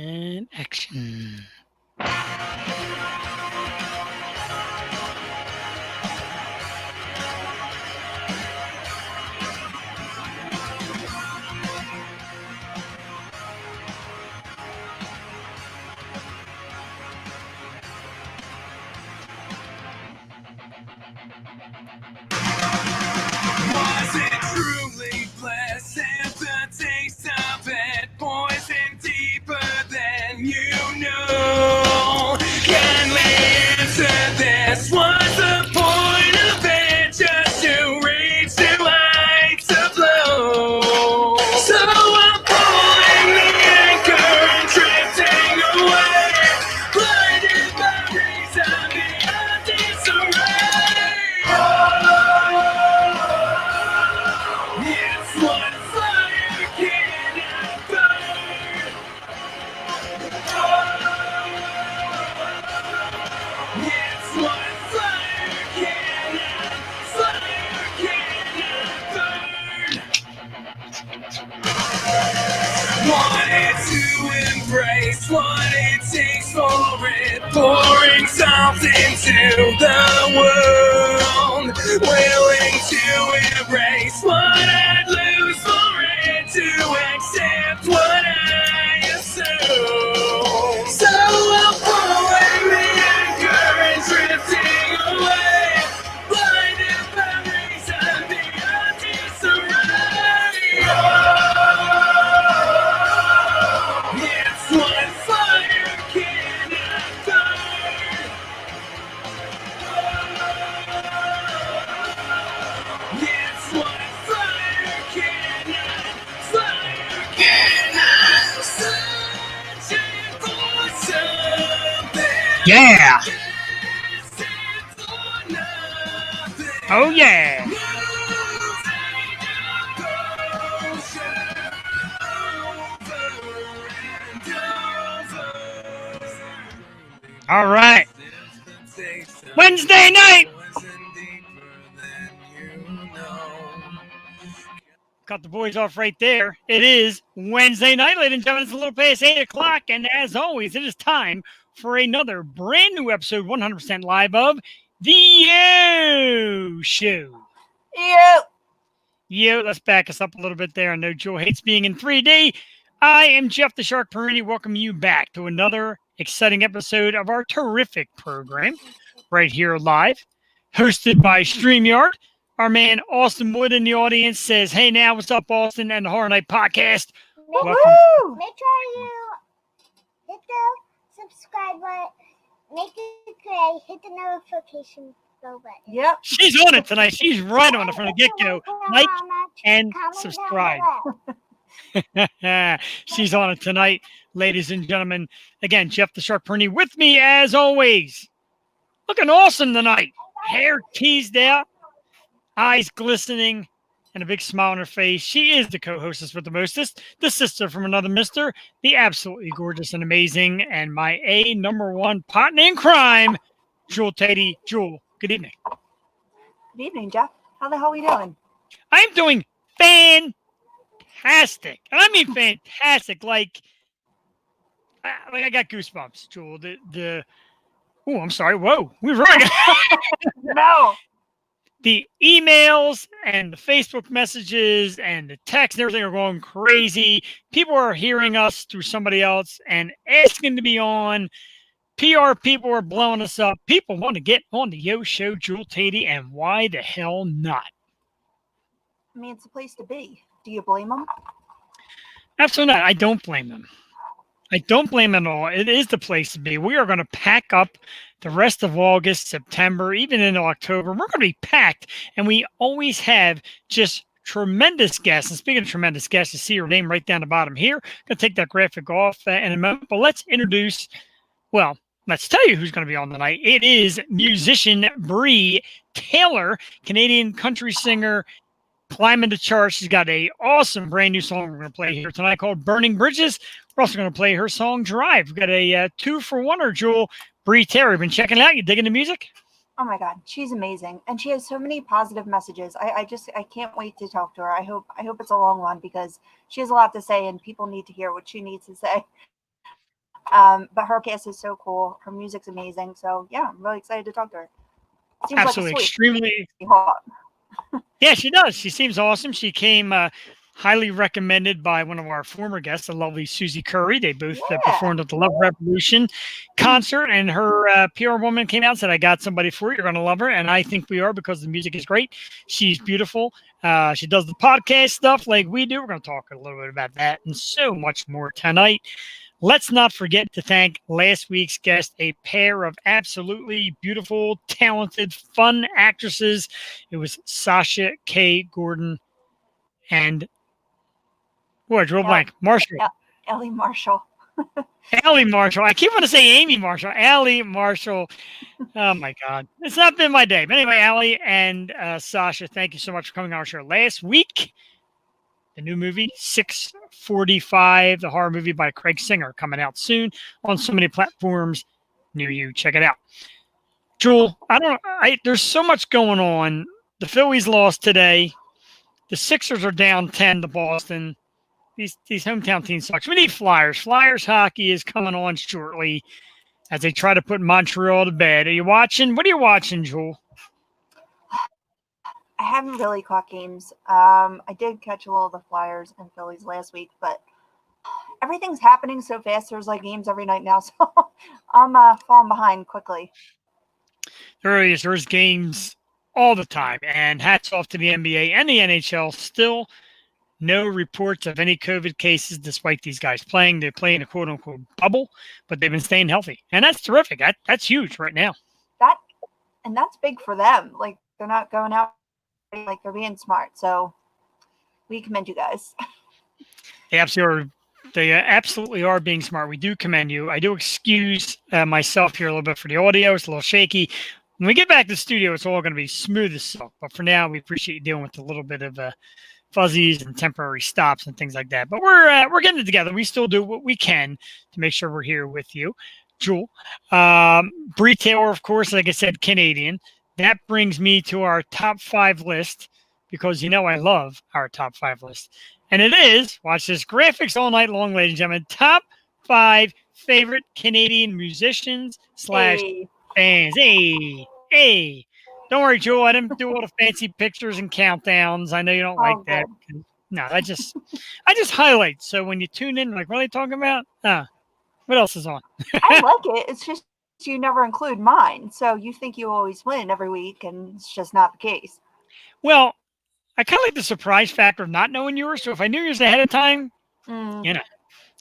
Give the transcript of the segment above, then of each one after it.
And action. Was it truly pleasant? The taste of it poison deeper than you know. Can we answer this? What's the point of it? Just to reach new heights of low. So I'm pulling the anchor and drifting away, blinded by reason beyond disarray. It's what fire cannot burn. It's what fire cannot burn. Wanted to embrace what it takes for it, pouring something to the world, willing to erase what I'd lose for it, to accept what I assume. So I'm pulling the anchor and drifting away, blinded by reason beyond disarray. It's what fire cannot burn. It's what fire cannot searching for something. Yeah. Destined for nothing. Oh, yeah. All right. Wednesday night. Cut the boys off right there. It is Wednesday night, ladies and gentlemen. It's a little past 8 o'clock, and as always, it is time for another brand new episode, 100% live of The Yo Show. Yo, let's back us up a little bit there. I know Joe hates being in 3D. I am Jeff the Shark Perini. Welcome you back to another exciting episode of our terrific program right here live, hosted by StreamYard. Our man Austin Wood in the audience says, "Hey now, what's up, Austin?" And the Horror Night Podcast. Welcome. Make sure you hit the subscribe button, make it gray, hit the notification bell button. Yep. She's on it tonight. She's right on it from the get-go. Like and subscribe. She's on it tonight, ladies and gentlemen. Again, Jeff the Shark Perini with me as always. Looking awesome tonight. Hair teased out, eyes glistening, and a big smile on her face. She is the co-hostess with the mostest, the sister from another mister, the absolutely gorgeous and amazing, and my number one partner in crime, Jewel Teddy. Jewel, good evening. Good evening, Jeff. How the hell are we doing? I'm doing fantastic. And I mean fantastic. Like I got goosebumps, Jewel. Oh, I'm sorry. Whoa. We're right. No. The emails and the Facebook messages and the texts and everything are going crazy. People are hearing us through somebody else and asking to be on. PR people are blowing us up. People want to get on the Yo Show, Jewel Tady, and why the hell not? I mean, it's a place to be. Do you blame them? Absolutely not. I don't blame them. I don't blame them at all. It is the place to be. We are going to pack up the rest of August, September, even into October. We're going to be packed, and we always have just tremendous guests. And speaking of tremendous guests, you see her name right down the bottom here. I'm going to take that graphic off in a moment, but let's tell you who's going to be on tonight. It is musician Bree Taylor, Canadian country singer, climbing the charts. She's got an awesome brand new song we're going to play here tonight called Burning Bridges. We're also going to play her song Drive. We've got a 2-for-1 Jewel. Bree Taylor, you been checking it out? You digging the music? Oh my God, she's amazing, and she has so many positive messages. I can't wait to talk to her. I hope it's a long one because she has a lot to say, and people need to hear what she needs to say. But her cast is so cool. Her music's amazing. So yeah, I'm really excited to talk to her. Seems Absolutely, like a extremely. hot. Yeah, she does. She seems awesome. She came highly recommended by one of our former guests, the lovely Susie Curry. They both performed at the Love Revolution concert, and her PR woman came out and said, I got somebody for you. You're going to love her. And I think we are, because the music is great. She's beautiful. She does the podcast stuff like we do. We're going to talk a little bit about that and so much more tonight. Let's not forget to thank last week's guest, a pair of absolutely beautiful, talented, fun actresses. It was Sasha K. Gordon and, drew a blank, Marshall. Ellie Marshall. Allie Marshall. I keep wanting to say Amy Marshall. Allie Marshall. Oh, my God. It's not been my day. But anyway, Allie and Sasha, thank you so much for coming on our show last week. The new movie, 645, the horror movie by Craig Singer, coming out soon on so many platforms near you. Check it out. Jewel, there's so much going on. The Phillies lost today. The Sixers are down 10 to Boston. These hometown teams suck. We need Flyers. Flyers hockey is coming on shortly as they try to put Montreal to bed. Are you watching? What are you watching, Jewel? I haven't really caught games. I did catch a little of the Flyers and Phillies last week, but everything's happening so fast. There's like games every night now, so I'm falling behind quickly. There's games all the time, and hats off to the NBA and the NHL. Still no reports of any COVID cases despite these guys playing. They play in a quote-unquote bubble, but they've been staying healthy, and that's terrific. That's huge right now. That's big for them. Like, they're not going out. Like, they're being smart. So we commend you guys. They absolutely are being smart. We do commend you. I do excuse myself here a little bit for the audio. It's a little shaky. When we get back to the studio, it's all going to be smooth as silk. But for now, we appreciate you dealing with a little bit of fuzzies and temporary stops and things like that. But we're getting it together. We still do what we can to make sure we're here with you. Jewel. Bree Taylor, of course, like I said, Canadian. That brings me to our top 5 list, because I love our top 5 list. And it is, watch this, graphics all night long, ladies and gentlemen, top 5 favorite Canadian musicians / bands. Hey. Don't worry, Joe. I didn't do all the fancy pictures and countdowns. I know you don't like that. No, I just highlight. So when you tune in, like, what are they talking about? What else is on? I like it. It's just you never include mine. So you think you always win every week, and it's just not the case. Well, I kind of like the surprise factor of not knowing yours. So if I knew yours ahead of time,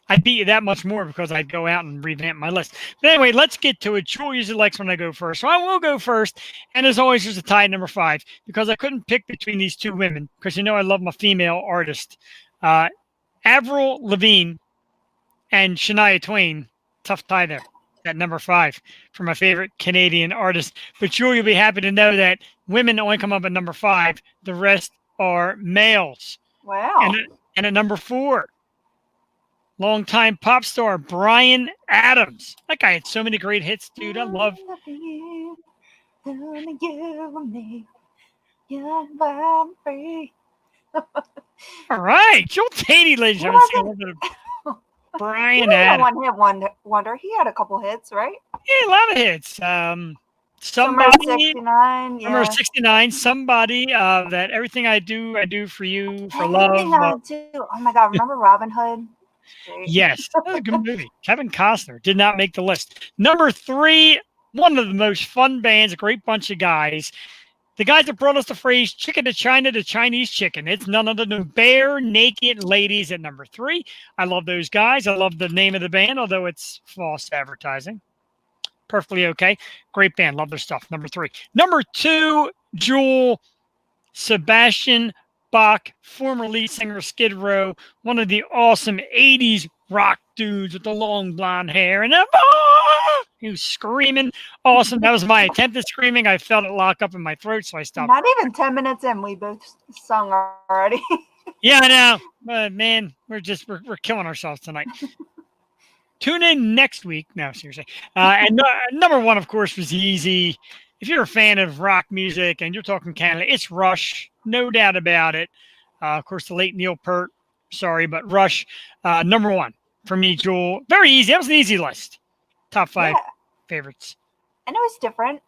I'd beat you that much more, because I'd go out and revamp my list. But anyway, let's get to it. Jewel usually likes when I go first, so I will go first. And as always, there's a tie at number 5, because I couldn't pick between these two women, because I love my female artist. Avril Lavigne and Shania Twain. Tough tie there at number 5 for my favorite Canadian artist. But Jewel, you'll be happy to know that women only come up at number 5. The rest are males. Wow. And at number 4, longtime pop star Bryan Adams. That guy had so many great hits, dude. I love. All right, Joel Taney, ladies and gentlemen. Bryan Adams. One hit wonder. He had a couple hits, right? Yeah, a lot of hits. Somebody. 69. Number 69. Somebody. That everything I do for you, for love. I do. Oh my God! Remember Robin Hood? Yes, that was a good movie. Kevin Costner did not make the list. Number 3, one of the most fun bands, a great bunch of guys. The guys that brought us the phrase "chicken to China" to Chinese chicken. It's none other than Bare Naked Ladies at number 3. I love those guys. I love the name of the band, although it's false advertising. Perfectly okay. Great band. Love their stuff. Number 3. Number 2, Jewel, Sebastian Bach, former lead singer of Skid Row, one of the awesome 80s rock dudes with the long blonde hair. And he was screaming. Awesome. That was my attempt at screaming. I felt it lock up in my throat, so I stopped. Not even 10 minutes in, we both sung already. Yeah, I know. But man, we're killing ourselves tonight. Tune in next week. No, seriously. And number 1, of course, was easy. If you're a fan of rock music and you're talking Canada, it's Rush. No doubt about it. Of course, the late Neil Peart. Sorry, but Rush, number 1. for me, Jewel. Very easy. That was an easy list. Top 5 Yeah. favorites. I know it's different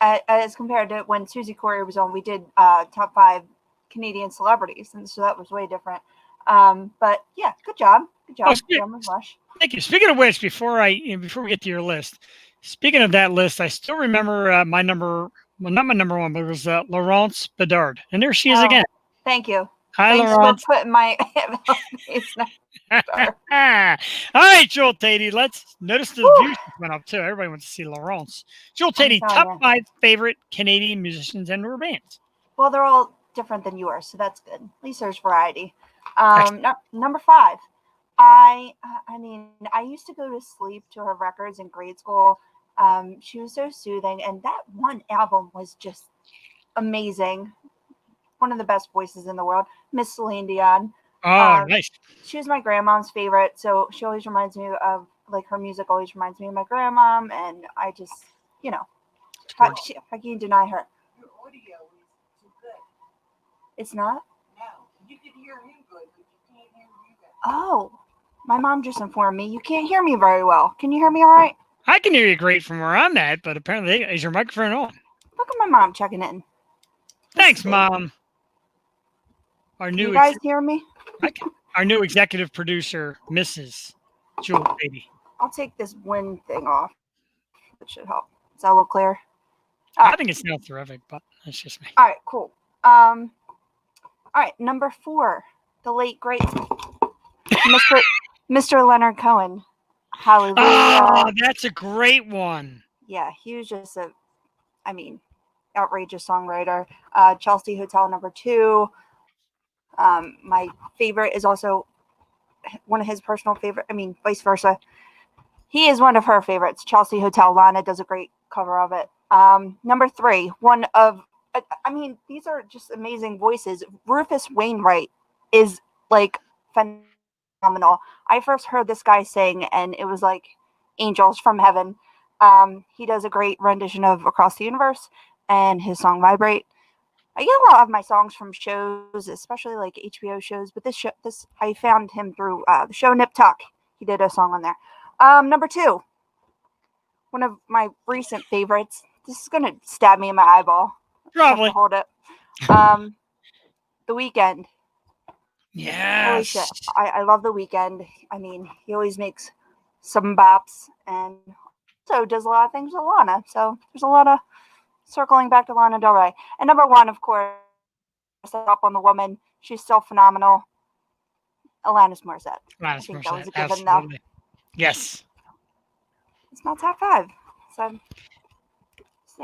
as compared to when Susie Corey was on. We did top 5 Canadian celebrities, and so that was way different. But yeah, good job. Good job, Cameron Rush. Thank you. Speaking of which, before we get to your list, speaking of that list, I still remember my number. Well, not my number one, but it was Laurence Bedard, and there she is again. Thank you. Hi, Thanks Laurence. for putting my. All right, Joel Tatey. Let's notice the views went up too. Everybody wants to see Laurence. Joel Tatey, top 5 favorite Canadian musicians and or bands. Well, they're all different than yours, so that's good. At least there's variety. Number 5. I mean, I used to go to sleep to her records in grade school. She was so soothing, and that one album was just amazing. One of the best voices in the world, Miss Celine Dion. Oh, nice. She was my grandmom's favorite, so she always reminds me of, like, her music always reminds me of my grandmom, and I just, you know, how can you deny her? Your audio is too good. It's not? No, you can hear him good, but you can't hear you good. Oh, my mom just informed me you can't hear me very well. Can you hear me all right? I can hear you great from where I'm at, but apparently, is your microphone on? Look at my mom checking in. Thanks, Mom. Our new you guys hear me? Our new executive producer, Mrs. Jewel Tatey. I'll take this wind thing off. It should help. Is that a little clearer? I think it sounds terrific, but that's just me. All right, cool. All right, number 4, the late great Mr. Leonard Cohen. Hallelujah. Oh, that's a great one. Yeah, he was just outrageous songwriter. Chelsea Hotel number 2. My favorite is also one of his personal favorite. I mean, vice versa. He is one of her favorites. Chelsea Hotel. Lana does a great cover of it. Number 3, these are just amazing voices. Rufus Wainwright is like phenomenal. I first heard this guy sing, and it was like angels from heaven. He does a great rendition of Across the Universe and his song Vibrate. I get a lot of my songs from shows, especially like HBO shows, but this I found him through the show Nip Tuck. He did a song on there. Number 2, one of my recent favorites. This is gonna stab me in my eyeball. Probably. Hold it. The Weeknd. Yes. Holy shit. I love The Weeknd. I mean, he always makes some bops and also does a lot of things with Lana. So there's a lot of circling back to Lana Del Rey. And number 1, of course, up on the woman. She's still phenomenal. Alanis Morissette. Alanis Morissette. That was a given, Absolutely. though. Yes. It's not top 5. So,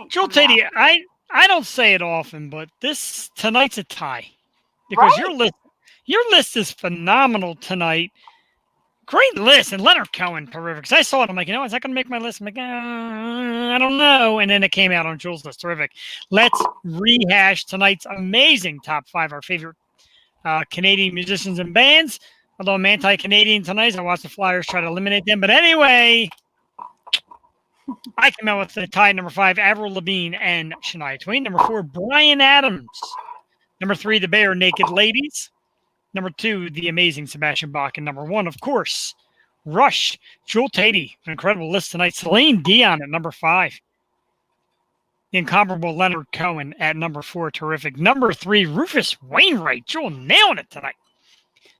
Joel Tatey, I don't say it often, but tonight's a tie because right? your list is phenomenal tonight. Great list, and Leonard Cohen, terrific. Because I saw it, I'm like, is that going to make my list? I'm like, I don't know. And then it came out on Jules' list, terrific. Let's rehash tonight's amazing top 5, our favorite Canadian musicians and bands. Although I'm anti-Canadian tonight, I watched the Flyers try to eliminate them. But anyway, I came out with the tie number 5, Avril Lavigne and Shania Twain. Number 4, Bryan Adams. Number 3, the Bare Naked Ladies. Number 2, the amazing Sebastian Bach. And number 1, of course, Rush. Joel Tatey. An incredible list tonight. Celine Dion at number 5. The incomparable Leonard Cohen at number 4. Terrific. Number 3, Rufus Wainwright. Joel nailing it tonight.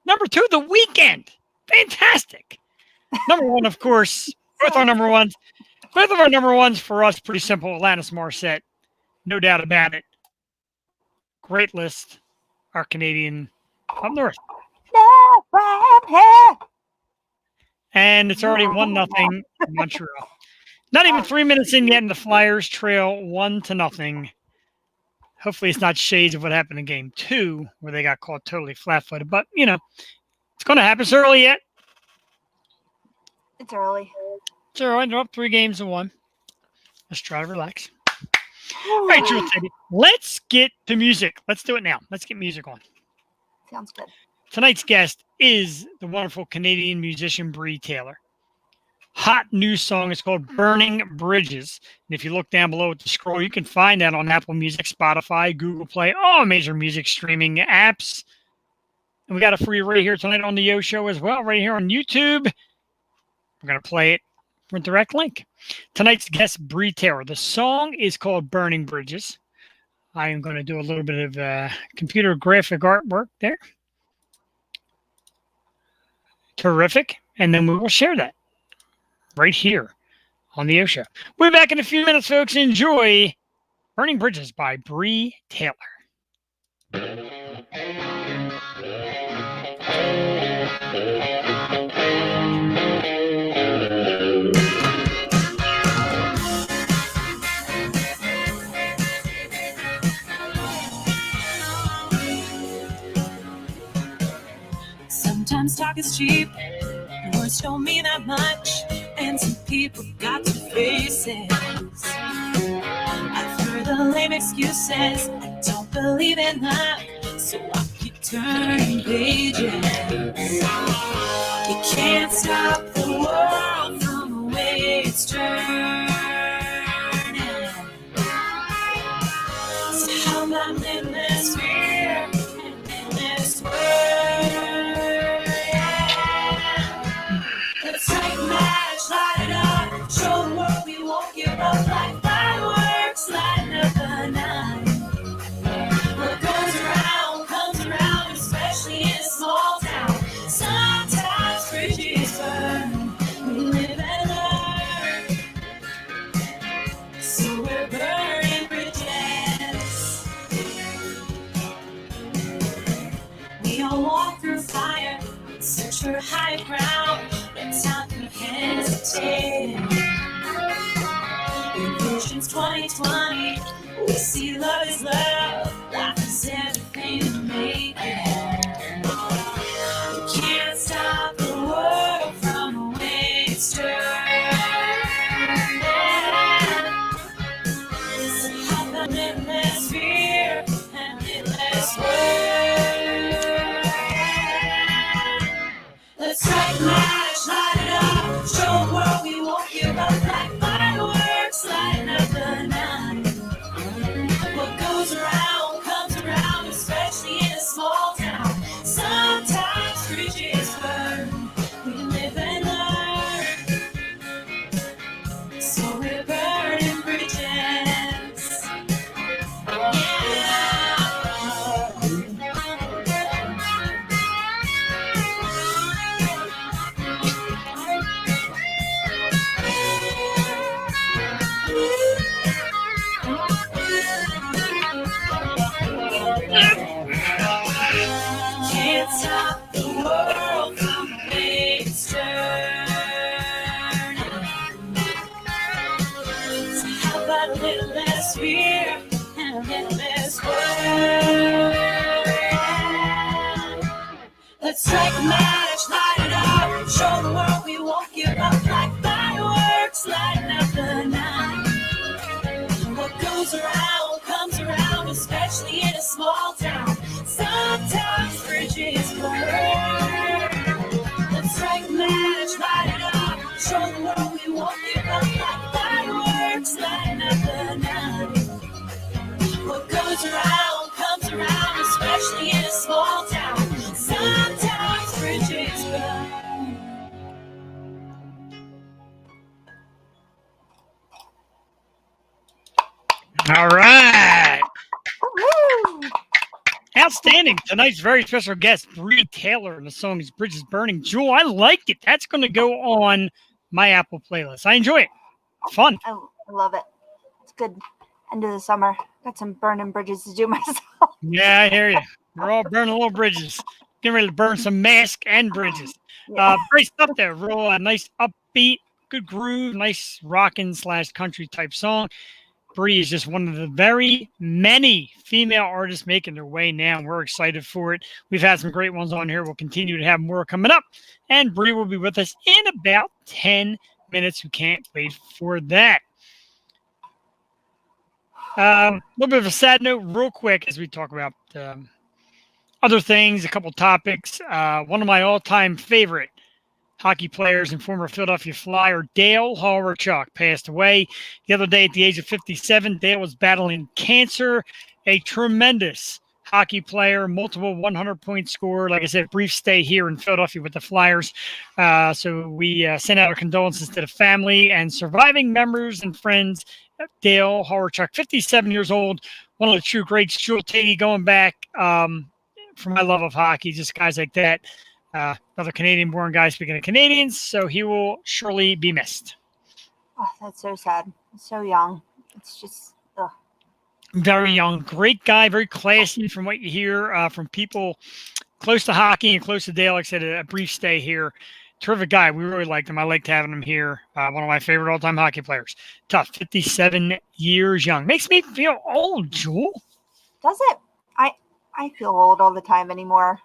Number 2, The Weeknd. Fantastic. Number 1, of course, both our number ones. Both of our number ones for us, pretty simple. Alanis Morissette. No doubt about it. Great list. Our Canadian up north. And it's already 1-0 Montreal. Not even 3 minutes in yet, and the Flyers trail 1-0. Hopefully it's not shades of what happened in game 2, where they got caught totally flat-footed. But, it's going to happen. It's early yet. It's early. It's early. They're up 3 games to 1. Let's try to relax. All right, Jewel Tatey, let's get to music. Let's do it now. Let's get music on. Sounds good. Tonight's guest is the wonderful Canadian musician Bree Taylor. Hot new song is called Burning Bridges. And if you look down below at the scroll, you can find that on Apple Music, Spotify, Google Play, all major music streaming apps. And we got it for you right here tonight on the Yo Show as well, right here on YouTube. We're going to play it from a direct link. Tonight's guest, Bree Taylor. The song is called Burning Bridges. I am going to do a little bit of computer graphic artwork there. Terrific. And then we will share that right here on the Yo Show. We'll be back in a few minutes, folks. Enjoy Burning Bridges by Bree Taylor. Sometimes talk is cheap, words don't mean that much, and some people got two faces. I've heard the lame excuses, I don't believe in that, so I keep turning pages. You can't stop the world from the way it's turning. So how about in this fear and in this world? Let's take a match, light it up, show the world we won't give up like fireworks, lighting up the night. What goes around comes around, especially in a small town. Sometimes bridges burn, we live and learn. So we're burning bridges. We all walk through fire, search for high ground. Time to hesitate. In Visions 2020, we see love is love, life is everything to make it. You can't stop the world from the way it's turning. So how about limitless fear and limitless world? Let's strike a match, light it up, show the world we won't give up like fireworks, lighting up the night. What goes around comes around, especially in a small town. Sometimes bridges burn, we live and learn. So we're burning bridges. Can't stop the world from the way it's turning. So how about a little less fear and a little less worry? Let's strike a match, light it up, show the world we won't give up like fireworks, lighting up the night. What goes around comes around, especially in a small town. Sometimes bridges burn. Let's strike a match, light it up, show the world we won't give up like fireworks, lighting up the night. What goes around comes around, especially in a small town. Sometimes bridges burn. All right. Woo! Outstanding. Tonight's very special guest, Bree Taylor, and the song is Bridges Burning. Jewel, I like it. That's going to go on my Apple playlist. I enjoy it. Fun. I love it. It's good. End of the summer. Got some burning bridges to do myself. Yeah, I hear you. We're all burning little bridges. Getting ready to burn some mask and bridges. Yeah. Great stuff there. Real nice upbeat, good groove, nice rockin' / country type song. Bree is just one of the very many female artists making their way now. We're excited for it. We've had some great ones on here. We'll continue to have more coming up. And Bree will be with us in about 10 minutes. We can't wait for that. A little bit of a sad note real quick as we talk about other things, a couple topics. One of my all-time favorite hockey players and former Philadelphia Flyer, Dale Hawerchuk, passed away the other day at the age of 57. Dale was battling cancer, a tremendous hockey player, multiple 100-point scorer. Like I said, brief stay here in Philadelphia with the Flyers. So we send out our condolences to the family and surviving members and friends. Dale Hawerchuk, 57 years old, one of the true greats. Jewel Tatey going back for my love of hockey, just guys like that. Another Canadian-born guy, speaking of Canadians, so he will surely be missed. Oh, that's so sad. So young. It's just, ugh. Very young, great guy, very classy from what you hear from people close to hockey and close to Dale. Like I said, a brief stay here. Terrific guy. We really liked him. I liked having him here. One of my favorite all-time hockey players. Tough, 57 years young. Makes me feel old, Jewel. Does it? I feel old all the time anymore.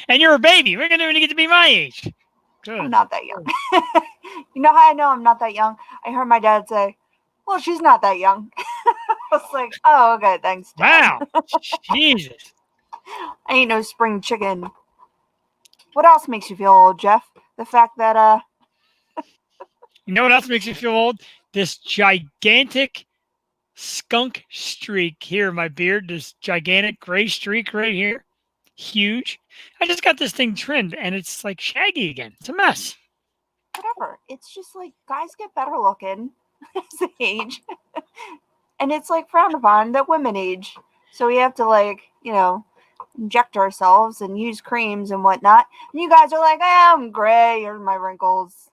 And you're a baby. We're going to get to be my age. Good. I'm not that young. You know how I know I'm not that young? I heard my dad say, well, she's not that young. I was like, oh, okay, thanks, Dad. Wow. Jesus. I ain't no spring chicken. What else makes you feel old, Jeff? The fact that, You know what else makes me feel old? This gigantic skunk streak here in my beard. This gigantic gray streak right here. Huge. I just got this thing trimmed, and it's like shaggy again. It's a mess. whatever. It's just like guys get better looking as they age. And it's like frowned upon that women age. So we have to like, inject ourselves and use creams and whatnot. And you guys are like, I'm gray. Here's my wrinkles.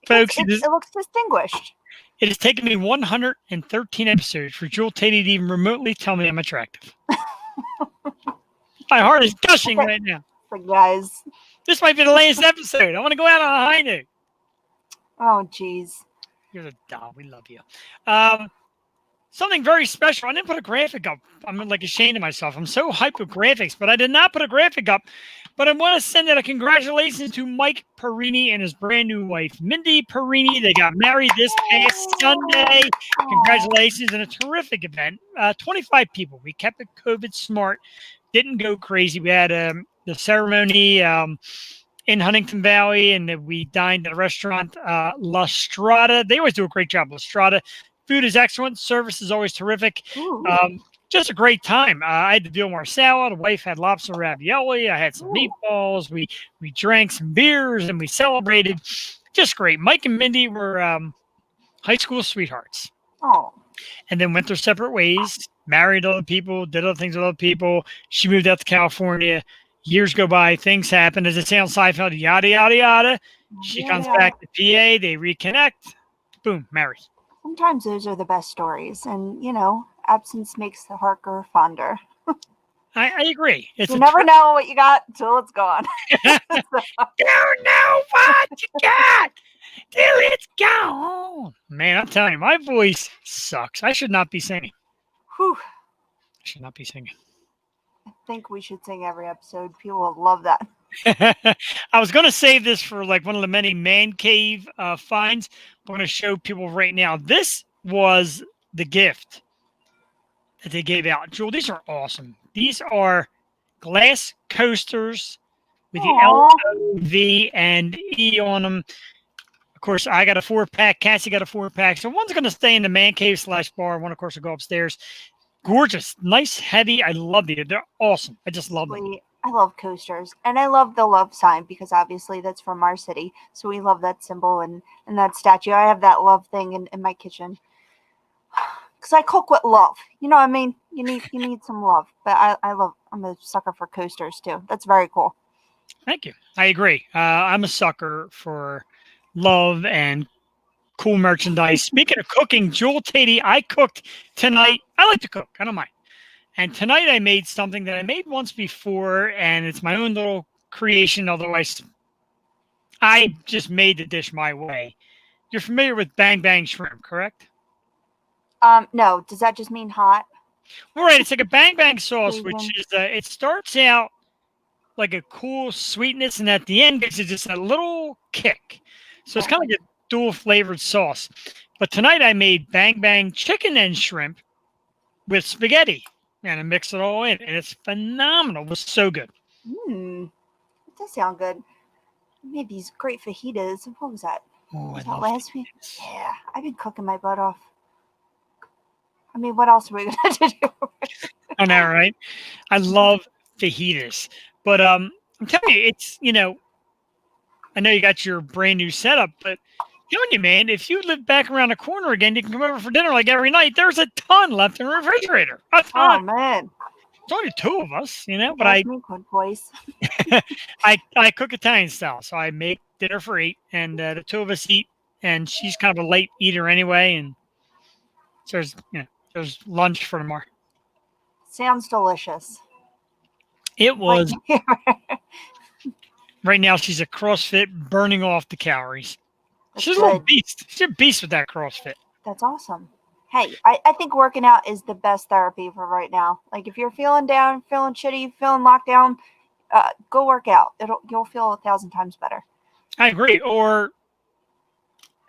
Folks, it looks distinguished. It has taken me 113 episodes for Jewel Tatey to even remotely tell me I'm attractive. My heart is gushing right now. Like, guys. This might be the last episode. I want to go out on a high note. Oh, jeez. You're the doll. We love you. Something very special. I didn't put a graphic up. I'm like ashamed of myself. I'm so hyped with graphics, but I did not put a graphic up. But I want to send out a congratulations to Mike Perini and his brand new wife, Mindy Perini. They got married this past Sunday. Congratulations, and a terrific event. 25 people. We kept it COVID smart. Didn't go crazy. We had the ceremony in Huntington Valley, and we dined at a restaurant, La Strada. They always do a great job, La Strada. Food is excellent. Service is always terrific. Just a great time. I had to do more salad. The wife had lobster ravioli. I had some meatballs. We drank some beers, and we celebrated. Just great. Mike and Mindy were high school sweethearts. Oh. And then went their separate ways, married other people, did other things with other people. She moved out to California. Years go by. Things happen. As it say on Seinfeld, yada, yada, yada. She comes back to PA. They reconnect. Boom, married. Sometimes those are the best stories. And, absence makes the heart grow fonder. I agree. You never know what you got until it's gone. You don't know what you got till it's gone. Man, I'm telling you, my voice sucks. I should not be singing. Whew. I should not be singing. I think we should sing every episode. People will love that. I was going to save this for like one of the many man cave finds. I'm going to show people right now. This was the gift that they gave out. Jewel, these are awesome. These are glass coasters with the L-O-V and E on them. Of course, I got a 4-pack. Cassie got a 4-pack. So one's going to stay in the man cave / bar. One, of course, will go upstairs. Gorgeous. Nice, heavy. I love these. They're awesome. I just love them. I love coasters. And I love the love sign because obviously that's from our city. So we love that symbol and that statue. I have that love thing in my kitchen. Because I cook with love. You know what I mean? You need some love. But I'm a sucker for coasters too. That's very cool. Thank you. I agree. I'm a sucker for love and cool merchandise. Speaking of cooking, Jewel Tatey, I cooked tonight. I like to cook. I don't mind. And tonight I made something that I made once before, and it's my own little creation. Otherwise, I just made the dish my way. You're familiar with Bang Bang shrimp, correct? No. Does that just mean hot? All right. It's like a Bang Bang sauce, which is it starts out like a cool sweetness, and at the end gives it just a little kick. So it's kind of like a dual flavored sauce. But tonight I made Bang Bang chicken and shrimp with spaghetti. And I mixed it all in, and it's phenomenal. It was so good. It does sound good. I made these great fajitas. What was that? Oh, Was I love that last fajitas. week? Yeah, I've been cooking my butt off. I mean, what else are we going to do? I know, right? I love fajitas, but I'm telling you, it's I know you got your brand new setup, but telling you, man, if you live back around the corner again, you can come over for dinner like every night. There's a ton left in the refrigerator. A Oh, ton. man. It's only two of us, but That's me, good boys. I cook Italian style, so I make dinner for 8, and the two of us eat. And she's kind of a late eater anyway, and so there's lunch for tomorrow. Sounds delicious. It was Wait, right now. She's a CrossFit, burning off the calories. That's She's a little good. beast. She's a beast with that CrossFit. That's awesome. Hey, I think working out is the best therapy for right now. Like, if you're feeling down, feeling shitty, feeling locked down, go work out. You'll feel 1,000 times better. I agree. Or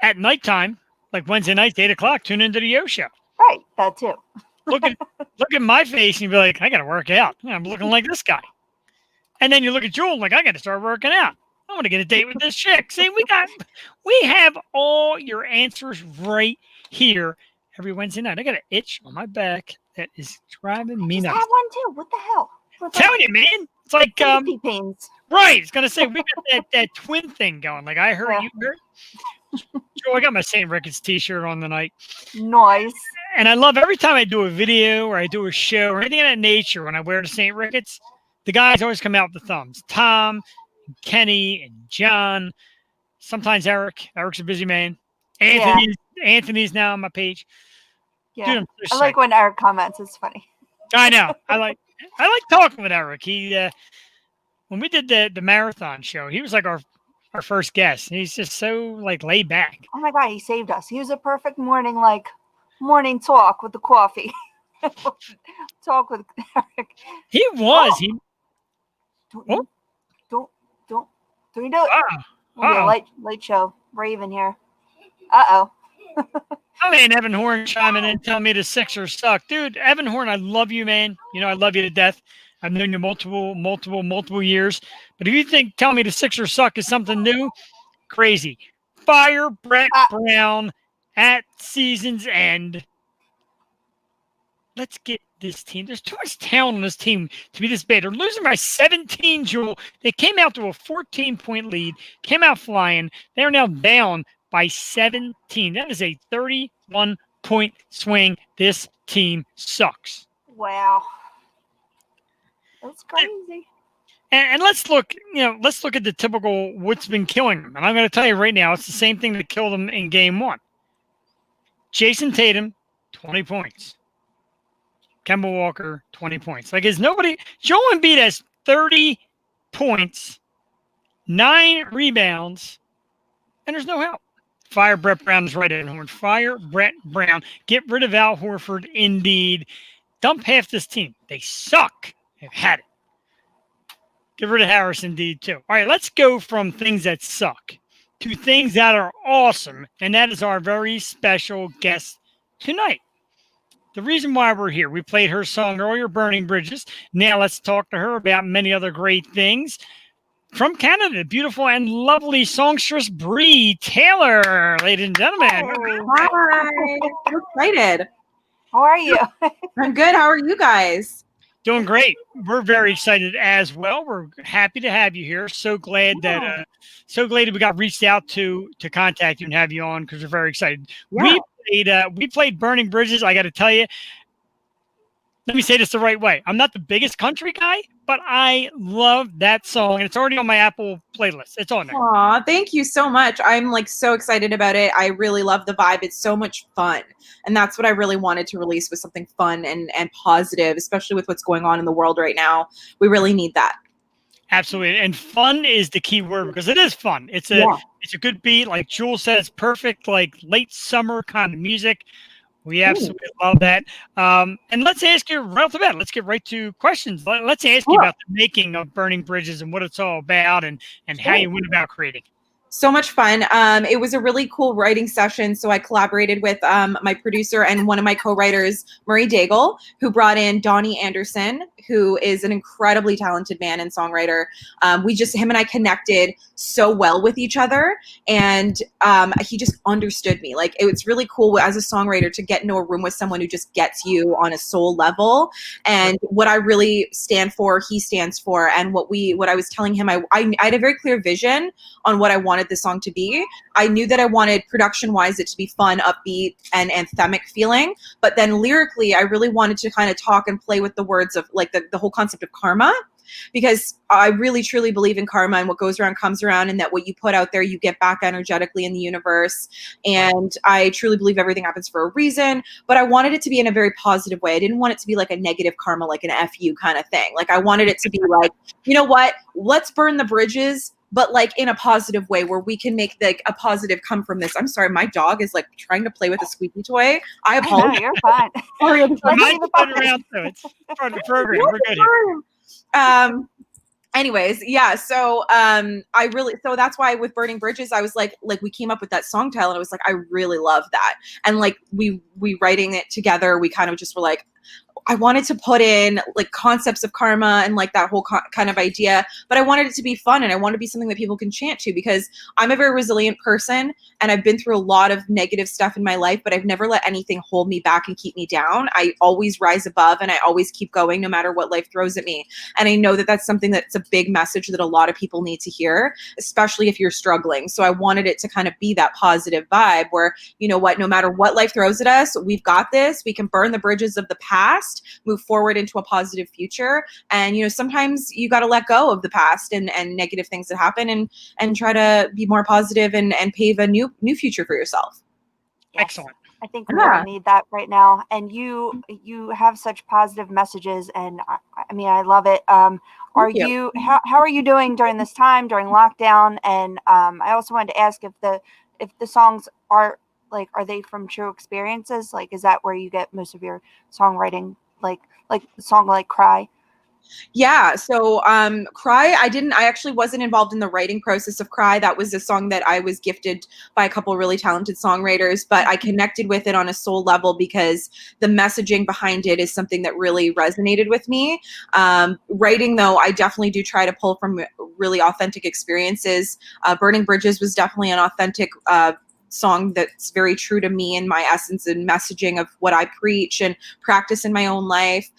at nighttime, like Wednesday nights, 8 o'clock, tune into the Yo Show. Right, that too. Look at my face and you'd be like, I got to work out. I'm looking like this guy. And then you look at Jewel like, I got to start working out. I want to get a date with this chick. See, we have all your answers right here every Wednesday night. I got an itch on my back that is driving me Just nuts. have one too. What the hell? Telling you, man. It's like Sympathy pains. right. It's gonna say we got that twin thing going. Like I heard Yeah. you heard. Joe, I got my St. Ricketts t-shirt on tonight. Nice. And I love every time I do a video or I do a show or anything of that nature when I wear the St. Ricketts, the guys always come out with the thumbs. Tom, and Kenny, and John. Sometimes Eric. Eric's a busy man. Anthony's now on my page. Yeah. Dude, I like when Eric comments. It's funny. I know. I like talking with Eric. He when we did the marathon show, he was like our first guest. He's just so like laid back. Oh my God, he saved us. He was a perfect morning talk with the coffee. Talk with Eric. He was. Don't do it. Wow. Late show. Raven here. Uh-oh. Oh man, Evan Horn chiming in, telling me the Sixers suck. Dude, Evan Horn, I love you, man. I love you to death. I've known you multiple years. But if you think tell me the Sixers suck is something new, crazy. Fire Brett Brown at season's end. Let's get this team. There's too much talent on this team to be this bad. They're losing by 17, Jewel. They came out to a 14-point lead, came out flying. They are now down by 17. That is a 31-point swing. This team sucks. Wow. That's crazy. And let's look at the typical what's been killing them. And I'm going to tell you right now, it's the same thing that killed them in game 1. Jason Tatum, 20 points. Kemba Walker, 20 points. Like, is nobody – Joel Embiid has 30 points, 9 rebounds, and there's no help. Fire Brett Brown is right in horn. Fire Brett Brown. Get rid of Al Horford, indeed. Dump half this team. They suck. They've had it. Get rid of Harris, indeed, too. All right, let's go from things that suck to things that are awesome, and that is our very special guest tonight. The reason why we're here, we played her song earlier, Burning Bridges. Now let's talk to her about many other great things. From Canada, beautiful and lovely songstress Bree Taylor, ladies and gentlemen. Hi, I'm excited. How are you? I'm good. How are you guys? Doing great. We're very excited as well. We're happy to have you here. So glad that we got reached out to contact you and have you on because we're very excited. Yeah. We played Burning Bridges. I got to tell you, let me say this the right way. I'm not the biggest country guy, but I love that song, and it's already on my Apple playlist. It's on there. Aw, thank you so much. I'm like so excited about it. I really love the vibe. It's so much fun. And that's what I really wanted to release, was something fun and positive, especially with what's going on in the world right now. We really need that. Absolutely. And fun is the key word because it is fun. It's a good beat. Like Jules said, it's perfect, like late summer kind of music. We absolutely love that. And let's ask you right off the bat. Let's get right to questions. Let's ask you about the making of Burning Bridges and what it's all about and how you went about creating. So much fun. It was a really cool writing session. So I collaborated with my producer and one of my co-writers, Murray Daigle, who brought in Donnie Anderson, who is an incredibly talented man and songwriter. Him and I connected so well with each other, and he just understood me. Like, it's really cool as a songwriter to get into a room with someone who just gets you on a soul level. And what I really stand for, he stands for. And what I was telling him, I had a very clear vision on what I wanted the song to be. I knew that I wanted production-wise it to be fun, upbeat, and anthemic feeling. But then lyrically, I really wanted to kind of talk and play with the words of like the whole concept of karma, because I really truly believe in karma, and what goes around comes around, and that what you put out there, you get back energetically in the universe. And I truly believe everything happens for a reason, but I wanted it to be in a very positive way. I didn't want it to be like a negative karma, like an FU kind of thing. Like, I wanted it to be like, you know what, let's burn the bridges, but like in a positive way where we can make like a positive come from this. I'm sorry, my dog is like trying to play with a squeaky toy. I No, apologize. you're fine. Mine's been around, so it's part of the program. We're good here. Anyways, yeah, so so that's why with Burning Bridges, I was like we came up with that song title, and I was like, I really love that. And like we writing it together, we kind of just were like, I wanted to put in like concepts of karma and like that whole kind of idea, but I wanted it to be fun, and I wanted to be something that people can chant to, because I'm a very resilient person, and I've been through a lot of negative stuff in my life, but I've never let anything hold me back and keep me down. I always rise above, and I always keep going no matter what life throws at me. And I know that that's something that's a big message that a lot of people need to hear, especially if you're struggling. So I wanted it to kind of be that positive vibe where, you know what, no matter what life throws at us, we've got this. We can burn the bridges of the past, move forward into a positive future. And, you know, sometimes you got to let go of the past and negative things that happen, and try to be more positive and pave a new future for yourself. Yes. Excellent. I think we all need that right now. And you have such positive messages, and I mean, I love it. How are you doing during this time, during lockdown? And I also wanted to ask if the songs are like, are they from true experiences? Like, is that where you get most of your songwriting? Like the song like Cry? Yeah. So Cry, I actually wasn't involved in the writing process of Cry. That was a song that I was gifted by a couple of really talented songwriters, but I connected with it on a soul level because the messaging behind it is something that really resonated with me. Writing, though, I definitely do try to pull from really authentic experiences. Burning Bridges was definitely an authentic song that's very true to me and my essence and messaging of what I preach and practice in my own life.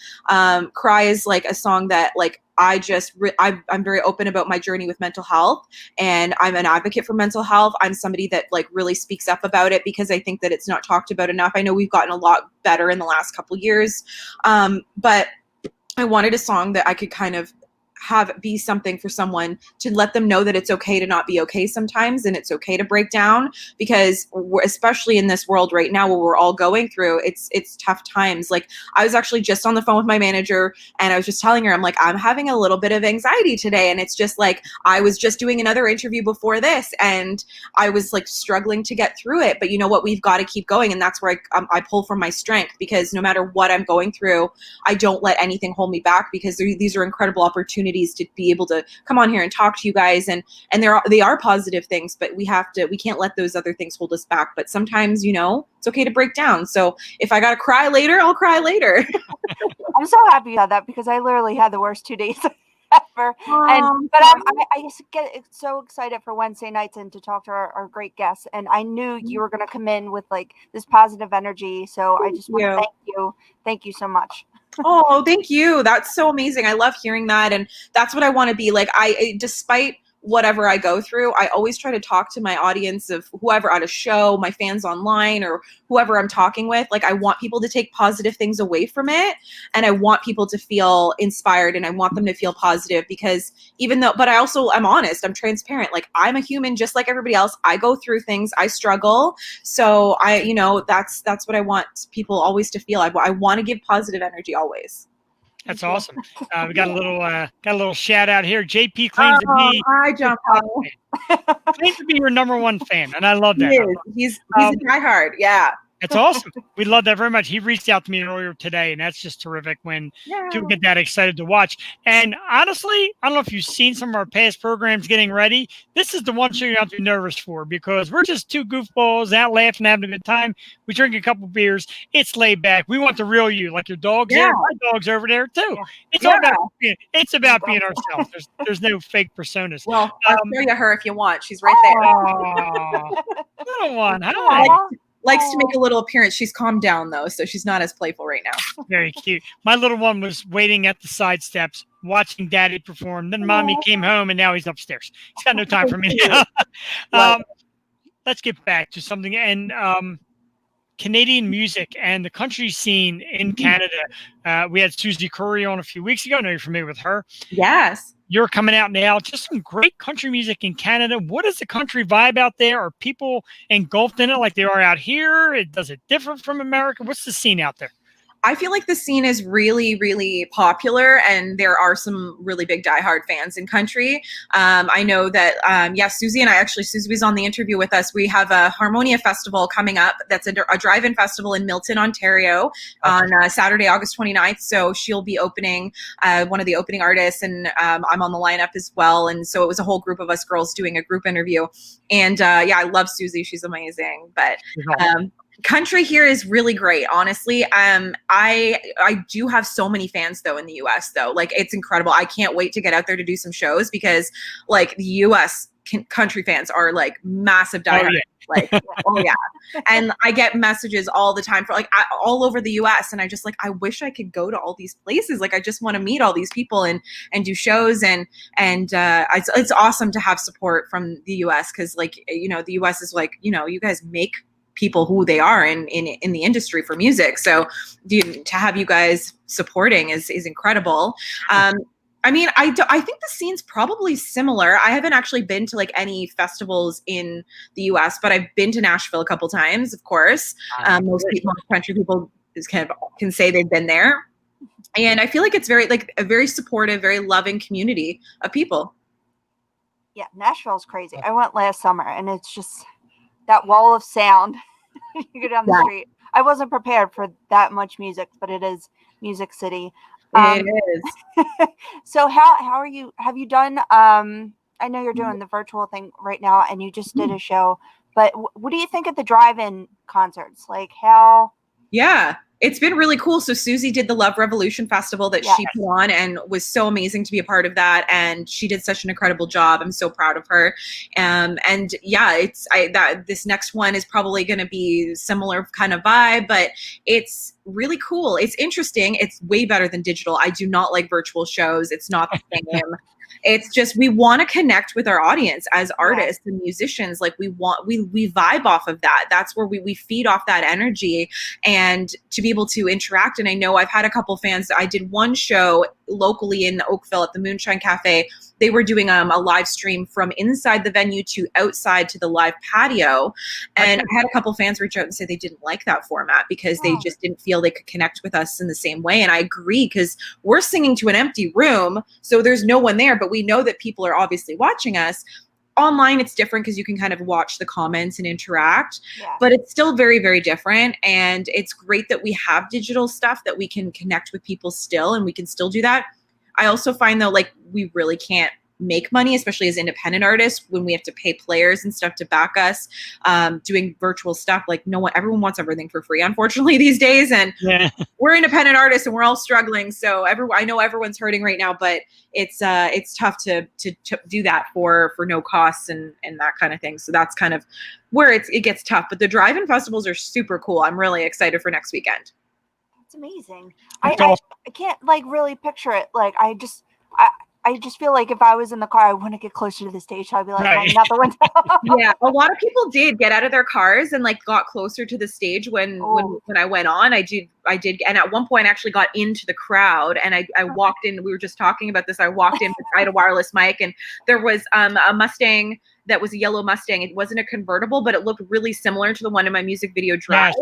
Cry is like a song that like I'm very open about my journey with mental health, and I'm an advocate for mental health. I'm somebody that like really speaks up about it because I think that it's not talked about enough. I know we've gotten a lot better in the last couple years, but I wanted a song that I could kind of have be something for someone to let them know that it's okay to not be okay sometimes, and it's okay to break down, because especially in this world right now where we're all going through, it's tough times. Like, I was actually just on the phone with my manager, and I was just telling her, I'm like, I'm having a little bit of anxiety today, and it's just like, I was just doing another interview before this, and I was like struggling to get through it, but you know what, we've got to keep going. And that's where I pull from my strength, because no matter what I'm going through, I don't let anything hold me back, because these are incredible opportunities to be able to come on here and talk to you guys, and they are positive things, but we can't let those other things hold us back. But sometimes, you know, it's okay to break down. So if I gotta cry later, I'll cry later. I'm so happy you had that, because I literally had the worst 2 days ever. I just get so excited for Wednesday nights and to talk to our great guests. And I knew you were going to come in with like this positive energy. So I just want to thank you. Thank you so much. Oh, thank you. That's so amazing. I love hearing that. And that's what I want to be. Like, despite whatever I go through, I always try to talk to my audience of whoever at a show, my fans online, or whoever I'm talking with. Like, I want people to take positive things away from it, and I want people to feel inspired, and I want them to feel positive, because but I'm honest, I'm transparent. Like, I'm a human just like everybody else. I go through things, I struggle. So that's what I want people always to feel. I want to give positive energy always. That's awesome. We got a little shout out here. JP claims to be hi, John claims to be your number one fan, and I love that. He's a diehard. Yeah. That's awesome. We love that very much. He reached out to me earlier today, and that's just terrific when people get that excited to watch. And honestly, I don't know if you've seen some of our past programs getting ready. This is the one show you don't have to be nervous for because we're just two goofballs out laughing, having a good time. We drink a couple beers. It's laid back. We want the real you, like your dog's there. My dog's over there too. Yeah. It's all about being ourselves. There's no fake personas. Well, I'll show you her if you want. She's right there. Aw, little one. Hi. Likes to make a little appearance. She's calmed down though, so she's not as playful right now. Very cute. My little one was waiting at the side steps, watching Daddy perform. Then Mommy came home, and now he's upstairs. He's got no time for me now. Let's get back to something. And Canadian music and the country scene in Canada. We had Susie Curry on a few weeks ago. I know you're familiar with her. Yes. You're coming out now. Just some great country music in Canada. What is the country vibe out there? Are people engulfed in it like they are out here? Does it differ from America? What's the scene out there? I feel like the scene is really, really popular, and there are some really big diehard fans in country. I know that, Susie and I Susie was on the interview with us. We have a Harmonia Festival coming up. That's a drive-in festival in Milton, Ontario on Saturday, August 29th. So she'll be opening, one of the opening artists, and I'm on the lineup as well. And so it was a whole group of us girls doing a group interview. And I love Susie. She's amazing. But country here is really great, honestly. I do have so many fans though in the US though. Like it's incredible. I can't wait to get out there to do some shows because like the US country fans are like massive diehard. And I get messages all the time for all over the US, and I just I wish I could go to all these places. Like I just want to meet all these people and do shows, and it's awesome to have support from the US because the US is you guys make people who they are in the industry for music. So to have you guys supporting is incredible. I think the scene's probably similar. I haven't actually been to any festivals in the US, but I've been to Nashville a couple times, of course. Most country people can say they've been there. And I feel like it's very a very supportive, very loving community of people. Yeah, Nashville's crazy. I went last summer, and it's just that wall of sound. You go down the street. I wasn't prepared for that much music, but it is Music City. It is. So how are you? Have you done? I know you're doing the virtual thing right now, and you just did a show. But what do you think of the drive-in concerts? Like how? Yeah. It's been really cool. So Susie did the Love Revolution Festival that she put on, and was so amazing to be a part of that. And she did such an incredible job. I'm so proud of her. This next one is probably going to be similar kind of vibe, but it's really cool. It's interesting. It's way better than digital. I do not like virtual shows. It's not the same. It's just we want to connect with our audience as artists and musicians. Like we vibe off of that. That's where we feed off that energy, and to be able to interact. And I know I've had a couple fans. I did one show locally in Oakville at the Moonshine Cafe. They were doing a live stream from inside the venue to outside to the live patio. And I had a couple fans reach out and say they didn't like that format because they just didn't feel they could connect with us in the same way. And I agree, because we're singing to an empty room, so there's no one there, but we know that people are obviously watching us. Online, it's different because you can kind of watch the comments and interact, but it's still very, very different. And it's great that we have digital stuff that we can connect with people still, and we can still do that. I also find though, we really can't make money, especially as independent artists, when we have to pay players and stuff to back us, doing virtual stuff. Everyone wants everything for free, unfortunately, these days. And we're independent artists and we're all struggling. So I know everyone's hurting right now, but it's tough to do that for no costs and that kind of thing. So that's kind of where it gets tough. But the drive-in festivals are super cool. I'm really excited for next weekend. That's amazing. I can't really picture it. I just feel like if I was in the car, I want to get closer to the stage. So I'd be hanging out the window. Yeah, a lot of people did get out of their cars and got closer to the stage when I went on. I did, and at one point I actually got into the crowd, and I walked in. We were just talking about this. I walked in. I had a wireless mic, and there was a Mustang that was a yellow Mustang. It wasn't a convertible, but it looked really similar to the one in my music video Drive.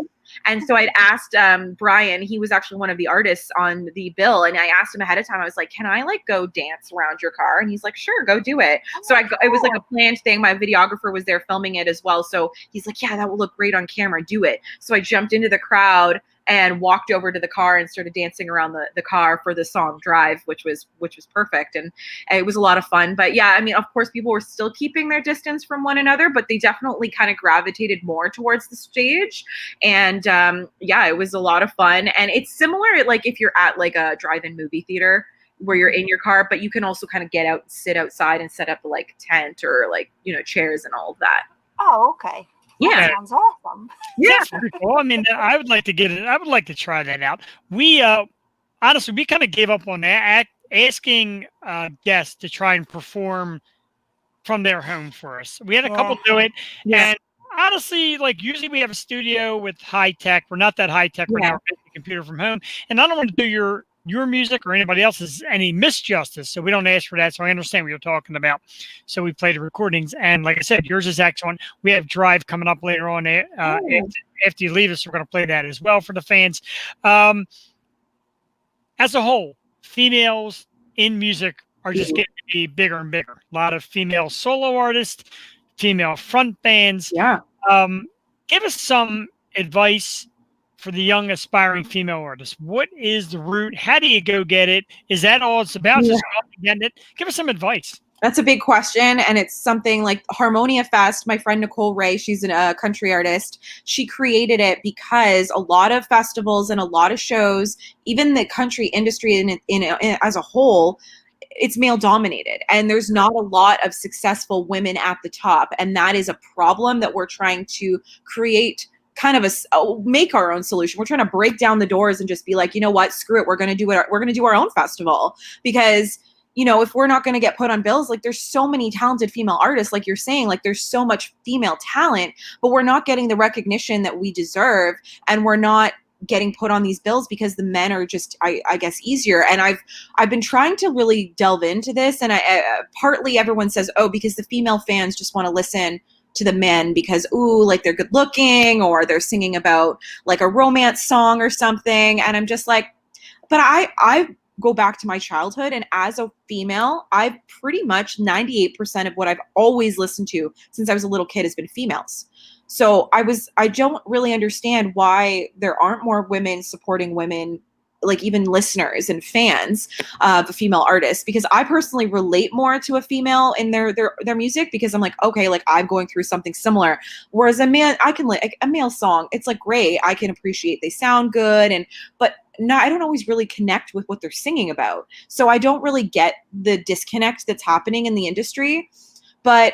And so I'd asked Brian, he was actually one of the artists on the bill, and I asked him ahead of time. I was like, "Can I like go dance around your car?" And he's like, "Sure, go do it." So it was like a planned thing. My videographer was there filming it as well. So he's like, "Yeah, that will look great on camera. Do it." So I jumped into the crowd and walked over to the car and started dancing around the car for the song Drive, which was perfect. And it was a lot of fun. But yeah, I mean, of course, people were still keeping their distance from one another, but they definitely kind of gravitated more towards the stage. And yeah, it was a lot of fun. And it's similar, like if you're at like a drive-in movie theater where you're in your car, but you can also kind of get out and sit outside and set up like tent or like, chairs and all of that. Oh, okay. Yeah. That sounds awesome. Yeah. That's pretty cool. I mean, I would like to get it. I would like to try that out. We honestly, we kind of gave up on asking guests to try and perform from their home for us. We had a couple do it, and honestly, like usually we have a studio with high tech. We're not that high tech. We're not a computer from home, and I don't want to do your music or anybody else's any misjustice. So we don't ask for that. So I understand what you're talking about. So we play the recordings. And like I said, yours is excellent. We have Drive coming up later on. After you leave us, we're going to play that as well for the fans. As a whole, females in music are just getting to be bigger and bigger. A lot of female solo artists, female front bands. Yeah. Give us some advice for the young aspiring female artists. What is the route? How do you go get it? Is that all it's about? Just getting it? Give us some advice. That's a big question, and it's something like Harmonia Fest. My friend Nicole Ray, she's a country artist. She created it because a lot of festivals and a lot of shows, even the country industry in as a whole, it's male dominated, and there's not a lot of successful women at the top, and that is a problem that we're trying to create. Kind of make our own solution. We're trying to break down the doors and just be like, you know what, screw it. We're going to do it. We're going to do our own festival because, if we're not going to get put on bills, like there's so many talented female artists, like you're saying, like there's so much female talent, but we're not getting the recognition that we deserve. And we're not getting put on these bills because the men are just, I guess, easier. And I've been trying to really delve into this. And partly everyone says, oh, because the female fans just want to listen to the men because, ooh, like they're good looking or they're singing about like a romance song or something. And I'm just like, but I go back to my childhood, and as a female, I've pretty much 98% of what I've always listened to since I was a little kid has been females. So I don't really understand why there aren't more women supporting women, like even listeners and fans of a female artist, because I personally relate more to a female in their music because I'm like, okay, like I'm going through something similar. Whereas a man, I can like a male song, it's like great. I can appreciate they sound good, but no, I don't always really connect with what they're singing about. So I don't really get the disconnect that's happening in the industry. But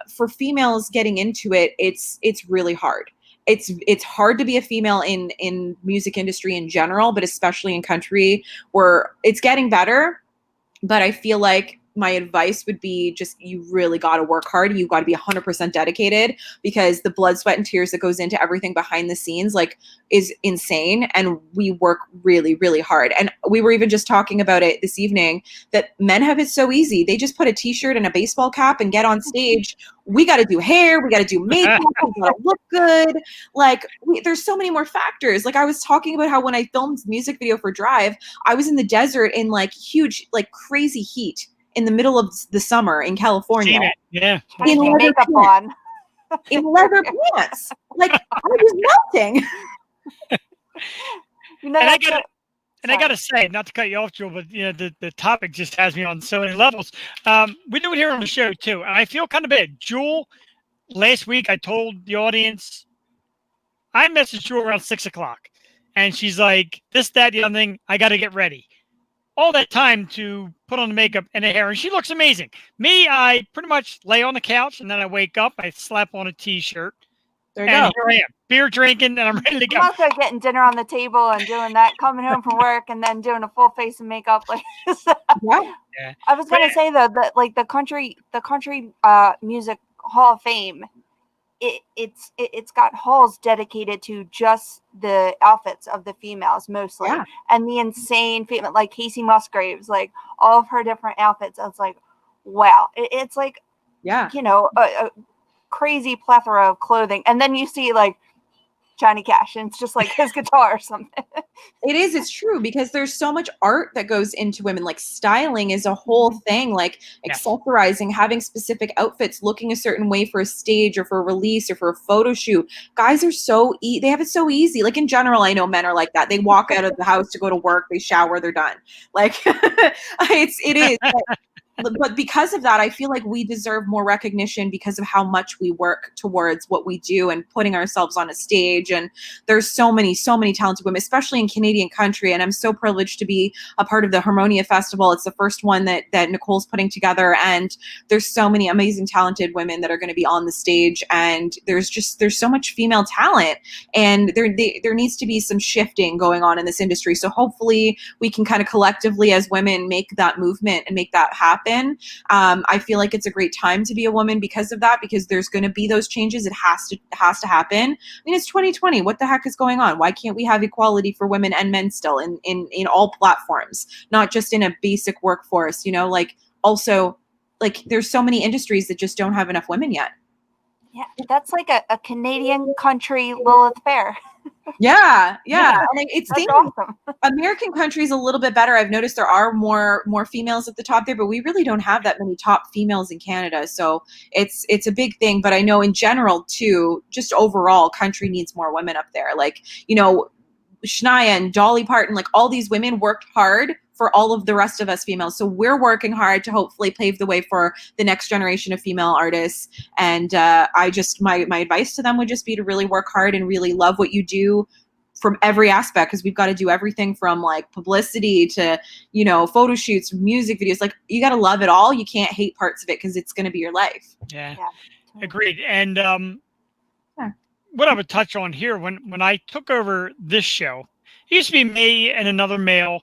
for females getting into it, it's really hard. It's hard to be a female in music industry in general, but especially in country where it's getting better. But I feel like my advice would be just, you really got to work hard. You got to be 100% dedicated because the blood, sweat, and tears that goes into everything behind the scenes, like, is insane. And we work really, really hard. And we were even just talking about it this evening that men have it so easy. They just put a t-shirt and a baseball cap and get on stage. We got to do hair. We got to do makeup. We got to look good. Like, there's so many more factors. Like I was talking about how when I filmed music video for Drive, I was in the desert in like huge, like crazy heat in the middle of the summer in California. Yeah. In leather pants. In leather pants. Like I was melting. And I gotta say, not to cut you off, Jewel, but the topic just has me on so many levels. We do it here on the show too, and I feel kind of bad. Jewel, last week I told the audience, I messaged Jewel around 6:00, and she's like, "This, that, the other thing. I got to get ready." All that time to put on the makeup and the hair, and she looks amazing. Me, I pretty much lay on the couch, and then I wake up, I slap on a t-shirt, there you and go. here I am, beer drinking, and I'm ready to go. I'm also getting dinner on the table and doing that, coming home from work and then doing a full face of makeup. Like, Yeah. I was gonna say though that like the country music Hall of Fame, it's got halls dedicated to just the outfits of the females mostly, and the insane female, like Casey Musgraves, like all of her different outfits. I was like, wow, it's like, a crazy plethora of clothing. And then you see like Johnny Cash, and it's just like his guitar or something. It is. It's true, because there's so much art that goes into women. Like styling is a whole thing. Like Yes. accessorizing, having specific outfits, looking a certain way for a stage or for a release or for a photo shoot. Guys are they have it so easy. Like in general, I know men are like that. They walk out of the house to go to work, they shower, they're done. Like it is. But because of that, I feel like we deserve more recognition because of how much we work towards what we do and putting ourselves on a stage. And there's so many talented women, especially in Canadian country. And I'm so privileged to be a part of the Harmonia Festival. It's the first one that Nicole's putting together. And there's so many amazing, talented women that are going to be on the stage. And there's so much female talent. And there needs to be some shifting going on in this industry. So hopefully we can kind of collectively as women make that movement and make that happen. I feel like it's a great time to be a woman because of that, because there's going to be those changes. It has to happen. I mean, it's 2020. What the heck is going on? Why can't we have equality for women and men still in all platforms, not just in a basic workforce, like also like there's so many industries that just don't have enough women yet. Yeah, that's like a Canadian country Lilith Fair. Yeah. Like it's That's awesome. American country is a little bit better. I've noticed there are more females at the top there, but we really don't have that many top females in Canada. So it's a big thing. But I know in general too, just overall, country needs more women up there. Like, Shania and Dolly Parton, like all these women worked hard for all of the rest of us females. So we're working hard to hopefully pave the way for the next generation of female artists. And my advice to them would just be to really work hard and really love what you do from every aspect, because we've got to do everything from like publicity to, photo shoots, music videos. Like you got to love it all. You can't hate parts of it because it's going to be your life. Yeah. Agreed. And what I would touch on here, when I took over this show, it used to be me and another male,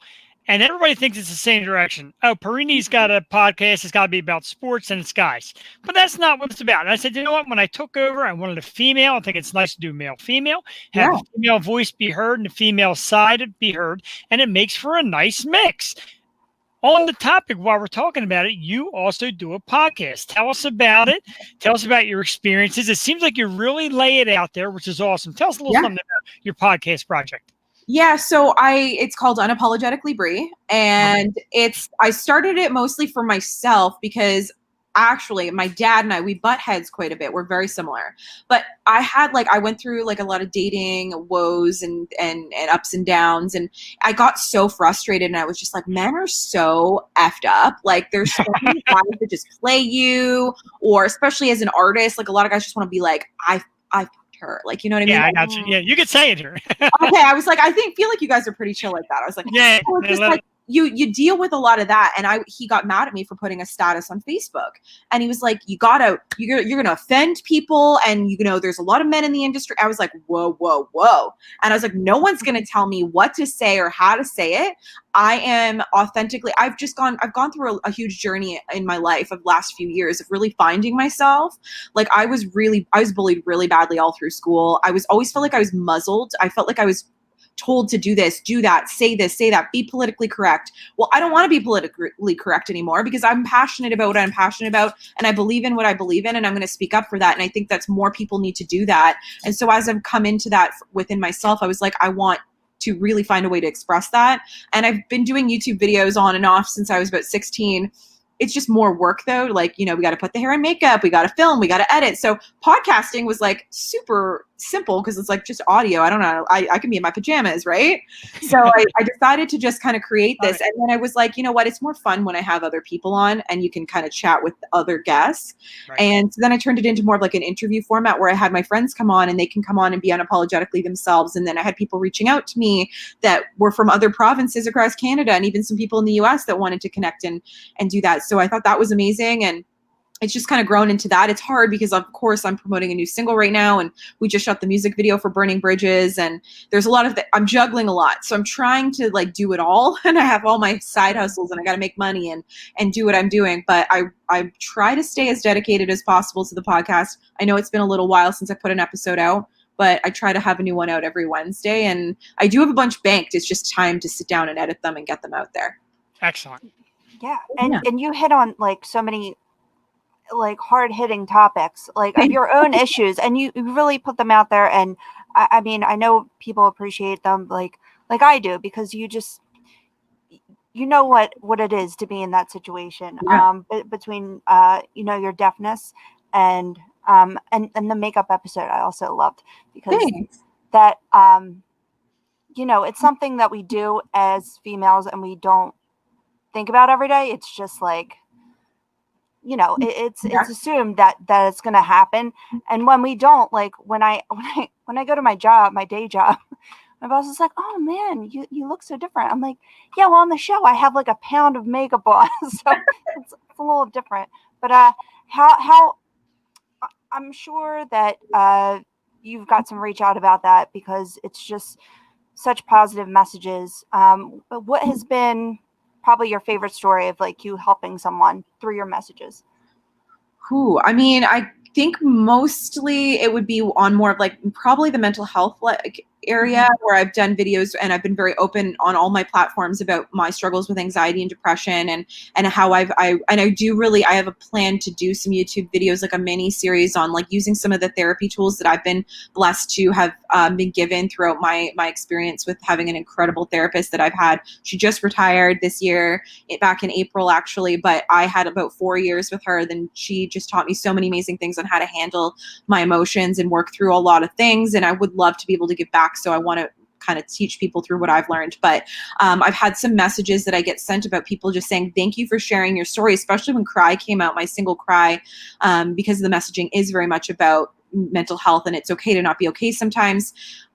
and everybody thinks it's the same direction. Oh, Perini's got a podcast. It's got to be about sports and it's guys. But that's not what it's about. And I said, you know what? When I took over, I wanted a female. I think it's nice to do male-female, have the female voice be heard and the female side be heard, and it makes for a nice mix. On the topic, while we're talking about it, you also do a podcast. Tell us about it. Tell us about your experiences. It seems like you really lay it out there, which is awesome. Tell us a little something about your podcast project. Yeah, so it's called Unapologetically Bree, and I started it mostly for myself because actually my dad and we butt heads quite a bit. We're very similar, but I went through like a lot of dating woes and ups and downs, and I got so frustrated, and I was just like, men are so effed up. Like there's so many guys that just play you, or especially as an artist, like a lot of guys just want to be like, I her, like, you know what I mean? Yeah, I got you. Yeah, you could say it to her. Okay, I was like, feel like you guys are pretty chill like that. I was like, yeah, it's just like you deal with a lot of that. And he got mad at me for putting a status on Facebook, and he was like, you're gonna offend people, and there's a lot of men in the industry. I was like, whoa, and I was like, no one's gonna tell me what to say or how to say it. I am authentically, I've gone through a huge journey in my life of last few years of really finding myself. Like I was bullied really badly all through school. I always felt like I was muzzled. I felt like I was told to do this, do that, say this, say that, be politically correct. Well, I don't want to be politically correct anymore because I'm passionate about what I'm passionate about, and I believe in what I believe in, and I'm going to speak up for that. And I think that's more people need to do that. And so as I've come into that within myself, I was like, I want to really find a way to express that. And I've been doing YouTube videos on and off since I was about 16. It's just more work though. Like, we got to put the hair and makeup, we got to film, we got to edit. So podcasting was like super simple because it's like just audio. I don't know. I can be in my pajamas, right? So I decided to just kind of create this. And then I was like, you know what? It's more fun when I have other people on and you can kind of chat with other guests. Right. And so then I turned it into more of like an interview format where I had my friends come on and they can come on and be unapologetically themselves. And then I had people reaching out to me that were from other provinces across Canada, and even some people in the US that wanted to connect and do that. So I thought that was amazing. And it's just kind of grown into that. It's hard because, of course, I'm promoting a new single right now, and we just shot the music video for Burning Bridges, and there's a lot of I'm juggling a lot. So I'm trying to like do it all, and I have all my side hustles, and I got to make money and do what I'm doing. But I try to stay as dedicated as possible to the podcast. I know it's been a little while since I put an episode out, but I try to have a new one out every Wednesday, and I do have a bunch banked. It's just time to sit down and edit them and get them out there. Excellent. Yeah. And you hit on like so many, like hard-hitting topics, like of your own issues, and you really put them out there. And I mean, I know people appreciate them like I do, because you know what it is to be in that situation. Yeah. Between you know, your deafness and the makeup episode I also loved, because Thanks. that you know, it's something that we do as females and we don't think about every day. It's just like, you know, it's assumed that it's going to happen. And when we don't, like when I go to my job, my day job, my boss is like, "Oh man, you look so different." I'm like, "Yeah, well, on the show I have like a pound of makeup on." So it's a little different. But how I'm sure that you've got some reach out about that, because it's just such positive messages. But what has been probably your favorite story of like you helping someone through your messages? I mean, I think mostly it would be on more of like probably the mental health like area, where I've done videos and I've been very open on all my platforms about my struggles with anxiety and depression, and how I have a plan to do some YouTube videos, like a mini series on like using some of the therapy tools that I've been blessed to have been given throughout my experience with having an incredible therapist that I've had. She just retired this year, back in April actually, but I had about 4 years with her. Then she just taught me so many amazing things on how to handle my emotions and work through a lot of things, and I would love to be able to give back. So I want to kind of teach people through what I've learned. But I've had some messages that I get sent about people just saying, thank you for sharing your story, especially when Cry came out, my single Cry, because the messaging is very much about mental health and it's okay to not be okay sometimes.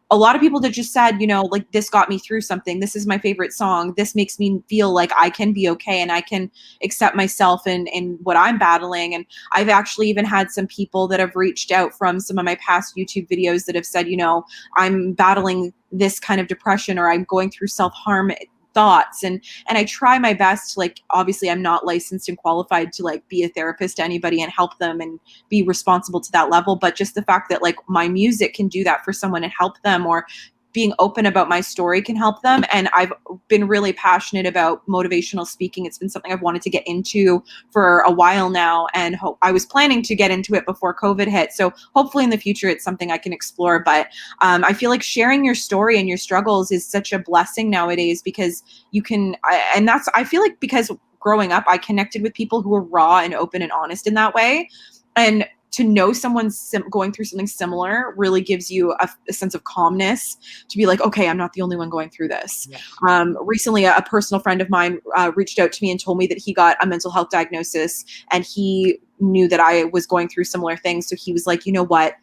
A lot of people that just said, you know, like, this got me through something. This is my favorite song. This makes me feel like I can be okay and I can accept myself and what I'm battling. And I've actually even had some people that have reached out from some of my past YouTube videos that have said, you know, I'm battling this kind of depression, or I'm going through self-harm thoughts, and I try my best to, like, obviously I'm not licensed and qualified to like be a therapist to anybody and help them and be responsible to that level, but just the fact that like my music can do that for someone and help them, or being open about my story can help them. And I've been really passionate about motivational speaking. It's been something I've wanted to get into for a while now, and I was planning to get into it before COVID hit. So hopefully in the future it's something I can explore. But I feel like sharing your story and your struggles is such a blessing nowadays, because you can, I feel like because growing up, I connected with people who were raw and open and honest in that way. And to know someone's going through something similar really gives you a sense of calmness to be like, okay, I'm not the only one going through this. Yes. Recently, a personal friend of mine reached out to me and told me that he got a mental health diagnosis, and he knew that I was going through similar things. So he was like, you know what?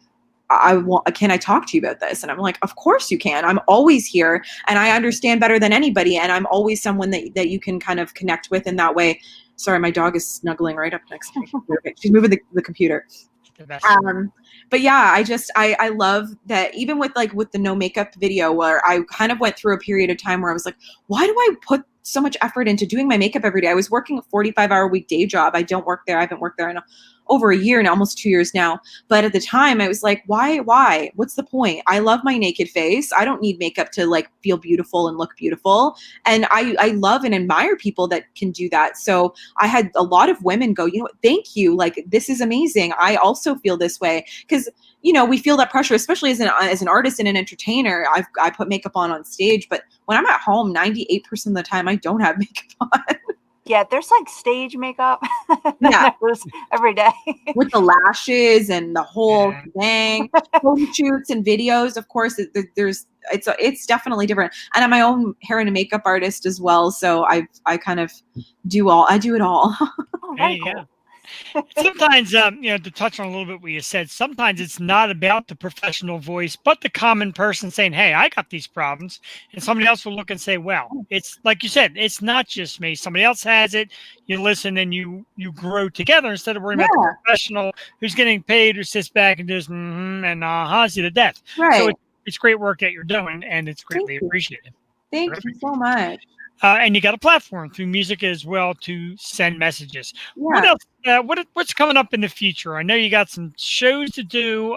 Can I talk to you about this? And I'm like, of course you can. I'm always here, and I understand better than anybody. And I'm always someone that you can kind of connect with in that way. Sorry, my dog is snuggling right up next to me. She's moving the computer. But yeah, I love that, even with the no makeup video, where I kind of went through a period of time where I was like, why do I put so much effort into doing my makeup every day? I was working a 45-hour week day job. I don't work there. I haven't worked there in over a year now, almost 2 years now. But at the time I was like, why? What's the point? I love my naked face. I don't need makeup to like feel beautiful and look beautiful. And I love and admire people that can do that. So I had a lot of women go, you know what, thank you. Like, this is amazing. I also feel this way. Because, you know, we feel that pressure, especially as an artist and an entertainer. I put makeup on stage, but when I'm at home, 98% of the time I don't have makeup on. Yeah, there's like stage makeup. Yeah, every day with the lashes and the whole thing, photo shoots and videos. Of course, it's definitely different. And I'm my own hair and makeup artist as well, so I kind of do it all. Oh, very cool. Sometimes, you know, to touch on a little bit what you said, sometimes it's not about the professional voice, but the common person saying, hey, I got these problems. And somebody else will look and say, well, it's like you said, it's not just me. Somebody else has it. You listen and you grow together instead of worrying about the professional who's getting paid, who sits back and does and you to death. Right. So it's great work that you're doing, and it's greatly appreciated. Thank you so much. And you got a platform through music as well to send messages. Yeah. What else? What's coming up in the future? I know you got some shows to do.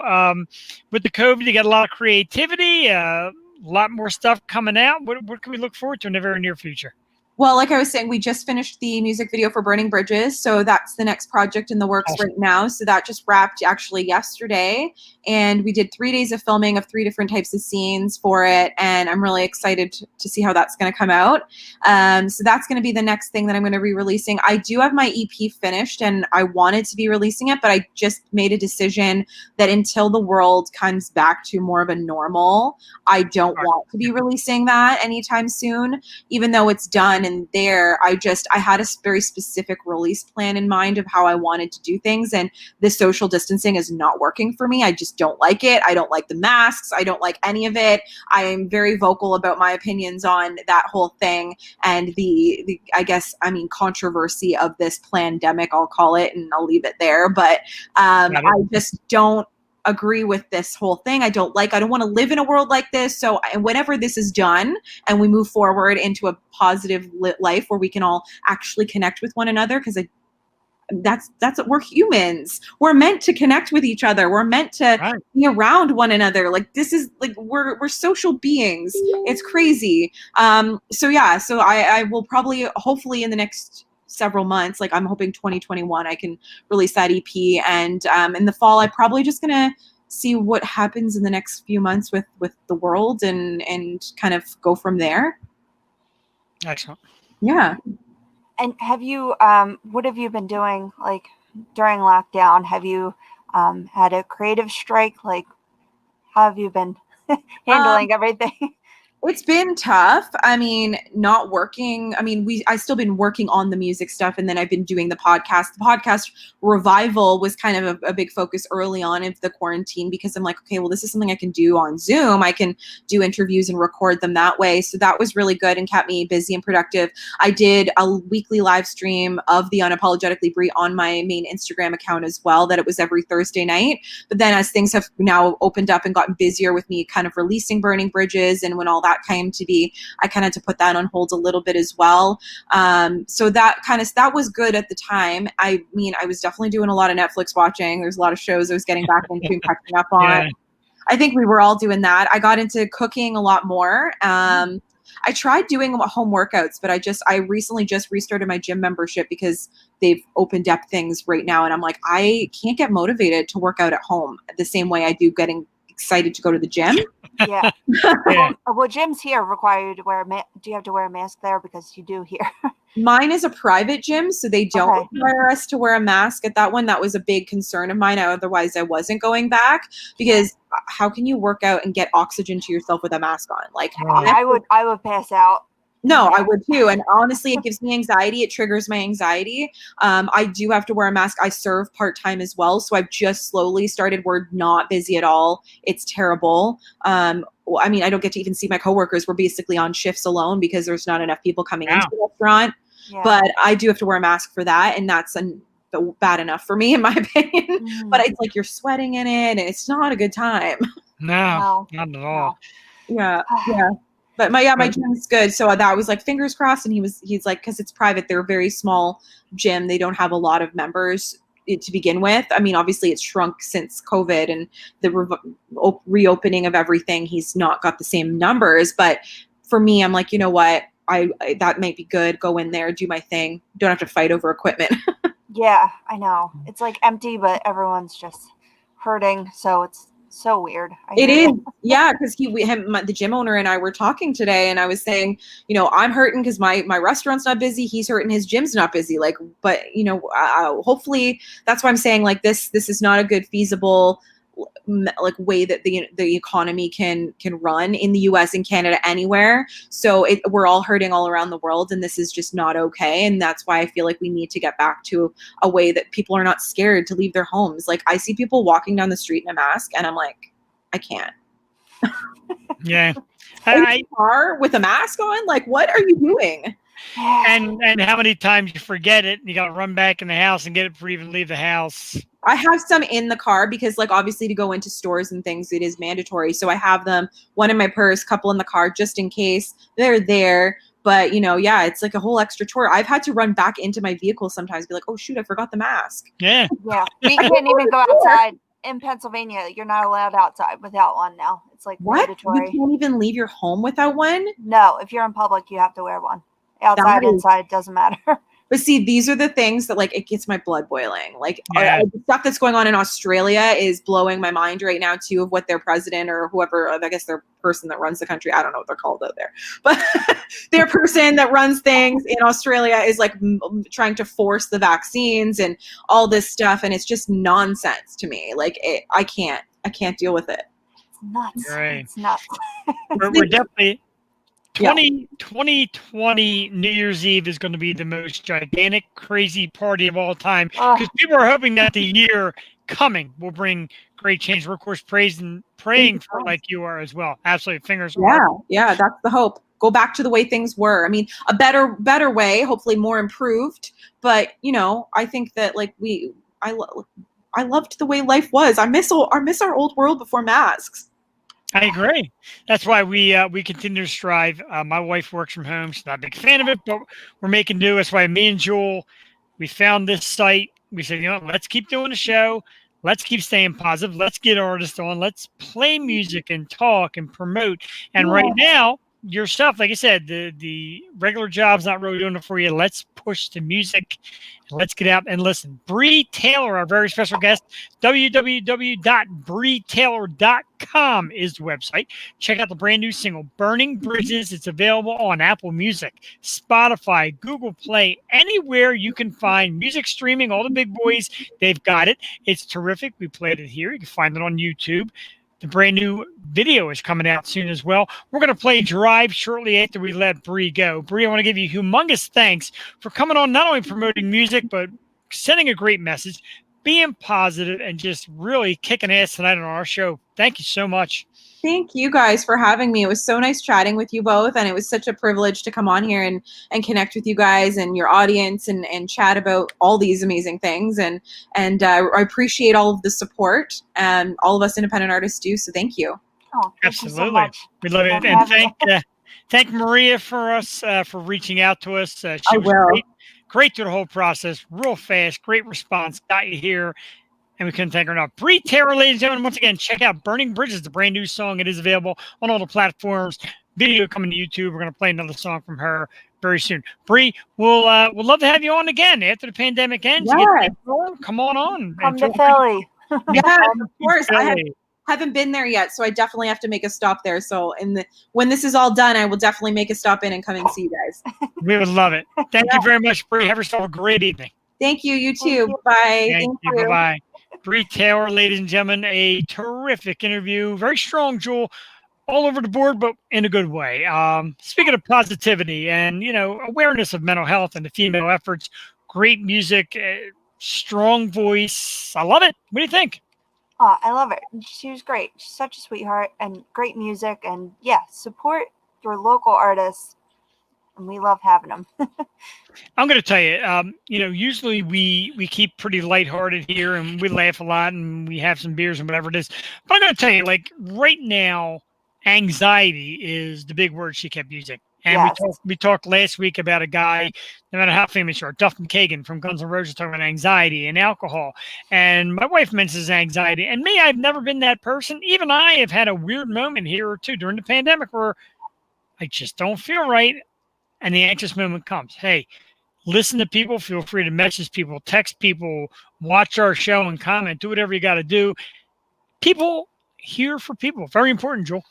With the COVID, you got a lot of creativity, a lot more stuff coming out. What can we look forward to in the very near future? Well, like I was saying, we just finished the music video for Burning Bridges. So that's the next project in the works Awesome. right now. So that just wrapped actually yesterday. And we did 3 days of filming of 3 different types of scenes for it. And I'm really excited to see how that's going to come out. So that's going to be the next thing that I'm going to be releasing. I do have my EP finished and I wanted to be releasing it, but I just made a decision that until the world comes back to more of a normal, I don't want to be releasing that anytime soon, even though it's done and there. I had a very specific release plan in mind of how I wanted to do things, and the social distancing is not working for me. I just don't like it. I don't like the masks. I don't like any of it. I am very vocal about my opinions on that whole thing and the controversy of this pandemic, I'll call it, and I'll leave it there. But I just don't agree with this whole thing. I don't want to live in a world like this. So whenever this is done and we move forward into a positive life where we can all actually connect with one another, because that's what we're humans. We're meant to connect with each other. We're meant to be around one another. Like, this is like, we're social beings. It's crazy. So I will probably, hopefully in the next several months, like I'm hoping 2021, I can release that EP. And in the fall, I'm probably just gonna see what happens in the next few months with the world and kind of go from there. Excellent. Yeah. And have you, what have you been doing, like, during lockdown? Have you had a creative strike? Like, how have you been handling everything? It's been tough. I mean, not working. I mean, I still been working on the music stuff, and then I've been doing the podcast. The podcast revival was kind of a big focus early on of the quarantine, because I'm like, okay, well, this is something I can do on Zoom. I can do interviews and record them that way. So that was really good and kept me busy and productive. I did a weekly live stream of the Unapologetically Bree on my main Instagram account as well, that it was every Thursday night. But then as things have now opened up and gotten busier with me kind of releasing Burning Bridges, and when all that came to be, I kind of had to put that on hold a little bit as well. So that was good at the time. I mean, I was definitely doing a lot of Netflix watching. There's a lot of shows I was getting back into and catching up on. Yeah. I think we were all doing that. I got into cooking a lot more. I tried doing home workouts, but I recently just restarted my gym membership because they've opened up things right now. And I'm like, I can't get motivated to work out at home the same way I do getting excited to go to the gym. Yeah. Yeah. Well, gyms here require you to wear do you have to wear a mask there? Because you do here. Mine is a private gym, so they don't require us to wear a mask at that one. That was a big concern of mine. Otherwise, I wasn't going back, because how can you work out and get oxygen to yourself with a mask on? Like, I would pass out. No, I would too. And honestly, it gives me anxiety. It triggers my anxiety. I do have to wear a mask. I serve part-time as well. So I've just slowly started. We're not busy at all. It's terrible. I mean, I don't get to even see my coworkers. We're basically on shifts alone because there's not enough people coming into the restaurant. Yeah. But I do have to wear a mask for that. And that's bad enough for me, in my opinion. Mm. But it's like you're sweating in it, and it's not a good time. No, not at all. Yeah. Yeah. But my gym's good. So that was like, fingers crossed. And he's like, because it's private, they're a very small gym. They don't have a lot of members to begin with. I mean, obviously it's shrunk since COVID and the reopening of everything. He's not got the same numbers. But for me, I'm like, you know what? I that might be good. Go in there, do my thing. Don't have to fight over equipment. Yeah, I know. It's like empty, but everyone's just hurting. So it's so weird. It is. Yeah, because the gym owner and I were talking today, and I was saying, you know, I'm hurting because my restaurant's not busy. He's hurting, his gym's not busy. Like, but you know, hopefully that's why I'm saying, like, this is not a good feasible like way that the economy can run in the US and Canada, anywhere. So we're all hurting all around the world, and this is just not okay. And that's why I feel like we need to get back to a way that people are not scared to leave their homes. Like, I see people walking down the street in a mask, and I'm like, I can't. Yeah. In a car with a mask on, like, what are you doing? And how many times you forget it and you got to run back in the house and get it before you even leave the house. I have some in the car because, like, obviously to go into stores and things, it is mandatory. So I have them, one in my purse, couple in the car, just in case they're there. But, you know, yeah, it's like a whole extra chore. I've had to run back into my vehicle sometimes, be like, oh, shoot, I forgot the mask. Yeah. Yeah. We can't even go outside. In Pennsylvania, you're not allowed outside without one now. It's like what? mandatory. You can't even leave your home without one? No, if you're in public, you have to wear one. Outside, That is- inside, doesn't matter. But see, these are the things that like it gets my blood boiling. Like Yeah. the stuff that's going on in Australia is blowing my mind right now too. Of what their president or whoever, I guess their person that runs the country, I don't know what they're called out there, but their person that runs things in Australia is like trying to force the vaccines and all this stuff, and it's just nonsense to me. Like I can't deal with it. It's nuts. Right. It's nuts. We're definitely Yeah. 2020 New Year's Eve is going to be the most gigantic, crazy party of all time Ugh. because people are hoping that the year coming will bring great change. We're, of course, praying for it like you are as well. Absolutely. Fingers crossed. Yeah, that's the hope. Go back to the way things were. I mean, a better way, hopefully more improved. But I think that like I loved the way life was. I miss our old world before masks. I agree. That's why we continue to strive. My wife works from home. She's not a big fan of it, but we're making do. That's why me and Jewel, we found this site. We said, let's keep doing the show. Let's keep staying positive. Let's get artists on. Let's play music and talk and promote. And right now, your stuff, like I said, the regular job's not really doing it for you. Let's push the music. Let's get out and listen. Bree Taylor, our very special guest, www.breetaylor.com is the website. Check out the brand new single, Burning Bridges. It's available on Apple Music, Spotify, Google Play, anywhere you can find music streaming. All the big boys, they've got it. It's terrific. We played it here. You can find it on YouTube. The brand new video is coming out soon as well. We're going to play Drive shortly after we let Bree go. Bree, I want to give you humongous thanks for coming on, not only promoting music, but sending a great message, being positive, and just really kicking ass tonight on our show. Thank you so much. Thank you guys for having me. It was so nice chatting with you both, and it was such a privilege to come on here and connect with you guys and your audience and chat about all these amazing things. And I appreciate all of the support, and all of us independent artists do. So thank you. Oh, thank Absolutely. you so much. We love it. And thank Maria for reaching out to us. She was great through the whole process, real fast, great response, got you here. And we couldn't thank her enough. Bree Taylor, ladies and gentlemen, once again, check out Burning Bridges, the brand new song. It is available on all the platforms. Video coming to YouTube. We're going to play another song from her very soon. Bree, we'll love to have you on again after the pandemic ends. Yeah. Come on. Come to Philly. Yeah, of course. I haven't been there yet, so I definitely have to make a stop there. So when this is all done, I will definitely make a stop in and come and see you guys. We would love it. Thank you very much, Bree. Have yourself a great evening. Thank you. You too. Bye. Thank you. Bye-bye. Bree Taylor, ladies and gentlemen, a terrific interview. Very strong, Jewel, all over the board, but in a good way. Speaking of positivity and, awareness of mental health and the female efforts, great music, strong voice. I love it. What do you think? Oh, I love it. She was great. She's such a sweetheart and great music. And support your local artists. And we love having them. I'm going to tell you, usually we keep pretty lighthearted here and we laugh a lot and we have some beers and whatever it is. But I'm going to tell you, like right now, anxiety is the big word she kept using. And we talked last week about a guy, no matter how famous you are, Duff McKagan from Guns N' Roses, talking about anxiety and alcohol. And my wife mentions anxiety. And me, I've never been that person. Even I have had a weird moment here or two during the pandemic where I just don't feel right. And the anxious moment comes. Hey, listen to people. Feel free to message people, text people, watch our show and comment. Do whatever you got to do. People here for people. Very important, Joel.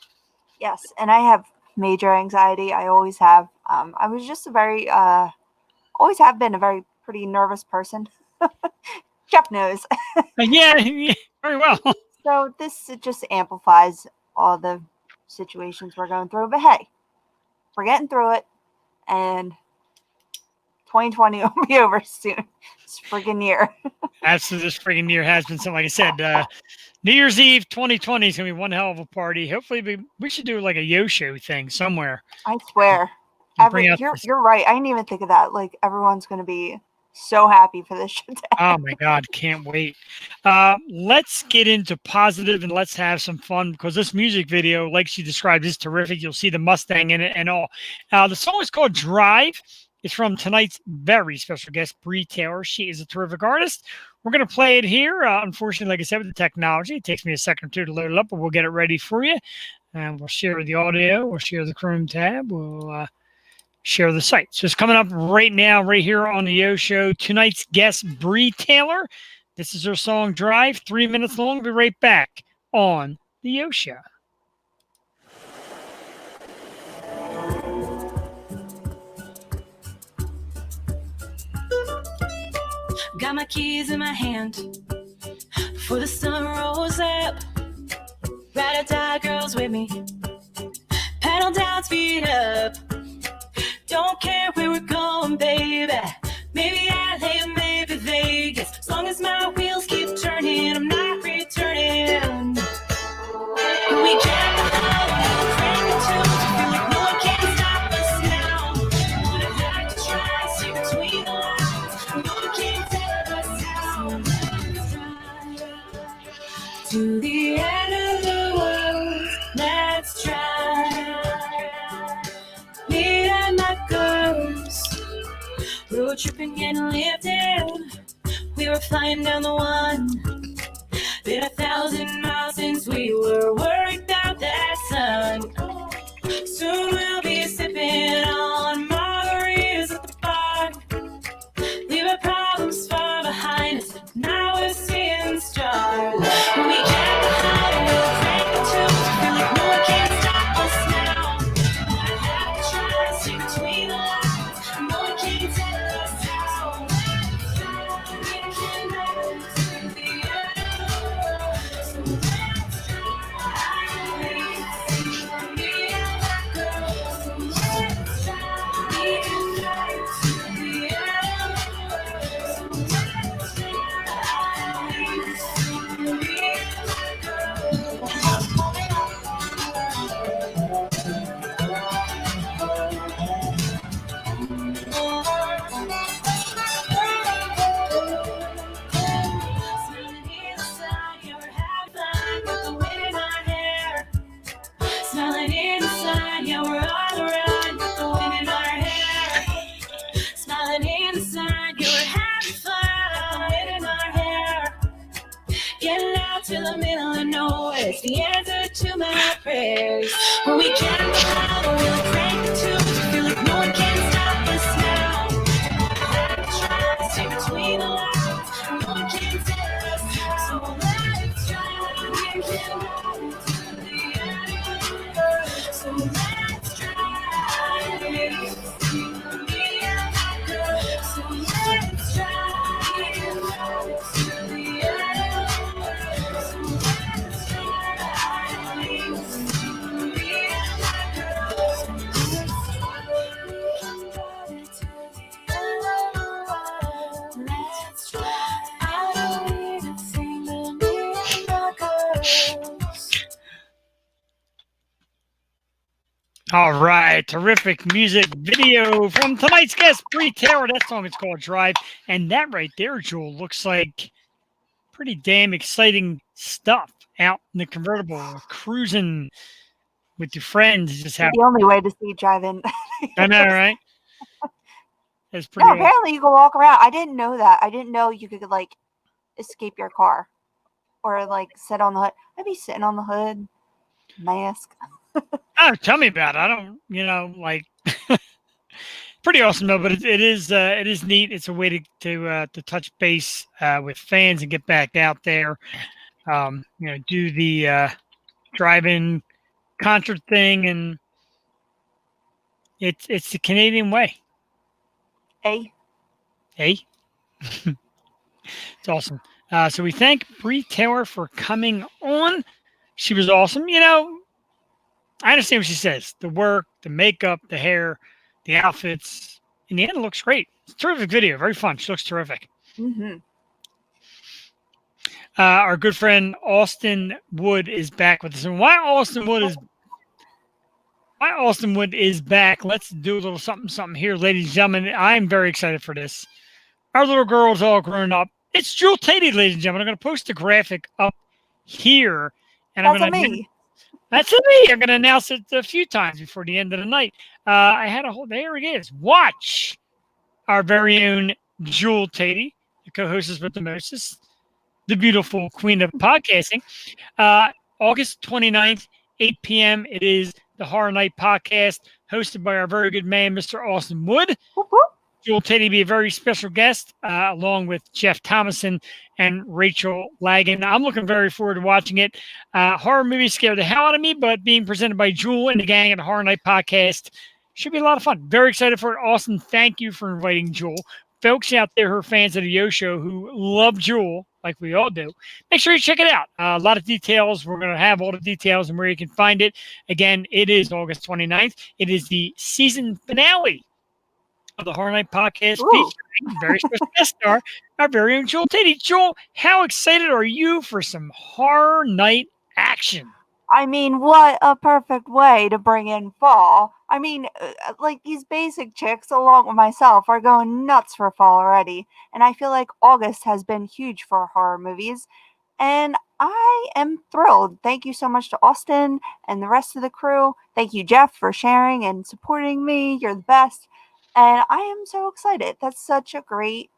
Yes, and I have major anxiety. I always have. I was just always have been a very pretty nervous person. Jeff knows. Yeah, very well. So it just amplifies all the situations we're going through. But hey, we're getting through it. And 2020 will be over soon. This friggin' year. Absolutely, this friggin' year has been something. Like I said, New Year's Eve 2020 is going to be one hell of a party. Hopefully, we should do like a yo-show thing somewhere. I swear. You're right. I didn't even think of that. Like, everyone's going to be so happy for this shit. Oh, my God. Can't wait. Let's get into positive and let's have some fun because this music video, like she described, is terrific. You'll see the Mustang in it and all. The song is called Drive. It's from tonight's very special guest, Bree Taylor. She is a terrific artist. We're going to play it here. Unfortunately, like I said, with the technology, it takes me a second or two to load it up, but we'll get it ready for you. And we'll share the audio. We'll share the Chrome tab. We'll share the site. So it's coming up right now, right here on the Yo Show. Tonight's guest, Bree Taylor. This is her song Drive, 3 minutes long. We'll be right back on the Yo Show. Got my keys in my hand before the sun rolls up. Ride or die, girls with me. Pedal down, speed up. Don't care where we're going, baby. Maybe LA or maybe Vegas. As long as my wheels keep turning, I'm not returning. We can't crank the tunes. Feel like no one can stop us now. Wanna have to try, see between the lines. No one can tell us how. To the end of the world, let's try. Me and my girls, road tripping and lifting. We were flying down the one. Been 1,000 miles since we were worried about that sun. Soon we'll be sipping on margaritas at the bar. Leave our problems far behind us. Now we're seeing stars. When we get behind, we'll crank the tunes. Feel like no one can stop us now. Wanna have to try, see between the lines. No one can tell us how. We can go to the end of the world. So let's try. Me and my girls. So let's try. We can go to the end of the world. So let's try. Me and my Smiling in the sun, yeah, we're all around with the wind in our hair. Smiling in the sun, yeah, we're having fun with the wind in our hair. Getting out to the middle of nowhere, it's the answer to my prayers. When we get behind, we'll crank the tunes. We feel like no one can stop us now. Have to try to see between the lines. No one can tell us how. So let's try. We can go to the end of the world. So let's try. Me and my girl. So let's try. We can go to the end of the world. So let's try. Me and my girl. So let's try. We can go to the end of the world. Let's try. I don't even sing the me and my girls. All right, terrific music video from tonight's guest, Bree Taylor. That song is called Drive. And that right there, Jewel, looks like pretty damn exciting stuff out in the convertible, cruising with your friends. Just have The only way to see drive-in. I know, right? That's pretty No, awesome. apparently you can walk around. I didn't know that. I didn't know you could like escape your car or like sit on the hood. I'd be sitting on the hood, mask. Oh, tell me about it. I don't, like pretty awesome though. But it is neat. It's a way to touch base with fans and get back out there. Do the drive-in concert thing, and it's the Canadian way. Hey, Hey, it's awesome. So we thank Bree Taylor for coming on. She was awesome. I understand what she says. The work, the makeup, the hair, the outfits. In the end, it looks great. It's a terrific video. Very fun. She looks terrific. mm-hmm. Our good friend Austin Wood is back with us. And while Austin Wood is back, let's do a little something here, ladies and gentlemen. I'm very excited for this. Our little girl's all grown up. It's Jewel Tatey, ladies and gentlemen. I'm going to post a graphic up here. And That's I'm going to me. That's me. I'm going to announce it a few times before the end of the night. There it is. Watch our very own Jewel Tatey, the co-hostess with the mostest, the beautiful queen of podcasting. August 29th, 8 p.m. It is the Horror Night Podcast. hosted by our very good man, Mr. Austin Wood. Whoop, whoop. Jewel Teddy be a very special guest, along with Jeff Thomason and Rachel Lagan. I'm looking very forward to watching it. Horror movies scare the hell out of me, but being presented by Jewel and the gang at the Horror Night Podcast should be a lot of fun. Very excited for it. Austin, thank you for inviting Jewel. Folks out there who are fans of the Yo Show who love Jewel, like we all do, make sure you check it out. A lot of details. We're going to have all the details and where you can find it. Again, it is August 29th. It is the season finale of the Horror Night Podcast, featuring very special guest star, our very own Jewel Teddy. Jewel, how excited are you for some Horror Night action? I mean, what a perfect way to bring in fall. I mean, like these basic chicks, along with myself, are going nuts for fall already. And I feel like August has been huge for horror movies. And I am thrilled. Thank you so much to Austin and the rest of the crew. Thank you, Jeff, for sharing and supporting me. You're the best. And I am so excited. That's such a great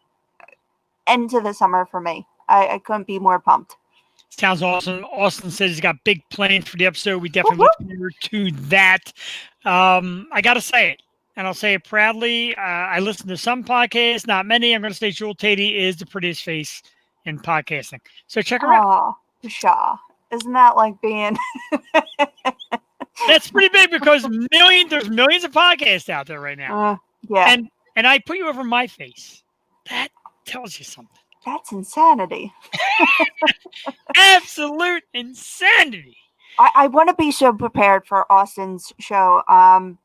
end to the summer for me. I couldn't be more pumped. Sounds awesome. Austin says he's got big plans for the episode. We definitely look forward to that. I got to say it, and I'll say it proudly. I listen to some podcasts, not many. I'm going to say Jewel Teddy is the prettiest face in podcasting. So check her out. Oh, Shaw. Isn't that like being... That's pretty big because there's millions of podcasts out there right now. Yeah. And I put you over my face. That tells you something. That's insanity. Absolute insanity. I want to be so prepared for Austin's show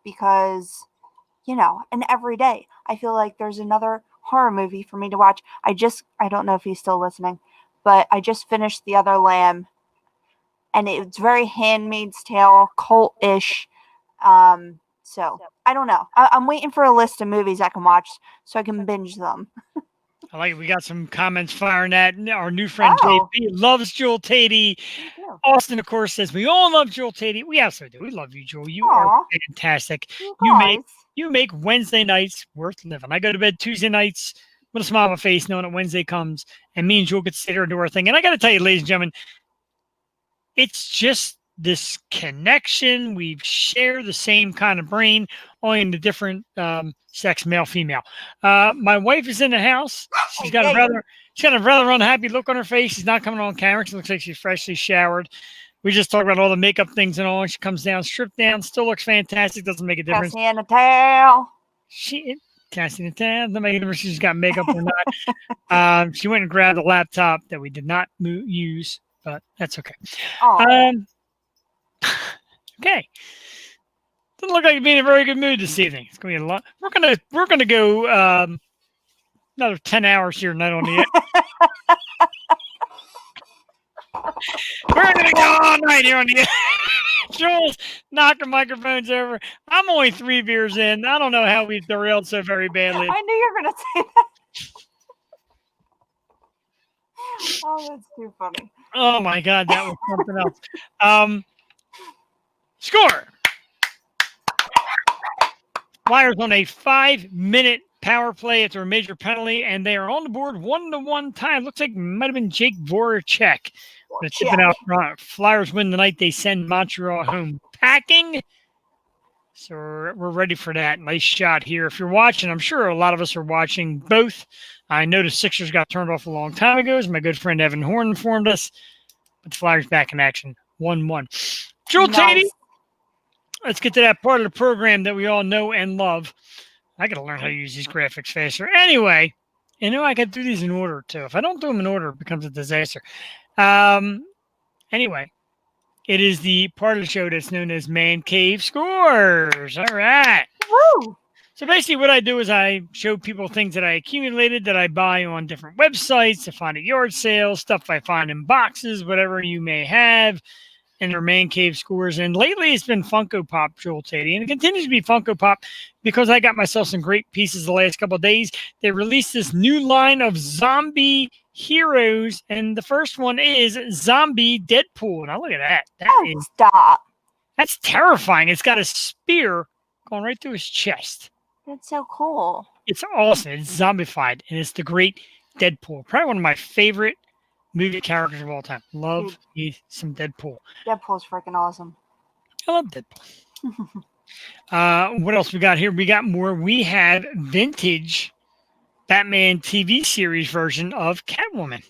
because, you know, and every day I feel like there's another horror movie for me to watch. I don't know if he's still listening, but I just finished The Other Lamb, and it's very Handmaid's Tale, cult-ish. So I don't know. I'm waiting for a list of movies I can watch so I can binge them. I like it. We got some comments firing at our new friend JP. Loves Jewel Teddy. Austin, of course, says we all love Jewel Teddy. We also do. We love you, Jewel. You are fantastic. You make Wednesday nights worth living. I go to bed Tuesday nights with a smile on my face, knowing that Wednesday comes, and me and Jewel get to sit here and do our thing. And I got to tell you, ladies and gentlemen, it's just this connection. We share the same kind of brain, only in the different sex, male, female. My wife is in the house. She's got a rather unhappy look on her face. She's not coming on camera. She looks like she's freshly showered. We just talked about all the makeup things and all. And she comes down, stripped down, still looks fantastic. Doesn't make a difference. Cassie in the tail. Cassie in the tail. Doesn't make a difference if she's got makeup or not. She went and grabbed a laptop that we did not use, but that's okay. Okay. Doesn't look like you're being in a very good mood this evening. It's going to be a lot. We're gonna go another 10 hours here tonight on the air. We're gonna go all night here on the air. Jules knocking microphones over. I'm only 3 beers in. I don't know how we derailed so very badly. I knew you were gonna say that. Oh, that's too funny. Oh my God, that was something else. Score. Flyers on a 5-minute power play after a major penalty, and they are on the board 1-1 tie. Looks like it might have been Jake Voracek. Tipping out front. Flyers win the night. They send Montreal home packing. So we're ready for that. Nice shot here. If you're watching, I'm sure a lot of us are watching both. I know the Sixers got turned off a long time ago, as my good friend Evan Horn informed us. But the Flyers back in action. 1-1. Jewel Teddy. Let's get to that part of the program that we all know and love. I got to learn how to use these graphics faster. Anyway, you know, I got to do these in order, too. If I don't do them in order, it becomes a disaster. Anyway, it is the part of the show that's known as Man Cave Scores. All right. Woo! So basically what I do is I show people things that I accumulated that I buy on different websites, I find at yard sales, stuff I find in boxes, whatever you may have. And their Man Cave Scores. And lately it's been Funko Pop, Jewel Teddy. And it continues to be Funko Pop because I got myself some great pieces the last couple of days. They released this new line of zombie heroes. And the first one is Zombie Deadpool. Now look at that. Stop. That's terrifying. It's got a spear going right through his chest. That's so cool. It's awesome. It's zombified. And it's the great Deadpool. Probably one of my favorite movie characters of all time. Love me some Deadpool. Deadpool's freaking awesome. I love Deadpool. What else we got here? We got more. We have vintage Batman TV series version of Catwoman.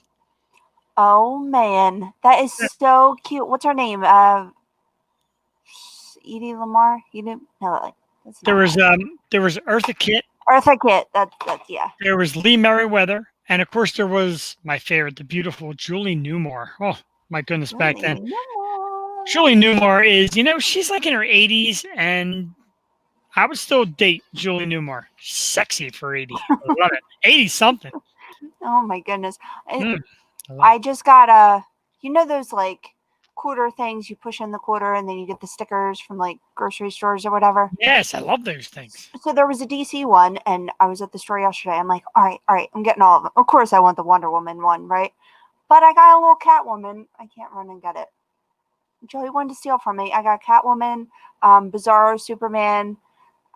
Oh man, that is so cute. What's her name? Edie Lamar. You didn't know. That's not There was Eartha Kitt. Eartha Kitt. That's yeah. There was Lee Merriweather, and of course there was my favorite, the beautiful Julie Newmar. Oh my goodness, back then. Julie Newmar is, she's like in her 80s, and I would still date Julie Newmar. Sexy for 80. I love it. 80 something. Oh my goodness. I I just got those like quarter things you push in the quarter and then you get the stickers from like grocery stores or whatever. Yes, I love those things. So there was a DC one and I was at the store yesterday. I'm like, all right, I'm getting all of them. Of course I want the Wonder Woman one, right? But I got a little Catwoman. I can't run and get it. Joey wanted to steal from me. I got Catwoman, Bizarro Superman,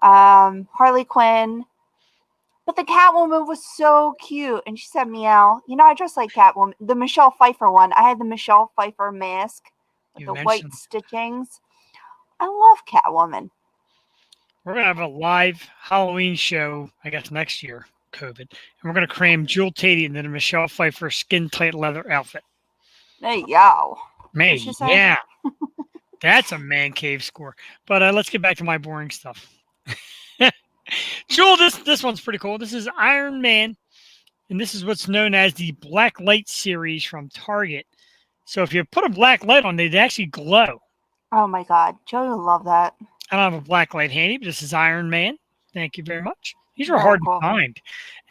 Harley Quinn. But the Catwoman was so cute. And she said, meow. I dress like Catwoman. The Michelle Pfeiffer one. I had the Michelle Pfeiffer mask with the white stitchings. I love Catwoman. We're going to have a live Halloween show, I guess, next year, COVID. And we're going to cram Jewel Tatey into the Michelle Pfeiffer skin-tight leather outfit. Hey, yo. Man, yeah. That's a man cave score. But let's get back to my boring stuff. Jewel, this one's pretty cool. This is Iron Man, and this is what's known as the Black Light series from Target. So if you put a black light on, they actually glow. Oh my God, Joey will love that. I don't have a black light handy, but this is Iron Man. Thank you very much. These are hard to find.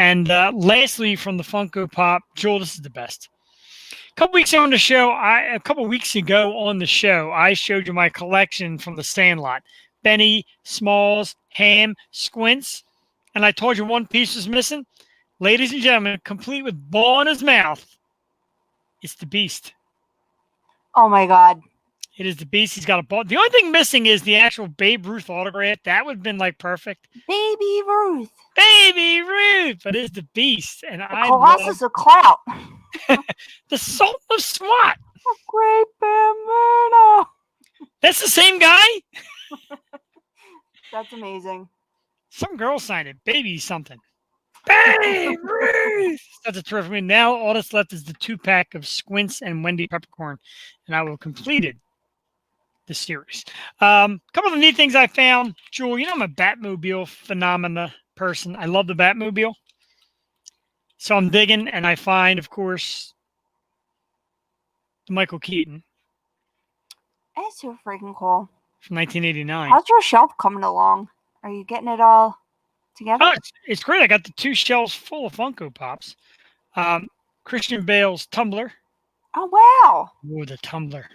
And lastly, from the Funko Pop, Jewel, this is the best. A couple weeks ago on the show, I showed you my collection from the Sandlot. Benny, Smalls, Ham, Squints, and I told you one piece was missing. Ladies and gentlemen, complete with ball in his mouth, it's the Beast. Oh my God. It is the Beast. He's got a ball. The only thing missing is the actual Babe Ruth autograph. That would have been like perfect. Baby Ruth. Baby Ruth. But it's the Beast. And the Colossus of Clout. The Sultan of SWAT. A great Bambino. That's the same guy? That's amazing. Some girl signed it. Baby something. Babe Ruth. That's a terrific one. Now all that's left is the 2-pack of Squints and Wendy Peppercorn. And I will have completed the series. Couple of neat things I found. Jewel, I'm a Batmobile phenomena person. I love the Batmobile. So I'm digging, and I find, of course, the Michael Keaton. It's so freaking cool. From 1989. How's your shelf coming along? Are you getting it all together? Oh, it's great. I got the 2 shelves full of Funko Pops. Christian Bale's tumbler. Oh, wow. Oh, the tumbler.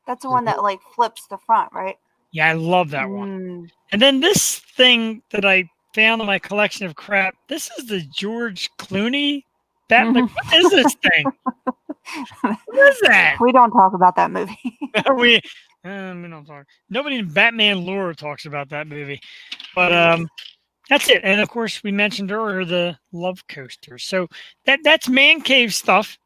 That's the one that like flips the front, right? Yeah, I love that one. And then this thing that I found in my collection of crap, this is the George Clooney Batman. What is this thing? What is that? We don't talk about that movie. we don't talk. Nobody in Batman lore talks about that movie. But that's it. And of course, we mentioned earlier the Love Coaster. So that's Man Cave stuff.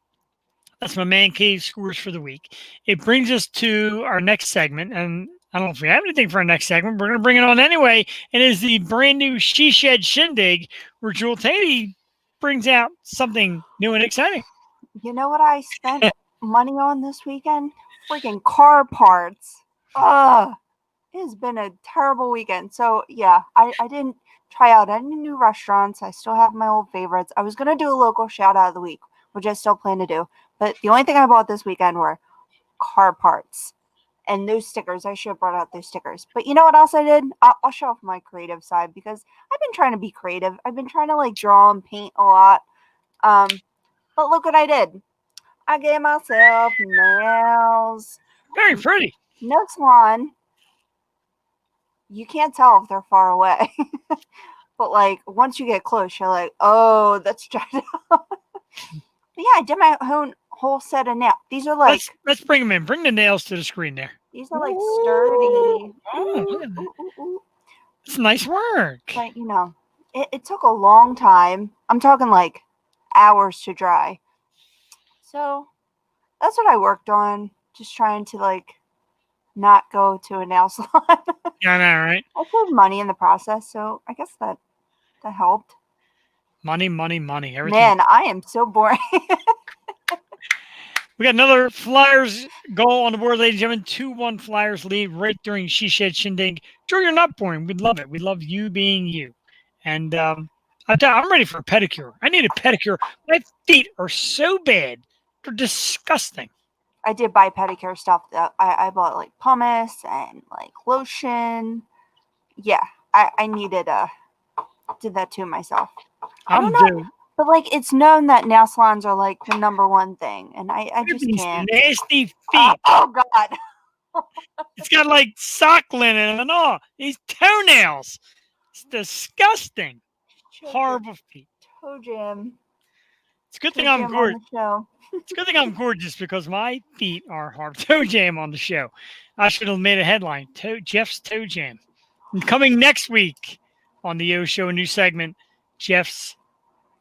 That's my Man Cave scores for the week. It brings us to our next segment. And I don't know if we have anything for our next segment. We're going to bring it on anyway. And it is the brand new She Shed Shindig, where Jewel Tatey brings out something new and exciting. You know what I spent money on this weekend? Freaking car parts. It has been a terrible weekend. So, yeah, I didn't try out any new restaurants. I still have my old favorites. I was going to do a local shout out of the week, which I still plan to do. But the only thing I bought this weekend were car parts and those stickers. I should have brought out those stickers. But you know what else I did? I'll show off my creative side because I've been trying to be creative. I've been trying to like draw and paint a lot. But look what I did. I gave myself nails. Very pretty. No salon. You can't tell if they're far away. But like once you get close, you're like, oh, that's dried out. But yeah, I did my own whole set of nails. These are like let's bring them in. Bring the nails to the screen there. These are like sturdy. Oh, it's nice work. But you know, it took a long time. I'm talking like hours to dry. So that's what I worked on. Just trying to like not go to a nail salon. Yeah, I know, right? I saved money in the process, so I guess that helped. Money, money, money. Everything. Man, I am so boring. We got another Flyers goal on the board, ladies and gentlemen. 2-1 Flyers lead right during She Shed Shindig. Drew, you're not boring. We'd love it. We love you being you. And I'm ready for a pedicure. I need a pedicure. My feet are so bad. They're disgusting. I did buy pedicure stuff. I bought like pumice and like lotion. Yeah, I needed did that too myself. I don't know. But like it's known that nail salons are like the number one thing, and I just These can't. nasty feet. Oh God. It's got like sock linen and all. These toenails. It's disgusting. Horrible feet. Toe jam. It's a good Toe thing I'm jam on gorgeous. the show. It's a good thing I'm gorgeous because my feet are hard. Toe jam on the show. I should have made a headline. Jeff's toe jam. And coming next week on the O Show, a new segment, Jeff's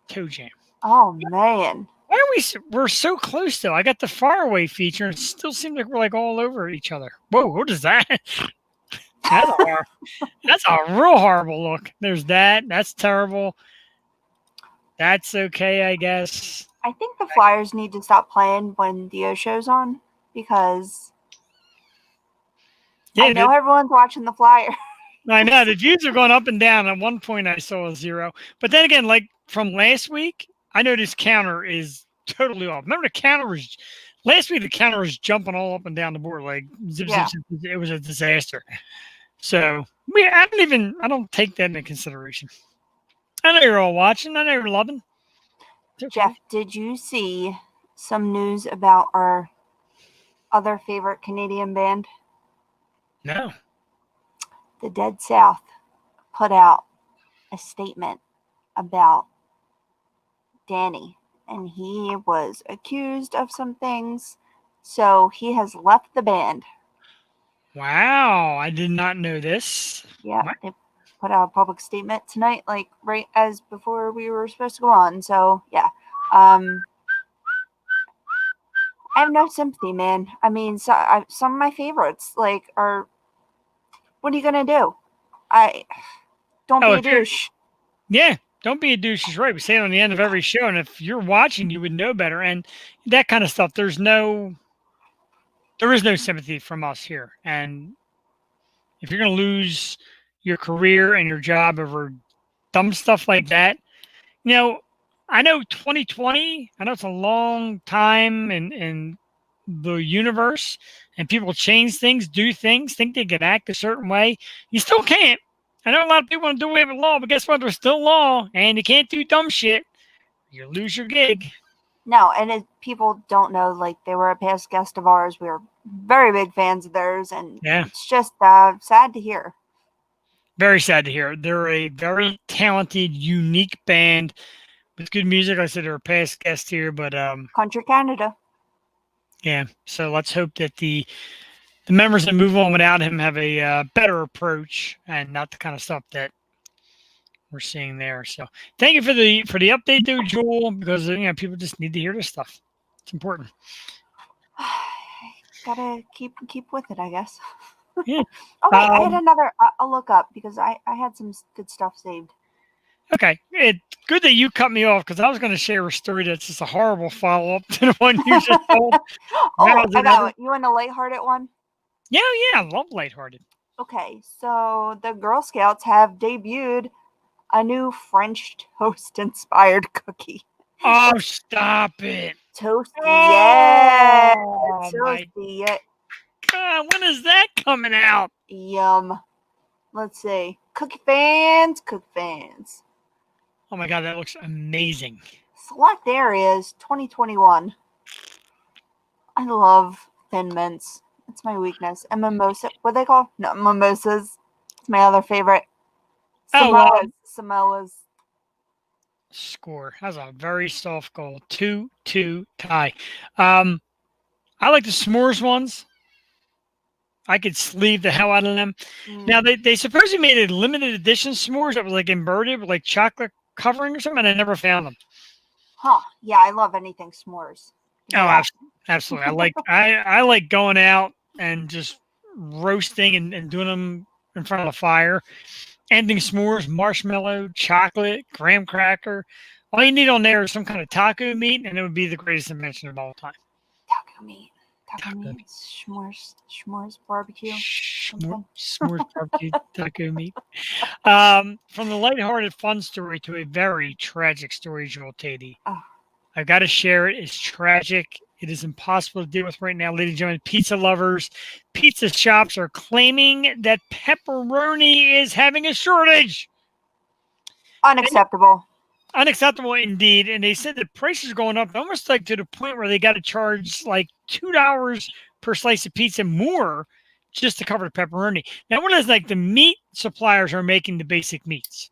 toe jam. Oh man. Why are we're so close though? I got the faraway feature and it still seems like we're like all over each other. Whoa, what is that? That's a real horrible look. There's that. That's terrible. That's okay, I guess. I think the Flyers need to stop playing when the O show's on because I know everyone's watching the Flyers. I know the views are going up and down. At one point, I saw a 0, but then again, like from last week, I noticed counter is totally off. Remember the counter was last week. The counter was jumping all up and down the board like zip, zip, zip. It was a disaster. So I don't take that into consideration. I know you're all watching. I know you're loving. Okay. Jeff, did you see some news about our other favorite Canadian band? No. The Dead South put out a statement about Danny, and he was accused of some things, so he has left the band. Wow, I did not know this. Yeah, they put out a public statement tonight, like right as before we were supposed to go on. So yeah, I have no sympathy, man. I mean, some of my favorites like are. What are you gonna do? Don't be a douche. Yeah, don't be a douche is right. We say it on the end of every show, and if you're watching, you would know better. And that kind of stuff. There is no sympathy from us here. And if you're gonna lose your career and your job over dumb stuff like that, I know 2020. I know it's a long time in the universe, and people change things, do things, think they can act a certain way. You still can't. I know a lot of people want to do away with law, but guess what? There's still law, and you can't do dumb shit. You lose your gig. No, and people don't know, like, they were a past guest of ours. We were very big fans of theirs, and it's just sad to hear. Very sad to hear. They're a very talented, unique band with good music. Like I said, they're a past guest here, but Country Canada. Yeah, so let's hope that the members that move on without him have a better approach and not the kind of stuff that we're seeing there. So thank you for the update, though, Joel, because people just need to hear this stuff. It's important. Gotta keep with it, I guess. Yeah. Oh wait, I had another. I'll look up because I had some good stuff saved. Okay, it's good that you cut me off because I was going to share a story that's just a horrible follow-up to the one you just told. I got it. You want a lighthearted one? Yeah, I love lighthearted. Okay, so the Girl Scouts have debuted a new French toast-inspired cookie. Oh, stop it. Toasty, yeah. Oh, Toasty, yeah. God, when is that coming out? Yum. Let's see. Cookie fans. Oh my God, that looks amazing. Select areas 2021. I love Thin Mints. It's my weakness. And mimosa. What they call? No, mimosas. It's my other favorite. Samoas. Score. That's a very soft goal. 2-2 tie. I like the s'mores ones. I could sleeve the hell out of them. Now, they supposedly made a limited edition s'mores that was like inverted with like chocolate covering or something, and I never found them. Huh. Yeah, I love anything s'mores. Yeah. Oh, absolutely. I like going out and just roasting and doing them in front of the fire. Anything s'mores, marshmallow, chocolate, graham cracker. All you need on there is some kind of taco meat, and it would be the greatest invention of all time. Taco meat. Taco Taco meat. S'mores barbecue. S'mores barbecue taco meat. From the lighthearted fun story to a very tragic story, Joel Tatey. Oh. I've got to share it. It's tragic. It is impossible to deal with right now, ladies and gentlemen. Pizza lovers, pizza shops are claiming that pepperoni is having a shortage. Unacceptable. Unacceptable indeed. And they said the prices are going up almost like to the point where they got to charge like $2 per slice of pizza more just to cover the pepperoni. Now, what is like the meat suppliers are making the basic meats,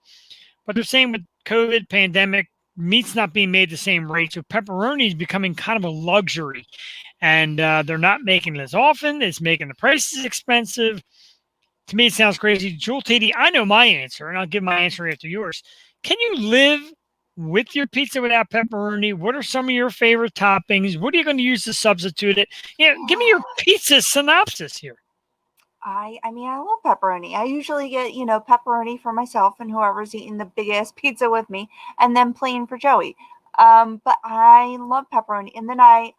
but they're saying with COVID pandemic, meat's not being made the same rate. So pepperoni is becoming kind of a luxury, and they're not making it as often. It's making the prices expensive. To me, it sounds crazy. Joel Tatey, I know my answer, and I'll give my answer after yours. Can you live with your pizza without pepperoni? What are some of your favorite toppings? What are you going to use to substitute it? Give me your pizza synopsis here. I mean, I love pepperoni. I usually get, pepperoni for myself and whoever's eating the big ass pizza with me, and then plain for Joey. But I love pepperoni. And then I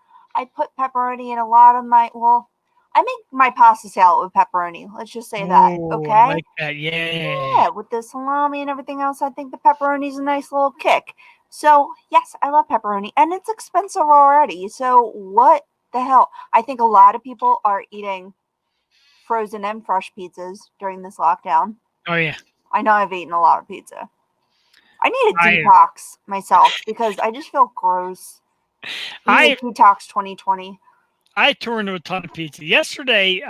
put pepperoni in a lot of I make my pasta salad with pepperoni. Let's just say that. Okay. I like that. Yeah. Yeah, with the salami and everything else, I think the pepperoni is a nice little kick. So, yes, I love pepperoni. And it's expensive already. So, what the hell? I think a lot of people are eating frozen and fresh pizzas during this lockdown. Oh, yeah. I know I've eaten a lot of pizza. I need a detox myself because I just feel gross. I need a detox 2020. I tore into a ton of pizza. Yesterday,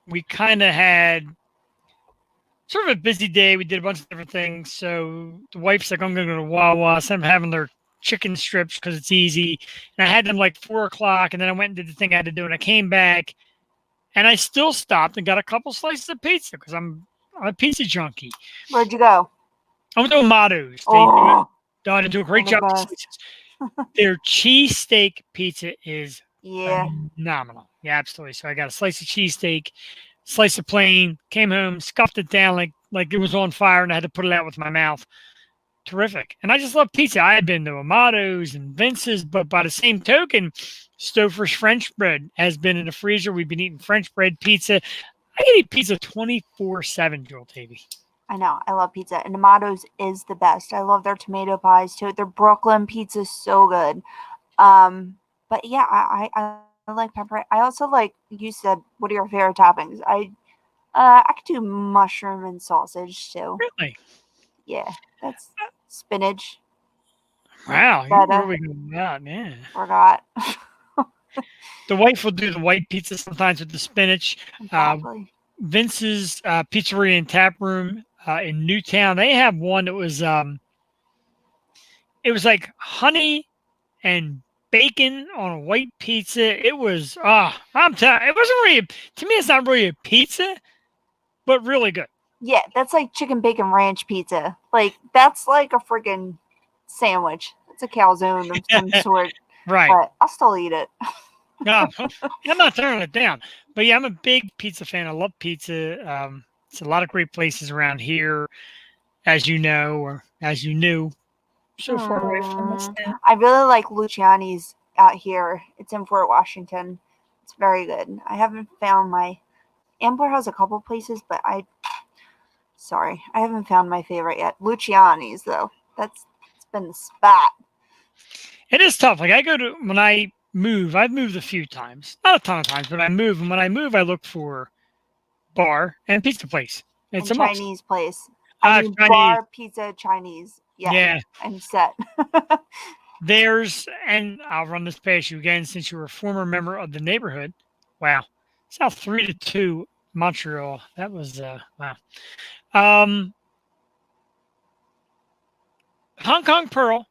we kind of had sort of a busy day. We did a bunch of different things. So the wife's like, I'm going to go to Wawa. So I'm having their chicken strips because it's easy. And I had them like 4 o'clock. And then I went and did the thing I had to do. And I came back. And I still stopped and got a couple slices of pizza because I'm a pizza junkie. Where'd you go? I went to Amato's. They do a great job. Their cheesesteak pizza is phenomenal. Yeah, absolutely. So I got a slice of cheesesteak, slice of plain, came home, scuffed it down like it was on fire, and I had to put it out with my mouth. Terrific. And I just love pizza. I had been to Amato's and Vince's, but by the same token, Stouffer's French bread has been in the freezer. We've been eating French bread pizza. I can eat pizza 24/7, Joel Tavy. I know. I love pizza. And Amato's is the best. I love their tomato pies, too. Their Brooklyn pizza is so good. But, yeah, I like pepperoni. I also like, you said, what are your favorite toppings? I could do mushroom and sausage, too. Really? Yeah. That's spinach. Wow. You're really good at that, yeah. Forgot. The wife will do the white pizza sometimes with the spinach. Exactly. Vince's Pizzeria and Tap Room in Newtown, they have one that was it was like honey and bacon on a white pizza. It was I'm telling it wasn't really to me it's not really a pizza, but really good. Yeah, that's like chicken bacon ranch pizza. Like that's like a freaking sandwich. It's a calzone of some sort. Right. But I'll still eat it. No, I'm not turning it down. But yeah, I'm a big pizza fan. I love pizza. It's a lot of great places around here, as you know, or as you knew. So far away from us now. I really like Luciani's out here. It's in Fort Washington. It's very good. I haven't found my Ambler has a couple places, but I haven't found my favorite yet. Luciani's though. It's been the spot. It is tough. Like when I move, I've moved a few times. Not a ton of times, but I move. And when I move, I look for bar and pizza place. It's a Chinese place. Chinese. Bar, pizza, Chinese. Yeah. I'm set. And I'll run this past you again since you were a former member of the neighborhood. Wow. It's now 3-2 Montreal. That was, wow. Hong Kong Pearl.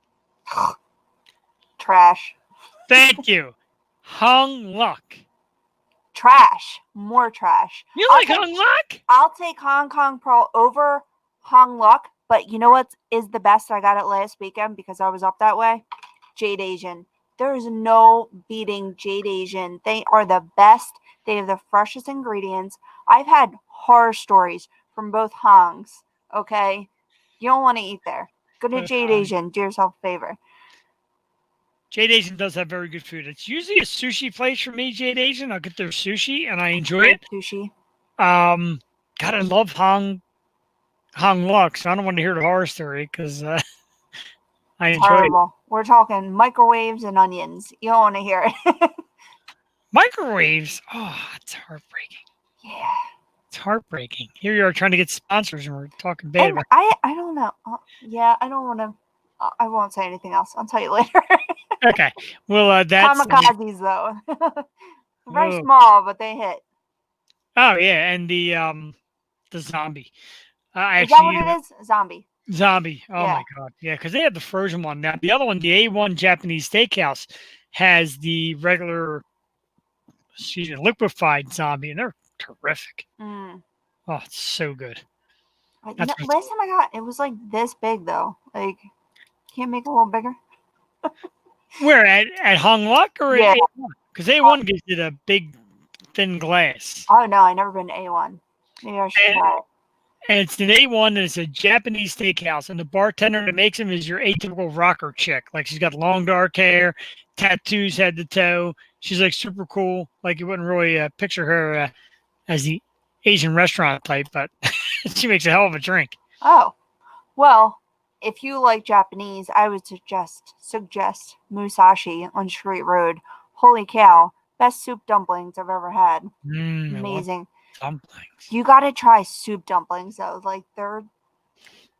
Trash. Thank you. Hung Luck. Trash. More trash. You like Hung Luck? I'll take Hong Kong Pearl over Hung Luck, but you know what is the best? I got it last weekend because I was up that way. Jade Asian. There is no beating Jade Asian. They are the best. They have the freshest ingredients. I've had horror stories from both Hongs. Okay, you don't want to eat there. Go to Both Jade Hongs. Asian. Do yourself a favor. Jade Asian does have very good food. It's usually a sushi place for me, Jade Asian. I'll get their sushi and I enjoy it. Sushi. God, I love Hong Lux. I don't want to hear the horror story because I enjoy it. Horrible. We're talking microwaves and onions. You don't want to hear it. Microwaves. Oh, it's heartbreaking. Yeah. It's heartbreaking. Here you are trying to get sponsors and we're talking bad And about I don't know. Yeah, I don't want to. I won't say anything else. I'll tell you later. Okay. Well, that's Kamikazes, though. Very Oh. small, but they hit. Oh yeah, and the zombie. Is that what it is? Zombie. Zombie. Oh Yeah. my god. Yeah, because they have the frozen one. Now the other one, the A1 Japanese Steakhouse, has the regular, liquefied zombie, and they're terrific. Mm. Oh, it's so good. But, That's you know, what's- last time I got it was like this big though. Like, can't make it a little bigger. Where at Hong Luk or Yeah. at A1? Because A1 gives it a big, thin glass, Oh no, I never been to A1. Maybe I should And- try it. and it's an A1, and it's a Japanese steakhouse, and the bartender that makes them is your atypical rocker chick. Like she's got long dark hair, tattoos head to toe. She's like super cool. Like you wouldn't really picture her as the Asian restaurant type, but she makes a hell of a drink. Oh, well, if you like Japanese, I would suggest Musashi on Street Road. Holy cow, best soup dumplings I've ever had. I love Amazing. dumplings. You got to try soup dumplings though. Like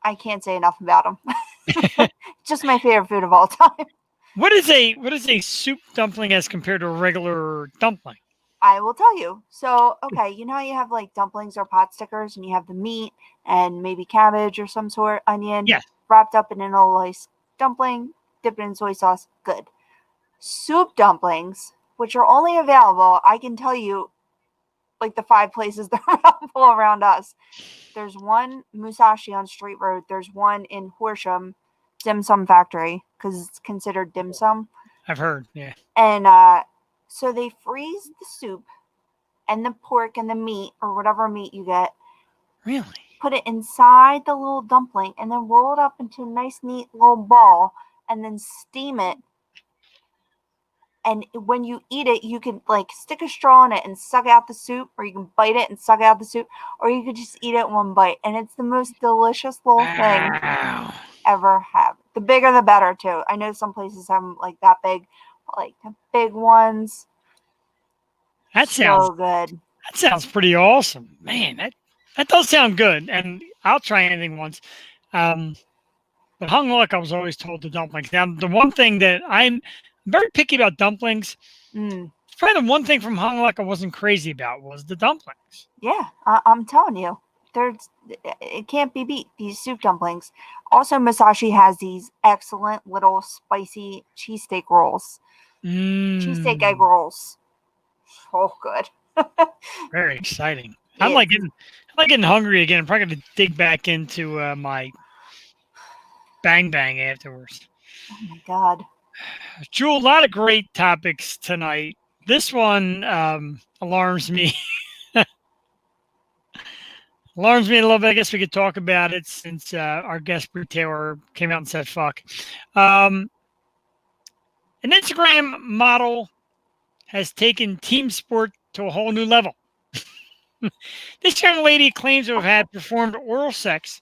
I can't say enough about them. Just my favorite food of all time. What is a soup dumpling as compared to a regular dumpling? I will tell you. So, okay, you know how you have like dumplings or pot stickers and you have the meat and maybe cabbage or some sort, onion, Yes. wrapped up in an old nice dumpling, dipped in soy sauce. Good. Soup dumplings, which are only available, I can tell you, like the 5 places that are available around us. There's one Musashi on Street Road. There's one in Horsham, Dim Sum Factory, because it's considered dim sum. I've heard, yeah. And so they freeze the soup and the pork and the meat or whatever meat you get, Really? put it inside the little dumpling, and then roll it up into a nice, neat little ball, and then steam it. And when you eat it, you can like stick a straw in it and suck out the soup, or you can bite it and suck out the soup, or you could just eat it in one bite. And it's the most delicious little thing Wow. ever have. The bigger the better too. I know some places have them like that big, but like the big ones. That So good. sounds pretty awesome. Man, that does sound good. And I'll try anything once. But Hung Luck, I was always told the dumplings. Now, the one thing that I'm very picky about dumplings, probably the one thing from Hung Luck I wasn't crazy about was the dumplings. Yeah, I'm telling you, it can't be beat. These soup dumplings. Also, Musashi has these excellent little spicy cheesesteak rolls, cheesesteak egg rolls. So good. Very exciting. Yeah. I'm like getting hungry again. I'm probably going to dig back into my Bang Bang afterwards. Oh my god. Jewel, a lot of great topics tonight. This one alarms me. Alarms me a little bit. I guess we could talk about it since our guest Bree Taylor came out and said fuck. An Instagram model has taken team sport to a whole new level. This young lady claims to have had performed oral sex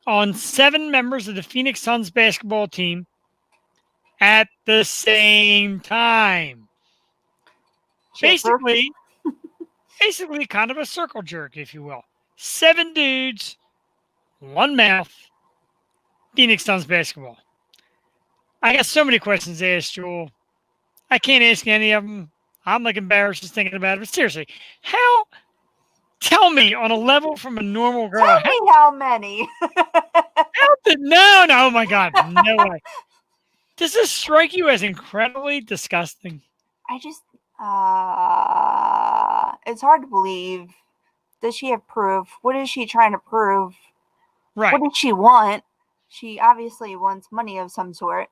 on 7 members of the Phoenix Suns basketball team at the same time. Basically kind of a circle jerk, if you will. 7 dudes, 1 mouth, Phoenix Suns basketball. I got so many questions to ask, Joel. I can't ask any of them. I'm like embarrassed just thinking about it. But seriously, tell me on a level from a normal girl. Tell me how many. No, oh my God, no way. Does this strike you as incredibly disgusting? I just, it's hard to believe. Does she have proof? What is she trying to prove? Right. What did she want? She obviously wants money of some sort.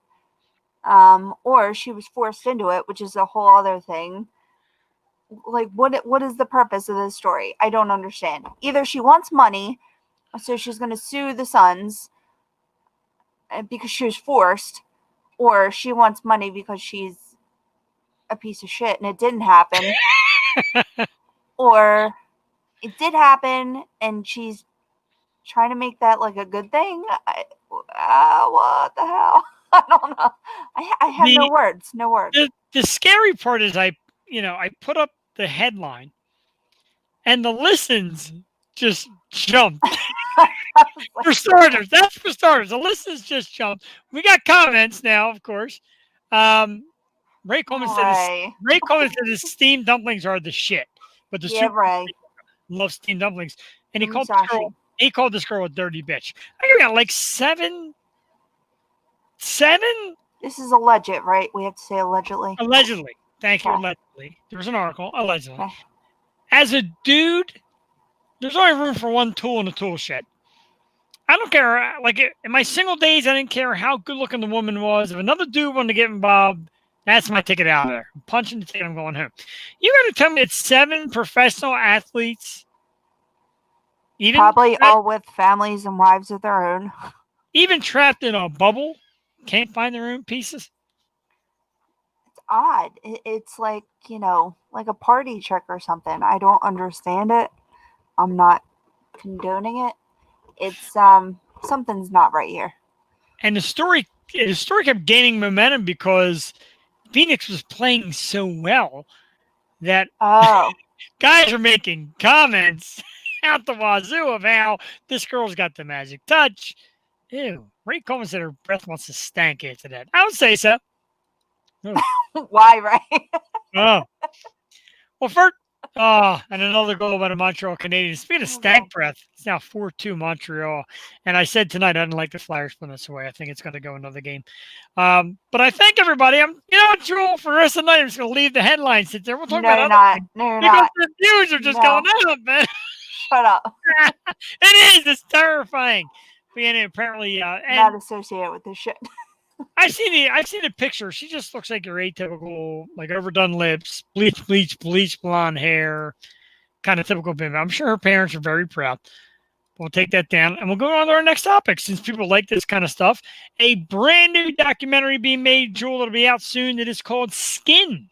or she was forced into it, which is a whole other thing. Like, what is the purpose of this story? I don't understand. Either she wants money, so she's going to sue the sons because she was forced, or she wants money because she's a piece of shit and it didn't happen, or it did happen and she's trying to make that like a good thing. What the hell? I don't know. I have no words. No words. The scary part is I put up the headline and the listens just jumped. For starters, that's for starters. The listens just jumped. We got comments now, of course. Ray Coleman said his steamed dumplings are the shit, but the super Ray loves steamed dumplings, and he called this girl a dirty bitch. I got like seven. This is alleged, right? We have to say allegedly. Allegedly, thank you. Allegedly, there was an article. Allegedly, as a dude, there's only room for one tool in the tool shed. I don't care. Like in my single days, I didn't care how good looking the woman was. If another dude wanted to get involved, that's my ticket out of there. I'm punching the ticket. I'm going home. You got to tell me it's 7 professional athletes, even probably all with families and wives of their own, even trapped in a bubble, can't find their own pieces. It's odd. It's like, like a party trick or something. I don't understand it. I'm not condoning it. It's something's not right here. And the story kept gaining momentum because Phoenix was playing so well that guys are making comments out the wazoo of how this girl's got the magic touch. Ew. Ray Coleman said her breath wants to stank after that. I would say so. Why, right? Oh. Well, first, and another goal by the Montreal Canadiens. Speaking of stank breath, it's now 4-2 Montreal. And I said tonight I didn't like the Flyers putting this away. I think it's going to go another game. But I thank everybody. Joel, for the rest of the night, I'm just going to leave the headlines sit there. We'll talk about it. No, you're not. The views are just going out, man. Shut up. It is. It's terrifying. Being apparently not associated with this shit. I've seen the picture. She just looks like your atypical, like overdone lips, bleach blonde hair, kind of typical bimbo. I'm sure her parents are very proud. We'll take that down, and we'll go on to our next topic. Since people like this kind of stuff, a brand new documentary being made, Jewel, that'll be out soon. That is called Skin.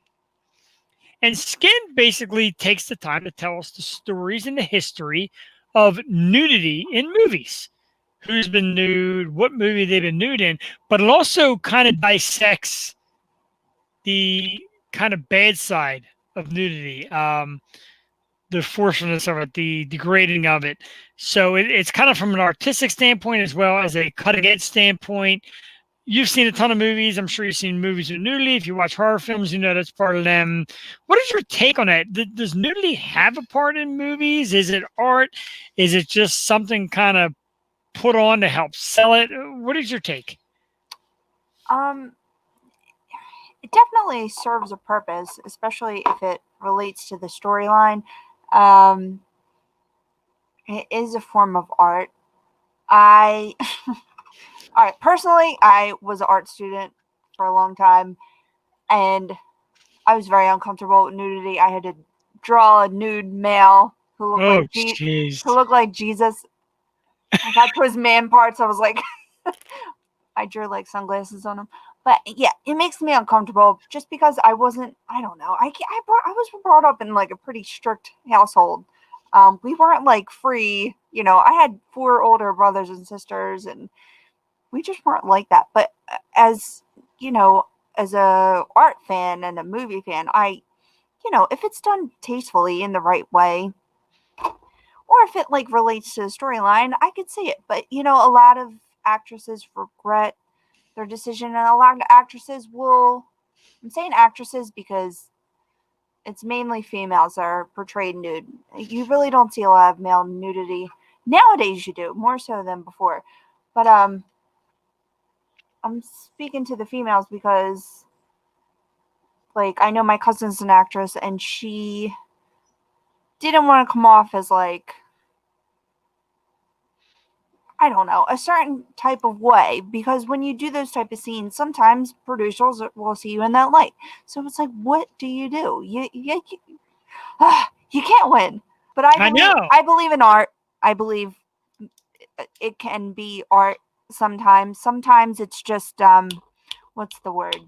And Skin basically takes the time to tell us the stories and the history of nudity in movies. Who's been nude, what movie they've been nude in, but it also kind of dissects the kind of bad side of nudity, the forcefulness of it, the degrading of it. So it's kind of from an artistic standpoint as well as a cutting-edge standpoint. You've seen a ton of movies. I'm sure you've seen movies with nudity. If you watch horror films, you know that's part of them. What is your take on that? Does nudity have a part in movies? Is it art? Is it just something kind of put on to help sell it? What is your take? It definitely serves a purpose, especially if it relates to the storyline. It is a form of art. All right, personally, I was an art student for a long time, and I was very uncomfortable with nudity. I had to draw a nude male who looked like Jesus. I got to his man parts. I was like, I drew like sunglasses on him. But yeah, it makes me uncomfortable just because I don't know. I was brought up in like a pretty strict household. We weren't like free, I had 4 older brothers and sisters and we just weren't like that. But as a art fan and a movie fan, if it's done tastefully in the right way, or if it like relates to the storyline, I could see it. But a lot of actresses regret their decision, and a lot of actresses I'm saying actresses because it's mainly females that are portrayed nude. You really don't see a lot of male nudity. Nowadays you do, more so than before. But I'm speaking to the females because like I know my cousin's an actress and she didn't want to come off as like, I don't know, a certain type of way, because when you do those type of scenes, sometimes producers will see you in that light. So it's like, what do? You can't win. But I know. I believe in art. I believe it can be art sometimes. Sometimes it's just what's the word?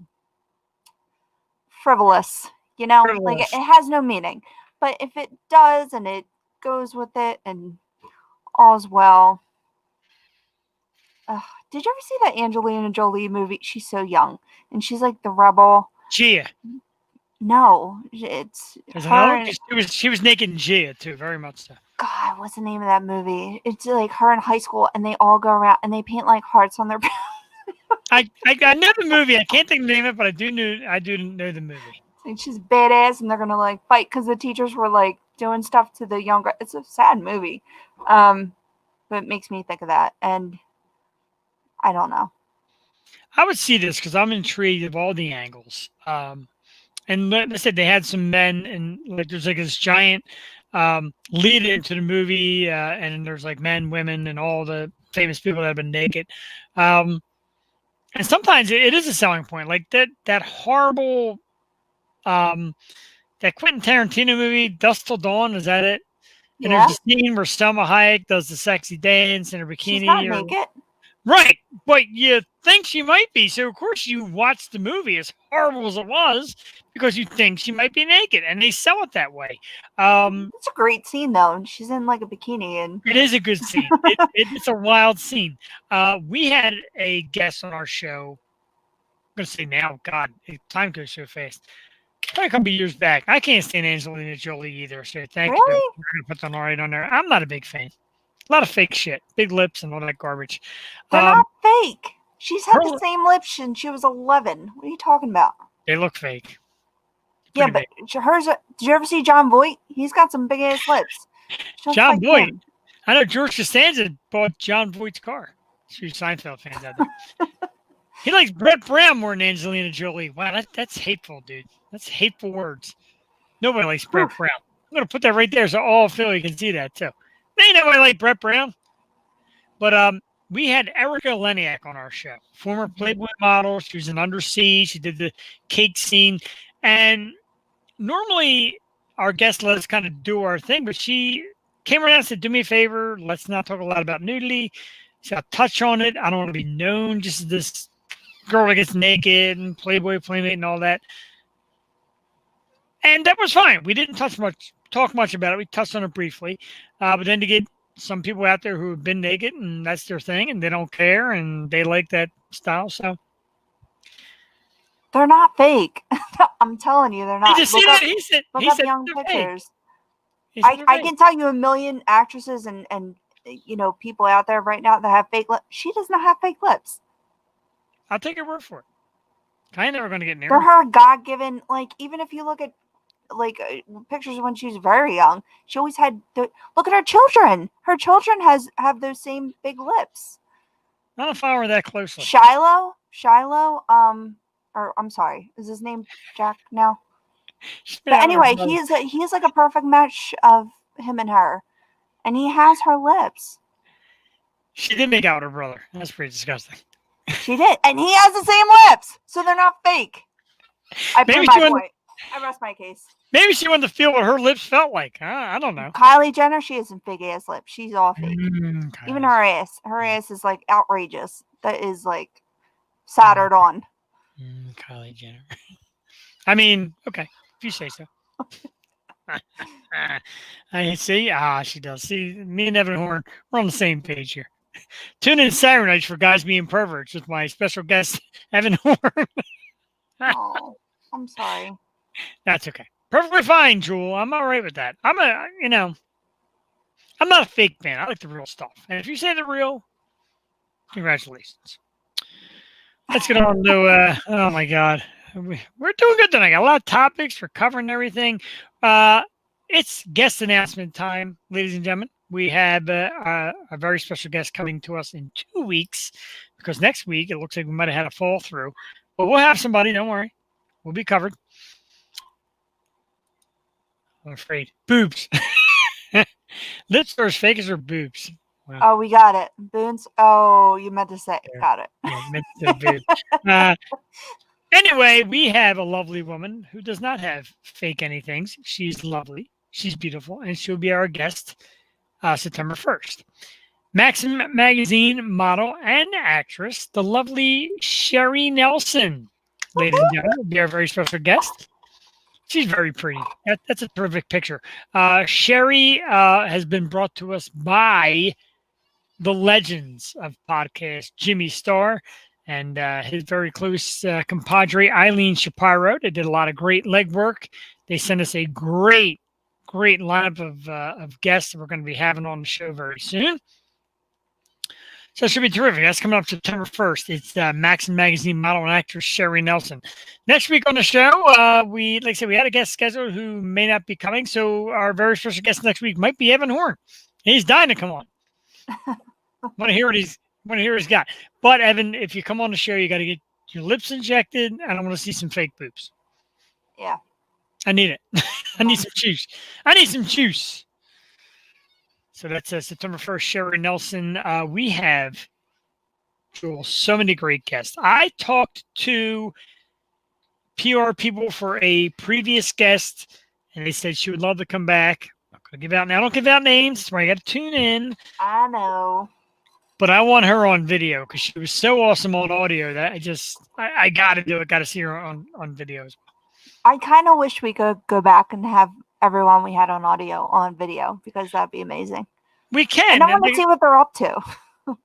Frivolous. Like it Frivolous. has no meaning. But if it does and it goes with it and all's well. Did you ever see that Angelina Jolie movie? She's so young and she's like the rebel. Gia. No, it's There's her. another one. She was naked in Gia too, very much so. God, what's the name of that movie? It's like her in high school, and they all go around and they paint like hearts on their. I know the movie. I can't think of the name of it, but I do know the movie. And she's badass, and they're gonna like fight because the teachers were like doing stuff to the younger. It's a sad movie, but it makes me think of that, and I don't know. I would see this because I'm intrigued of all the angles. And like I said, they had some men, and like there's like this giant lead into the movie, and there's like men, women, and all the famous people that have been naked. And sometimes it is a selling point, like that horrible, that Quentin Tarantino movie, Dusk Till Dawn. Is that it? And Yeah, there's a scene where Selma Hayek does the sexy dance in her she's not bikini, naked. right? But you think she might be, so of course you watch the movie, as horrible as it was, because you think she might be naked, and they sell it that way. It's a great scene though, and she's in like a bikini, and It is a good scene. It's a wild scene. We had a guest on our show. I'm gonna say now, God, time goes so fast. Probably a couple years back. I can't stand Angelina Jolie either, so thank you. Really? We're gonna put the right on there. I'm not a big fan. A lot of fake shit, big lips, and all that garbage. They're not fake. She's had her- the same lips since she was 11. What are you talking about? They look fake. Yeah, Pretty but hers. Did you ever see John Voight? He's got some big ass lips. Just John like Voight. him. I know George Costanza bought John Voight's car. She's Seinfeld fans out there. He likes Brett Brown more than Angelina Jolie. Wow, that's hateful, dude. That's hateful words. Nobody likes Brett Brown. I'm gonna put that right there so all Philly can see that too. Ain't nobody like Brett Brown. But we had Erica Leniak on our show, former Playboy model. She was in Under Siege. She did the cake scene, and normally our guests let us kind of do our thing, but she came around and said, "Do me a favor. Let's not talk a lot about nudity. So I'll touch on it. I don't want to be known just as this girl that gets naked and Playboy Playmate and all that." And that was fine. We didn't talk much about it. We touched on it briefly, but then to get some people out there who have been naked and that's their thing, and they don't care and they like that style. So They're not fake. I'm telling you, they're not. you just see that Look he up said young they're fake. pictures. He said they're I fake. can tell you a million actresses and people out there right now that have fake lips. She does not have fake lips. I'll take your word for it. I ain't never going to get near They're her. her God-given. Like even if you look at pictures when she was very young, she always had look at her children. Her children have those same big lips. I don't follow her that closely. Shiloh, or I'm sorry, is his name Jack now? But anyway, he is like a perfect match of him and her, and he has her lips. She did make out with her brother. That's pretty disgusting. She did, and he has the same lips, so they're not fake. I prove my point. I rest my case. Maybe she wanted to feel what her lips felt like. I don't know. Kylie Jenner, she has some big ass lips. She's all fake. Even her ass is like outrageous. That is like soldered on. Kylie Jenner. I mean, okay, if you say so. I see. She does. See, me and Evan Horn, we're on the same page here. Tune in Saturday nights for Guys Being Perverts with my special guest, Evan Horn. Oh, I'm sorry. That's okay. Perfectly fine, Jewel. I'm all right with that. I'm not a fake fan. I like the real stuff. And if you say the real, congratulations. Let's get on to, oh my God. We're doing good tonight. Got a lot of topics. We're covering everything. It's guest announcement time, ladies and gentlemen. We have a very special guest coming to us in 2 weeks because next week it looks like we might have had a fall through. But we'll have somebody. Don't worry. We'll be covered. I'm afraid. Boobs. Lips are as fake as her boobs. Wow. Oh, we got it. Boons. Oh, you meant to say. Yeah. Got it. Yeah, meant to be. Anyway, we have a lovely woman who does not have fake anythings. She's lovely. She's beautiful, and she'll be our guest September 1st. Maxim Magazine model and actress, the lovely Sherry Nelson, ladies and gentlemen, will be our very special guest. She's very pretty. That's a terrific picture. Sherry has been brought to us by the legends of podcast, Jimmy Starr, and his very close compadre, Eileen Shapiro. They did a lot of great legwork. They sent us a great lineup of guests that we're going to be having on the show very soon. So it should be terrific. That's coming up September 1st. It's Maxim Magazine model and actress Sherry Nelson. Next week on the show, we had a guest scheduled who may not be coming. So our very special guest next week might be Evan Horn. He's dying to come on. Want to hear what he's got. But Evan, if you come on the show, you got to get your lips injected, and I want to see some fake boobs. Yeah. I need it. I need some juice. So that's September 1st, Sherry Nelson. We have, Joel, so many great guests. I talked to PR people for a previous guest, and they said she would love to come back. I'm not going to give out now. I don't give out names. That's why you got to tune in. I know. But I want her on video because she was so awesome on audio that I got to do it. Got to see her on videos. I kind of wish we could go back and have everyone we had on audio on video because that'd be amazing. We can. And I want to see what they're up to.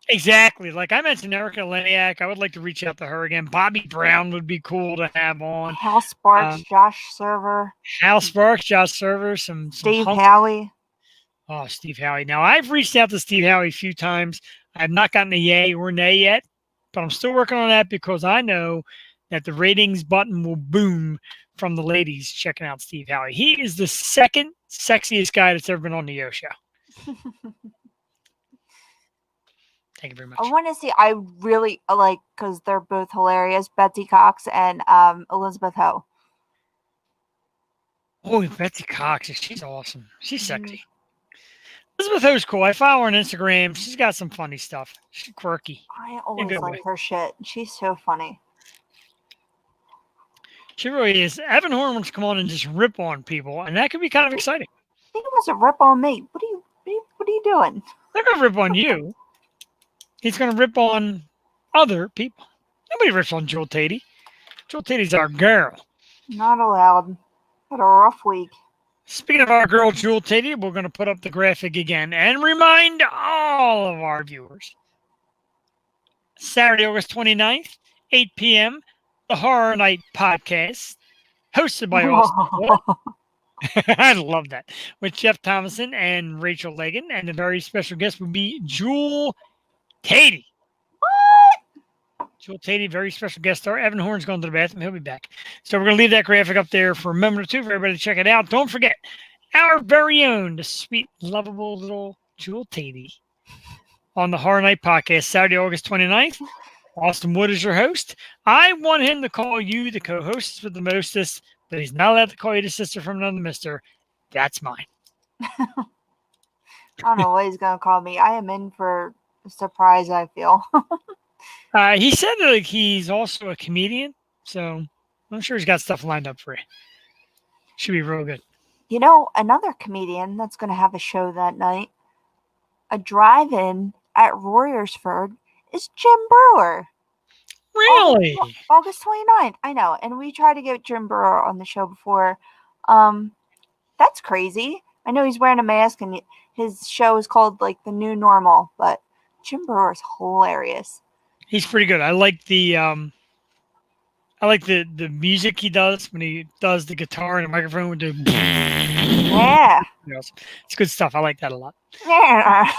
Exactly. Like I mentioned Erica Leniak. I would like to reach out to her again. Bobby Brown would be cool to have on. Hal Sparks, Josh Server. Some Steve Howie. Oh, Steve Howie. Now, I've reached out to Steve Howie a few times. I have not gotten a yay or nay yet, but I'm still working on that because I know that the ratings button will boom from the ladies checking out Steve Howie. He is the second sexiest guy that's ever been on the Yo Show. Thank you very much. I want to see, I really like, because they're both hilarious, Betsy Cox and Elizabeth Ho. Oh, Betsy Cox. She's awesome. She's sexy. Elizabeth Ho's cool. I follow her on Instagram. She's got some funny stuff. She's quirky. I always like her shit. She's so funny. She really is. Evan Horn wants to come on and just rip on people, and that could be kind of exciting. He wants to rip on me. What are you doing? They're going to rip on you. He's going to rip on other people. Nobody rips on Jewel Tatey. Jewel Tatey's our girl. Not allowed. Had a rough week. Speaking of our girl, Jewel Tatey, we're going to put up the graphic again and remind all of our viewers. Saturday, August 29th, 8 p.m., the Horror Night Podcast, hosted by Austin. I love that. With Jeff Thomason and Rachel Legan, and the very special guest will be Jewel Tatey. What? Jewel Tatey, very special guest star. Evan Horn's going to the bathroom. He'll be back. So we're going to leave that graphic up there for a moment or two for everybody to check it out. Don't forget, our very own, the sweet, lovable little Jewel Tatey on the Horror Night Podcast, Saturday, August 29th. Austin Wood is your host. I want him to call you the co-host with the mostest, but he's not allowed to call you the sister from another mister. That's mine. I don't know what he's going to call me. I am in for a surprise, I feel. He said that he's also a comedian, so I'm sure he's got stuff lined up for you. Should be real good. You know, another comedian that's going to have a show that night, a drive-in at Royersford, is Jim Brewer. Really? August 29th. I know. And we tried to get Jim Brewer on the show before. That's crazy. I know he's wearing a mask and his show is called like The New Normal, but Jim Brewer is hilarious. He's pretty good. I like the music he does when he does the guitar and the microphone with the Yeah. It's good stuff. I like that a lot. Yeah.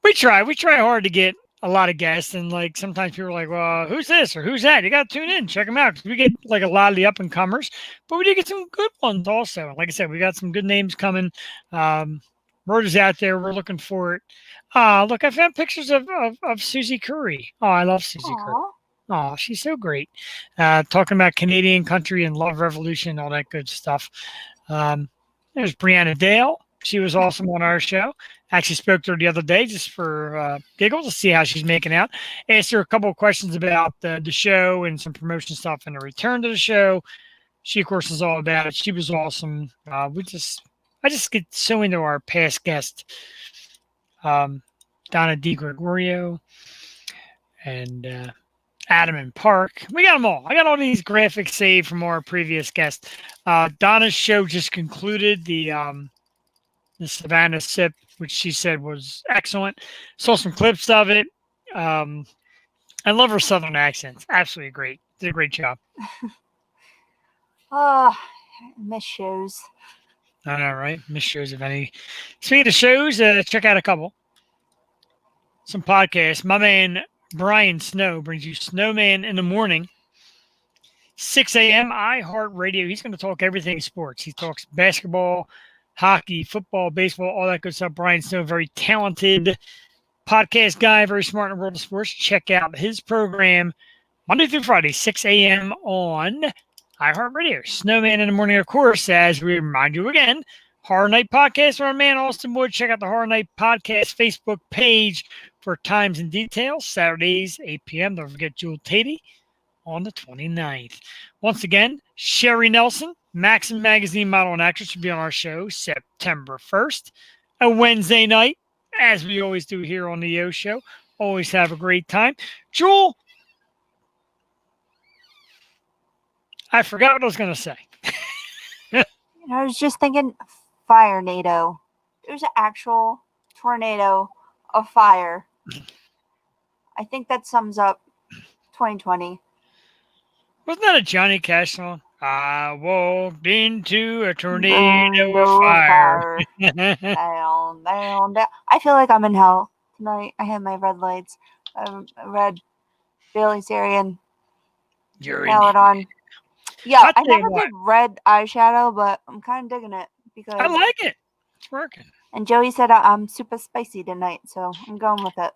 We try hard to get a lot of guests, and like sometimes people are like, well, who's this or who's that? You got to tune in, check them out. We get like a lot of the up and comers, but we did get some good ones also. Like I said, we got some good names coming. Word is out there. We're looking for it. Look, I found pictures of Susie Curry. Oh, I love Susie Curry. Oh, she's so great. Talking about Canadian country and love revolution, all that good stuff. There's Brianna Dale. She was awesome on our show. Actually spoke to her the other day just for giggles to see how she's making out. Asked her a couple of questions about the show and some promotion stuff and a return to the show. She, of course, is all about it. She was awesome. I just get so into our past guest, Donna DiGregorio and Adam and Park. We got them all. I got all these graphics saved from our previous guests. Donna's show just concluded the Savannah Sip, which she said was excellent. Saw some clips of it. I love her Southern accents. Absolutely great. Did a great job. Oh, miss shows. I know, right? Miss shows, if any. Speaking of shows, check out a couple. Some podcasts. My man Brian Snow brings you Snowman in the Morning. 6 a.m. iHeartRadio. He's going to talk everything sports. He talks basketball, hockey, football, baseball, all that good stuff. Brian Snow, very talented podcast guy, very smart in the world of sports. Check out his program Monday through Friday, 6 a.m. on iHeartRadio. Snowman in the Morning, of course, as we remind you again, Horror Night Podcast with our man Austin Wood. Check out the Horror Night Podcast Facebook page for times and details. Saturdays, 8 p.m. Don't forget Jewel Tatey on the 29th. Once again, Sherry Nelson, Maxim Magazine model and actress, will be on our show September 1st, a Wednesday night, as we always do here on the Yo Show. Always have a great time. Jewel, I forgot what I was going to say. I was just thinking fire NATO. There's an actual tornado of fire. I think that sums up 2020. Wasn't that a Johnny Cash song? I walked into a tornado of fire. Down, down, down. I feel like I'm in hell tonight. I have my red lights. Red Bailey Sarian. You're Nail in. it on. Yeah, I'll I tell you never what. did red eyeshadow, but I'm kind of digging it because. I like it. It's working. And Joey said I'm super spicy tonight, so I'm going with it.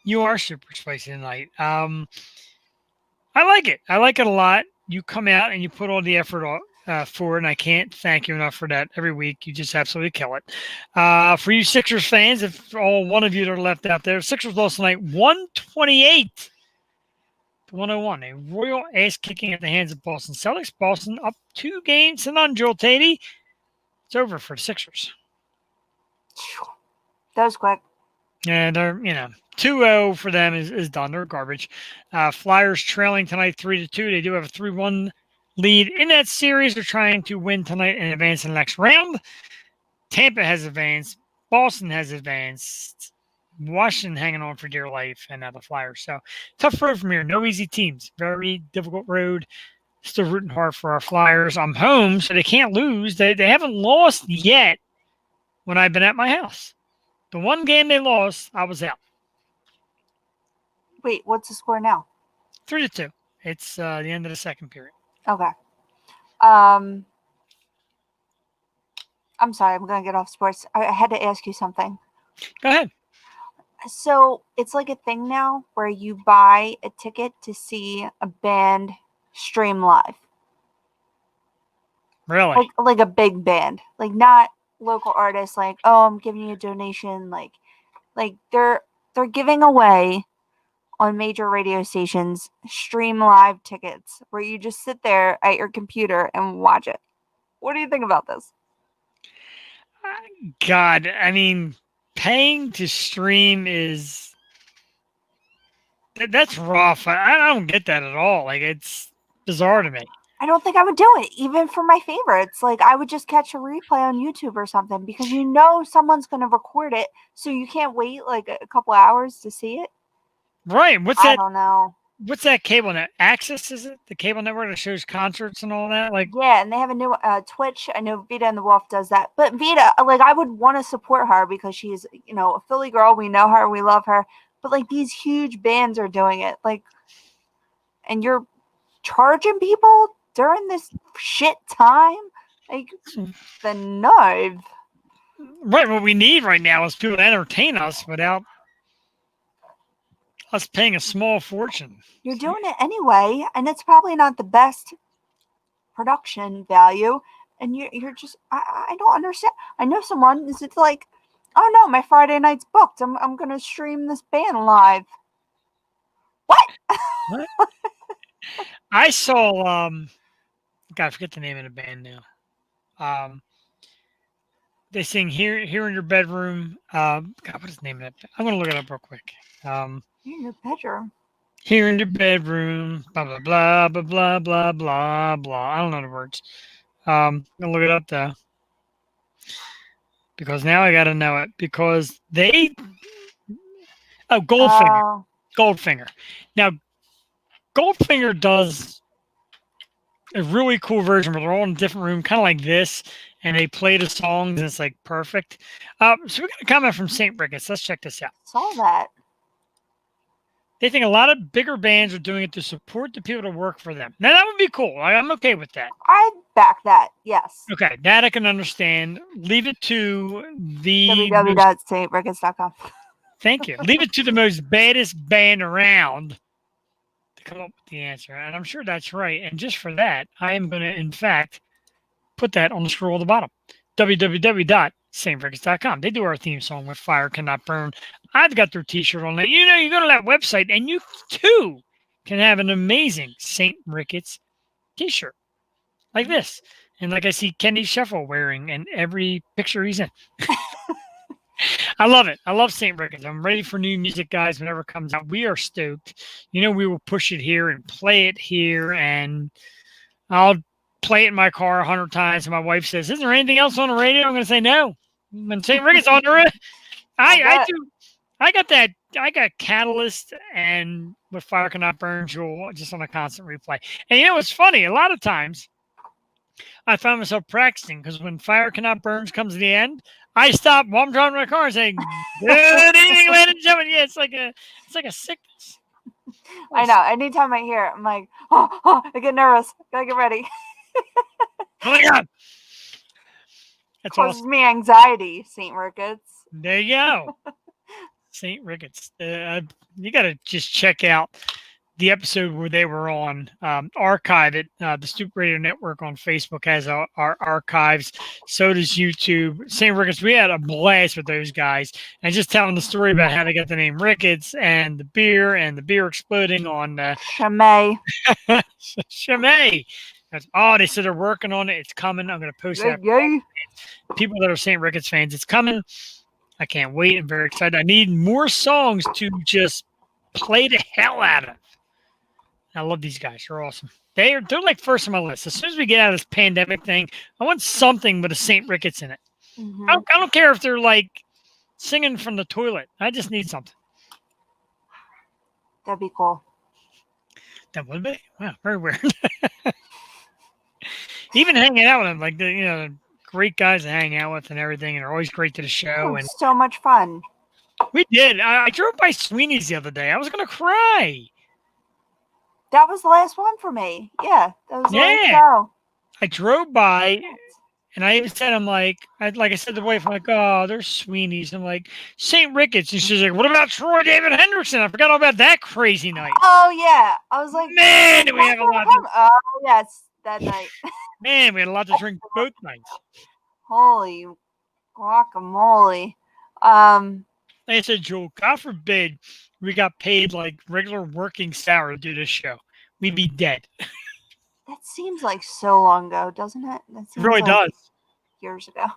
You are super spicy tonight. I like it. I like it a lot. You come out and you put all the effort for it, and I can't thank you enough for that every week. You just absolutely kill it. For you Sixers fans, if all one of you that are left out there, Sixers lost tonight 128 to 101. A royal ass kicking at the hands of Boston Celtics. Boston up 2 games to none. Joel Tatey. It's over for the Sixers. That was quick. And they're, 2-0 for them is done. They're garbage. Flyers trailing tonight 3-2. They do have a 3-1 lead in that series. They're trying to win tonight and advance in the next round. Tampa has advanced. Boston has advanced. Washington hanging on for dear life, and now the Flyers. So tough road from here. No easy teams. Very difficult road. Still rooting hard for our Flyers. I'm home, so they can't lose. They haven't lost yet when I've been at my house. The one game they lost, I was out. Wait, what's the score now? 3-2. It's the end of the second period. Okay. I'm sorry, I'm going to get off sports. I had to ask you something. Go ahead. So it's like a thing now where you buy a ticket to see a band stream live. Really? Like a big band. Like not local artists like, oh, I'm giving you a donation. Like they're giving away on major radio stations stream live tickets where you just sit there at your computer and watch it. What do you think about this? God, I mean, paying to stream that's rough. I don't get that at all. Like, it's bizarre to me. I don't think I would do it, even for my favorites. Like, I would just catch a replay on YouTube or something because someone's going to record it, so you can't wait like a couple hours to see it. Right. I don't know. What's that cable net? Access, is it? The cable network that shows concerts and all that? Like, yeah, and they have a new Twitch. I know Vita and the Wolf does that. But Vita, like, I would want to support her because she's, a Philly girl. We know her. We love her. But, like, these huge bands are doing it. Like, and you're charging people during this shit time? Like, the nerve. right. What we need right now is people to entertain us without us paying a small fortune. You're doing it anyway, and it's probably not the best production value. and you're just I don't understand. I know someone is it's like, oh no, my Friday night's booked. I'm gonna stream this band live. What? What? I saw God, I forget the name of the band now. They sing here in your bedroom. God, what is the name of that? I'm gonna look it up real quick. You're in your bedroom. Here in your bedroom, blah blah blah blah blah blah blah blah. I don't know the words. I'm gonna look it up though, because now I gotta know it because they. Oh, Goldfinger. Oh, Goldfinger. Now, Goldfinger does a really cool version where they're all in a different room, kind of like this, and they play the songs, and it's like perfect. So we got a comment from St. Ricketts. Let's check this out. saw that. They think a lot of bigger bands are doing it to support the people to work for them. Now, that would be cool. I'm okay with that. I back that. Yes. Okay, that I can understand. Leave it to the www.saintricketts.com. Thank you. Leave it to the most baddest band around to come up with the answer. And I'm sure that's right. And just for that, I am going to, in fact, put that on the scroll at the bottom. www.saintricketts.com. They do our theme song with Fire Cannot Burn. I've got their t-shirt on there. You know, you go to that website and you too can have an amazing St. Ricketts t-shirt like this. And like I see Kenny Shuffle wearing in every picture he's in. I love it. I love St. Ricketts. I'm ready for new music, guys, whenever it comes out. We are stoked. You know, we will push it here and play it here, and I'll play it in my car 100 times. And my wife says, "Is there anything else on the radio?" I'm going to say no. When St. Ricketts on the radio, I do. I got that. I got Catalyst and with Fire Cannot Burn Jewel just on a constant replay. And you know, it's funny. A lot of times, I found myself practicing because when Fire Cannot Burn comes to the end, I stop while I'm driving my car and saying, "Good evening, ladies and gentlemen." Yeah, it's like a sickness. I know. Anytime I hear it, I'm like, oh, I get nervous. Gotta get ready. Oh my God. That's Causes awesome. me anxiety, St. Ricketts. There you go. St. Ricketts. You got to just check out the episode where they were on. Archive it. The Stoop Radio Network on Facebook has our archives. So does YouTube. St. Ricketts, we had a blast with those guys. And just telling the story about how they got the name Ricketts and the beer exploding on Chimay. Chimay. They said they're working on it. It's coming. I'm going to post that. Yay. People that are St. Ricketts fans, it's coming. I can't wait. I'm very excited. I need more songs to just play the hell out of. I love these guys. They're awesome. They're like first on my list. As soon as we get out of this pandemic thing, I want something with a St. Ricketts in it. Mm-hmm. I don't care if they're like singing from the toilet. I just need something. That'd be cool. That would be? Wow, very weird. Even hanging out with them, like the great guys to hang out with and everything, and they're always great to the show. And So much fun. we did. I drove by Sweeney's the other day. I was gonna cry. That was the last one for me. Yeah, that was the last Yeah. show. I drove by, and I even said, I said to the wife, I'm like, oh, there's Sweeney's. I'm like, St. Ricketts. And she's like, what about Troy David Hendrickson? I forgot all about that crazy night. Oh yeah, I was like, Man, did we have a lot. Oh yes, that night. Man, we had a lot to drink both nights. Holy guacamole. Like I said, Joel, God forbid we got paid like regular working salary to do this show. We'd be dead. That seems like so long ago, doesn't it? That It seems really like does. years ago.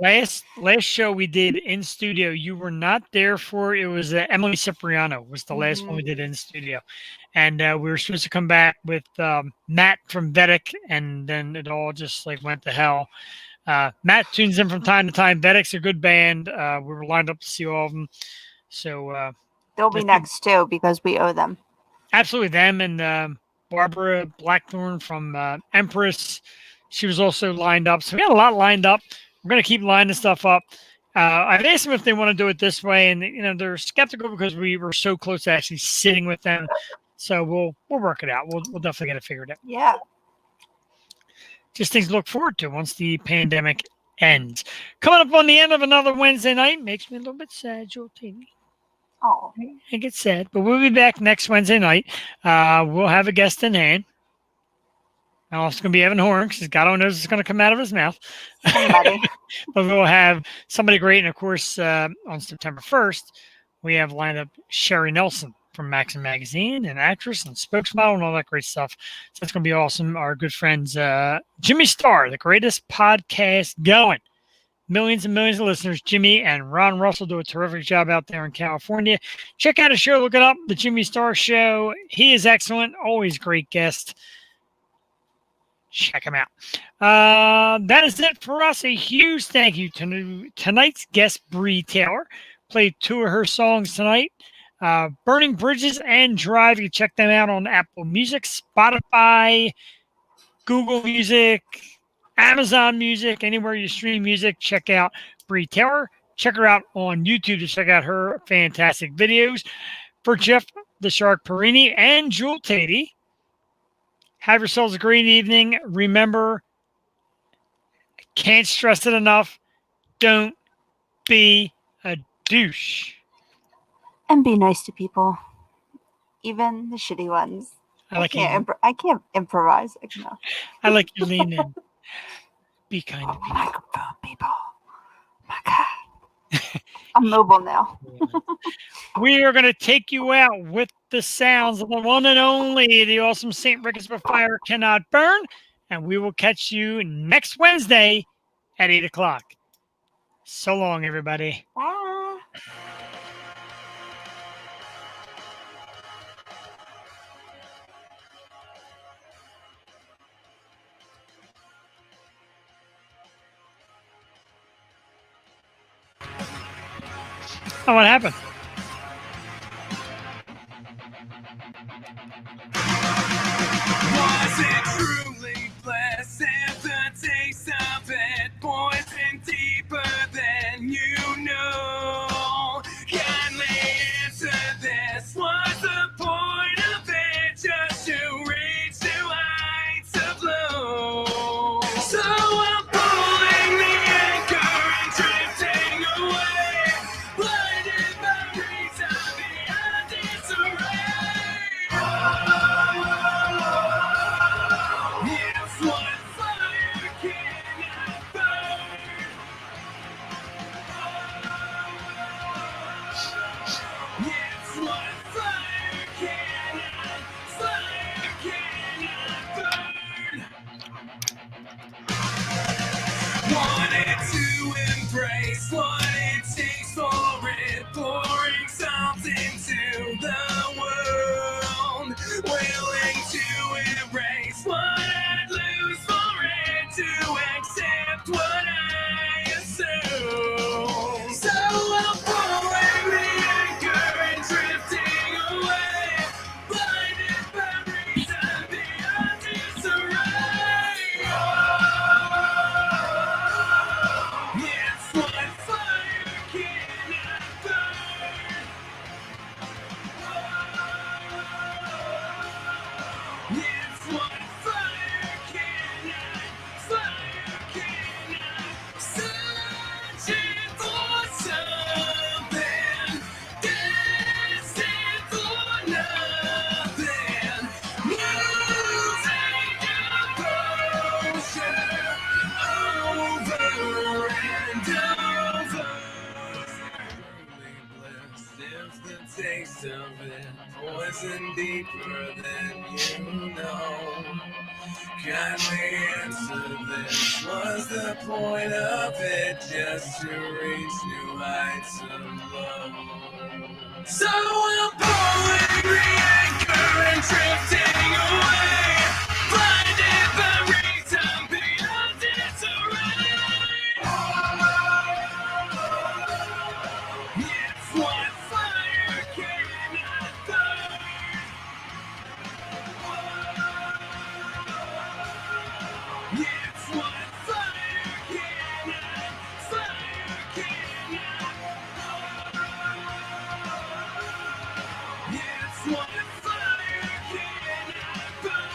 Last show we did in studio, you were not there for. It was Emily Cipriano was the last one we did in studio, and we were supposed to come back with Matt from Vedic, and then it all just like went to hell. Matt tunes in from time to time. Vedic's a good band. We were lined up to see all of them, so They'll be next too because we owe them. absolutely them and Barbara Blackthorn from Empress. She was also lined up, so we got a lot lined up. We're going to keep lining stuff up. I've asked them if they want to do it this way, and they're skeptical because we were so close to actually sitting with them. So we'll work it out. We'll definitely get it figured out. Yeah. Just things to look forward to once the pandemic ends. Coming up on the end of another Wednesday night makes me a little bit sad, Joel TV. Oh. I get sad, but we'll be back next Wednesday night. We'll have a guest in hand. Now it's going to be Evan Horn because God knows it's going to come out of his mouth. Somebody. But we'll have somebody great. And of course, on September 1st, we have lined up Sherry Nelson from Maxim Magazine, an actress and spokesmodel and all that great stuff. So it's going to be awesome. Our good friends, Jimmy Starr, the greatest podcast going. Millions and millions of listeners. Jimmy and Ron Russell do a terrific job out there in California. Check out his show. Look it up, The Jimmy Starr Show. He is excellent. Always great guest. Check him out. That is it for us. A huge thank you to tonight's guest, Bree Taylor. Played 2 of her songs tonight. Burning Bridges and Drive. You check them out on Apple Music, Spotify, Google Music, Amazon Music, anywhere you stream music. Check out Bree Taylor. Check her out on YouTube to check out her fantastic videos. For Jeff the Shark Perini and Jewel Tatey, have yourselves a great evening. Remember, I can't stress it enough, don't be a douche. And be nice to people, even the shitty ones. I can't improvise. No. I like you lean in. Be kind to people. Microphone people. My God. I'm mobile now. We are going to take you out with the sounds of the one and only, the awesome St. Ricketts But Fire Cannot Burn. And we will catch you next Wednesday at 8 o'clock. So long, everybody. Bye. Oh, what happened? Was it truly blessed and the taste of it poison deeper than you know? Kindly answer this. Was the point of it just to reach new heights of blue? So I'm pulling the anchor and drifting away, blinded by reason beyond disarray. It's what fire cannot burn. It's what fire cannot burn. Wanted to embrace what it takes for it, pouring something to the world, willing to erase what I'd lose for it, to accept what I assume. So I'm pulling the anchor and drifting away, blinded by reason beyond disarray. It's what fire cannot burn. It's what fire cannot searching for something, destined for nothing, losing composure over and over. Truly blessed if the taste of it poison deeper than you know. Kindly answer this. Was the point of it just to reach new heights of love? So I'm pulling the anchor and drifting away, blinded by reason beyond disarray. It's what fire cannot burn. It's what fire cannot It's what fire cannot burn.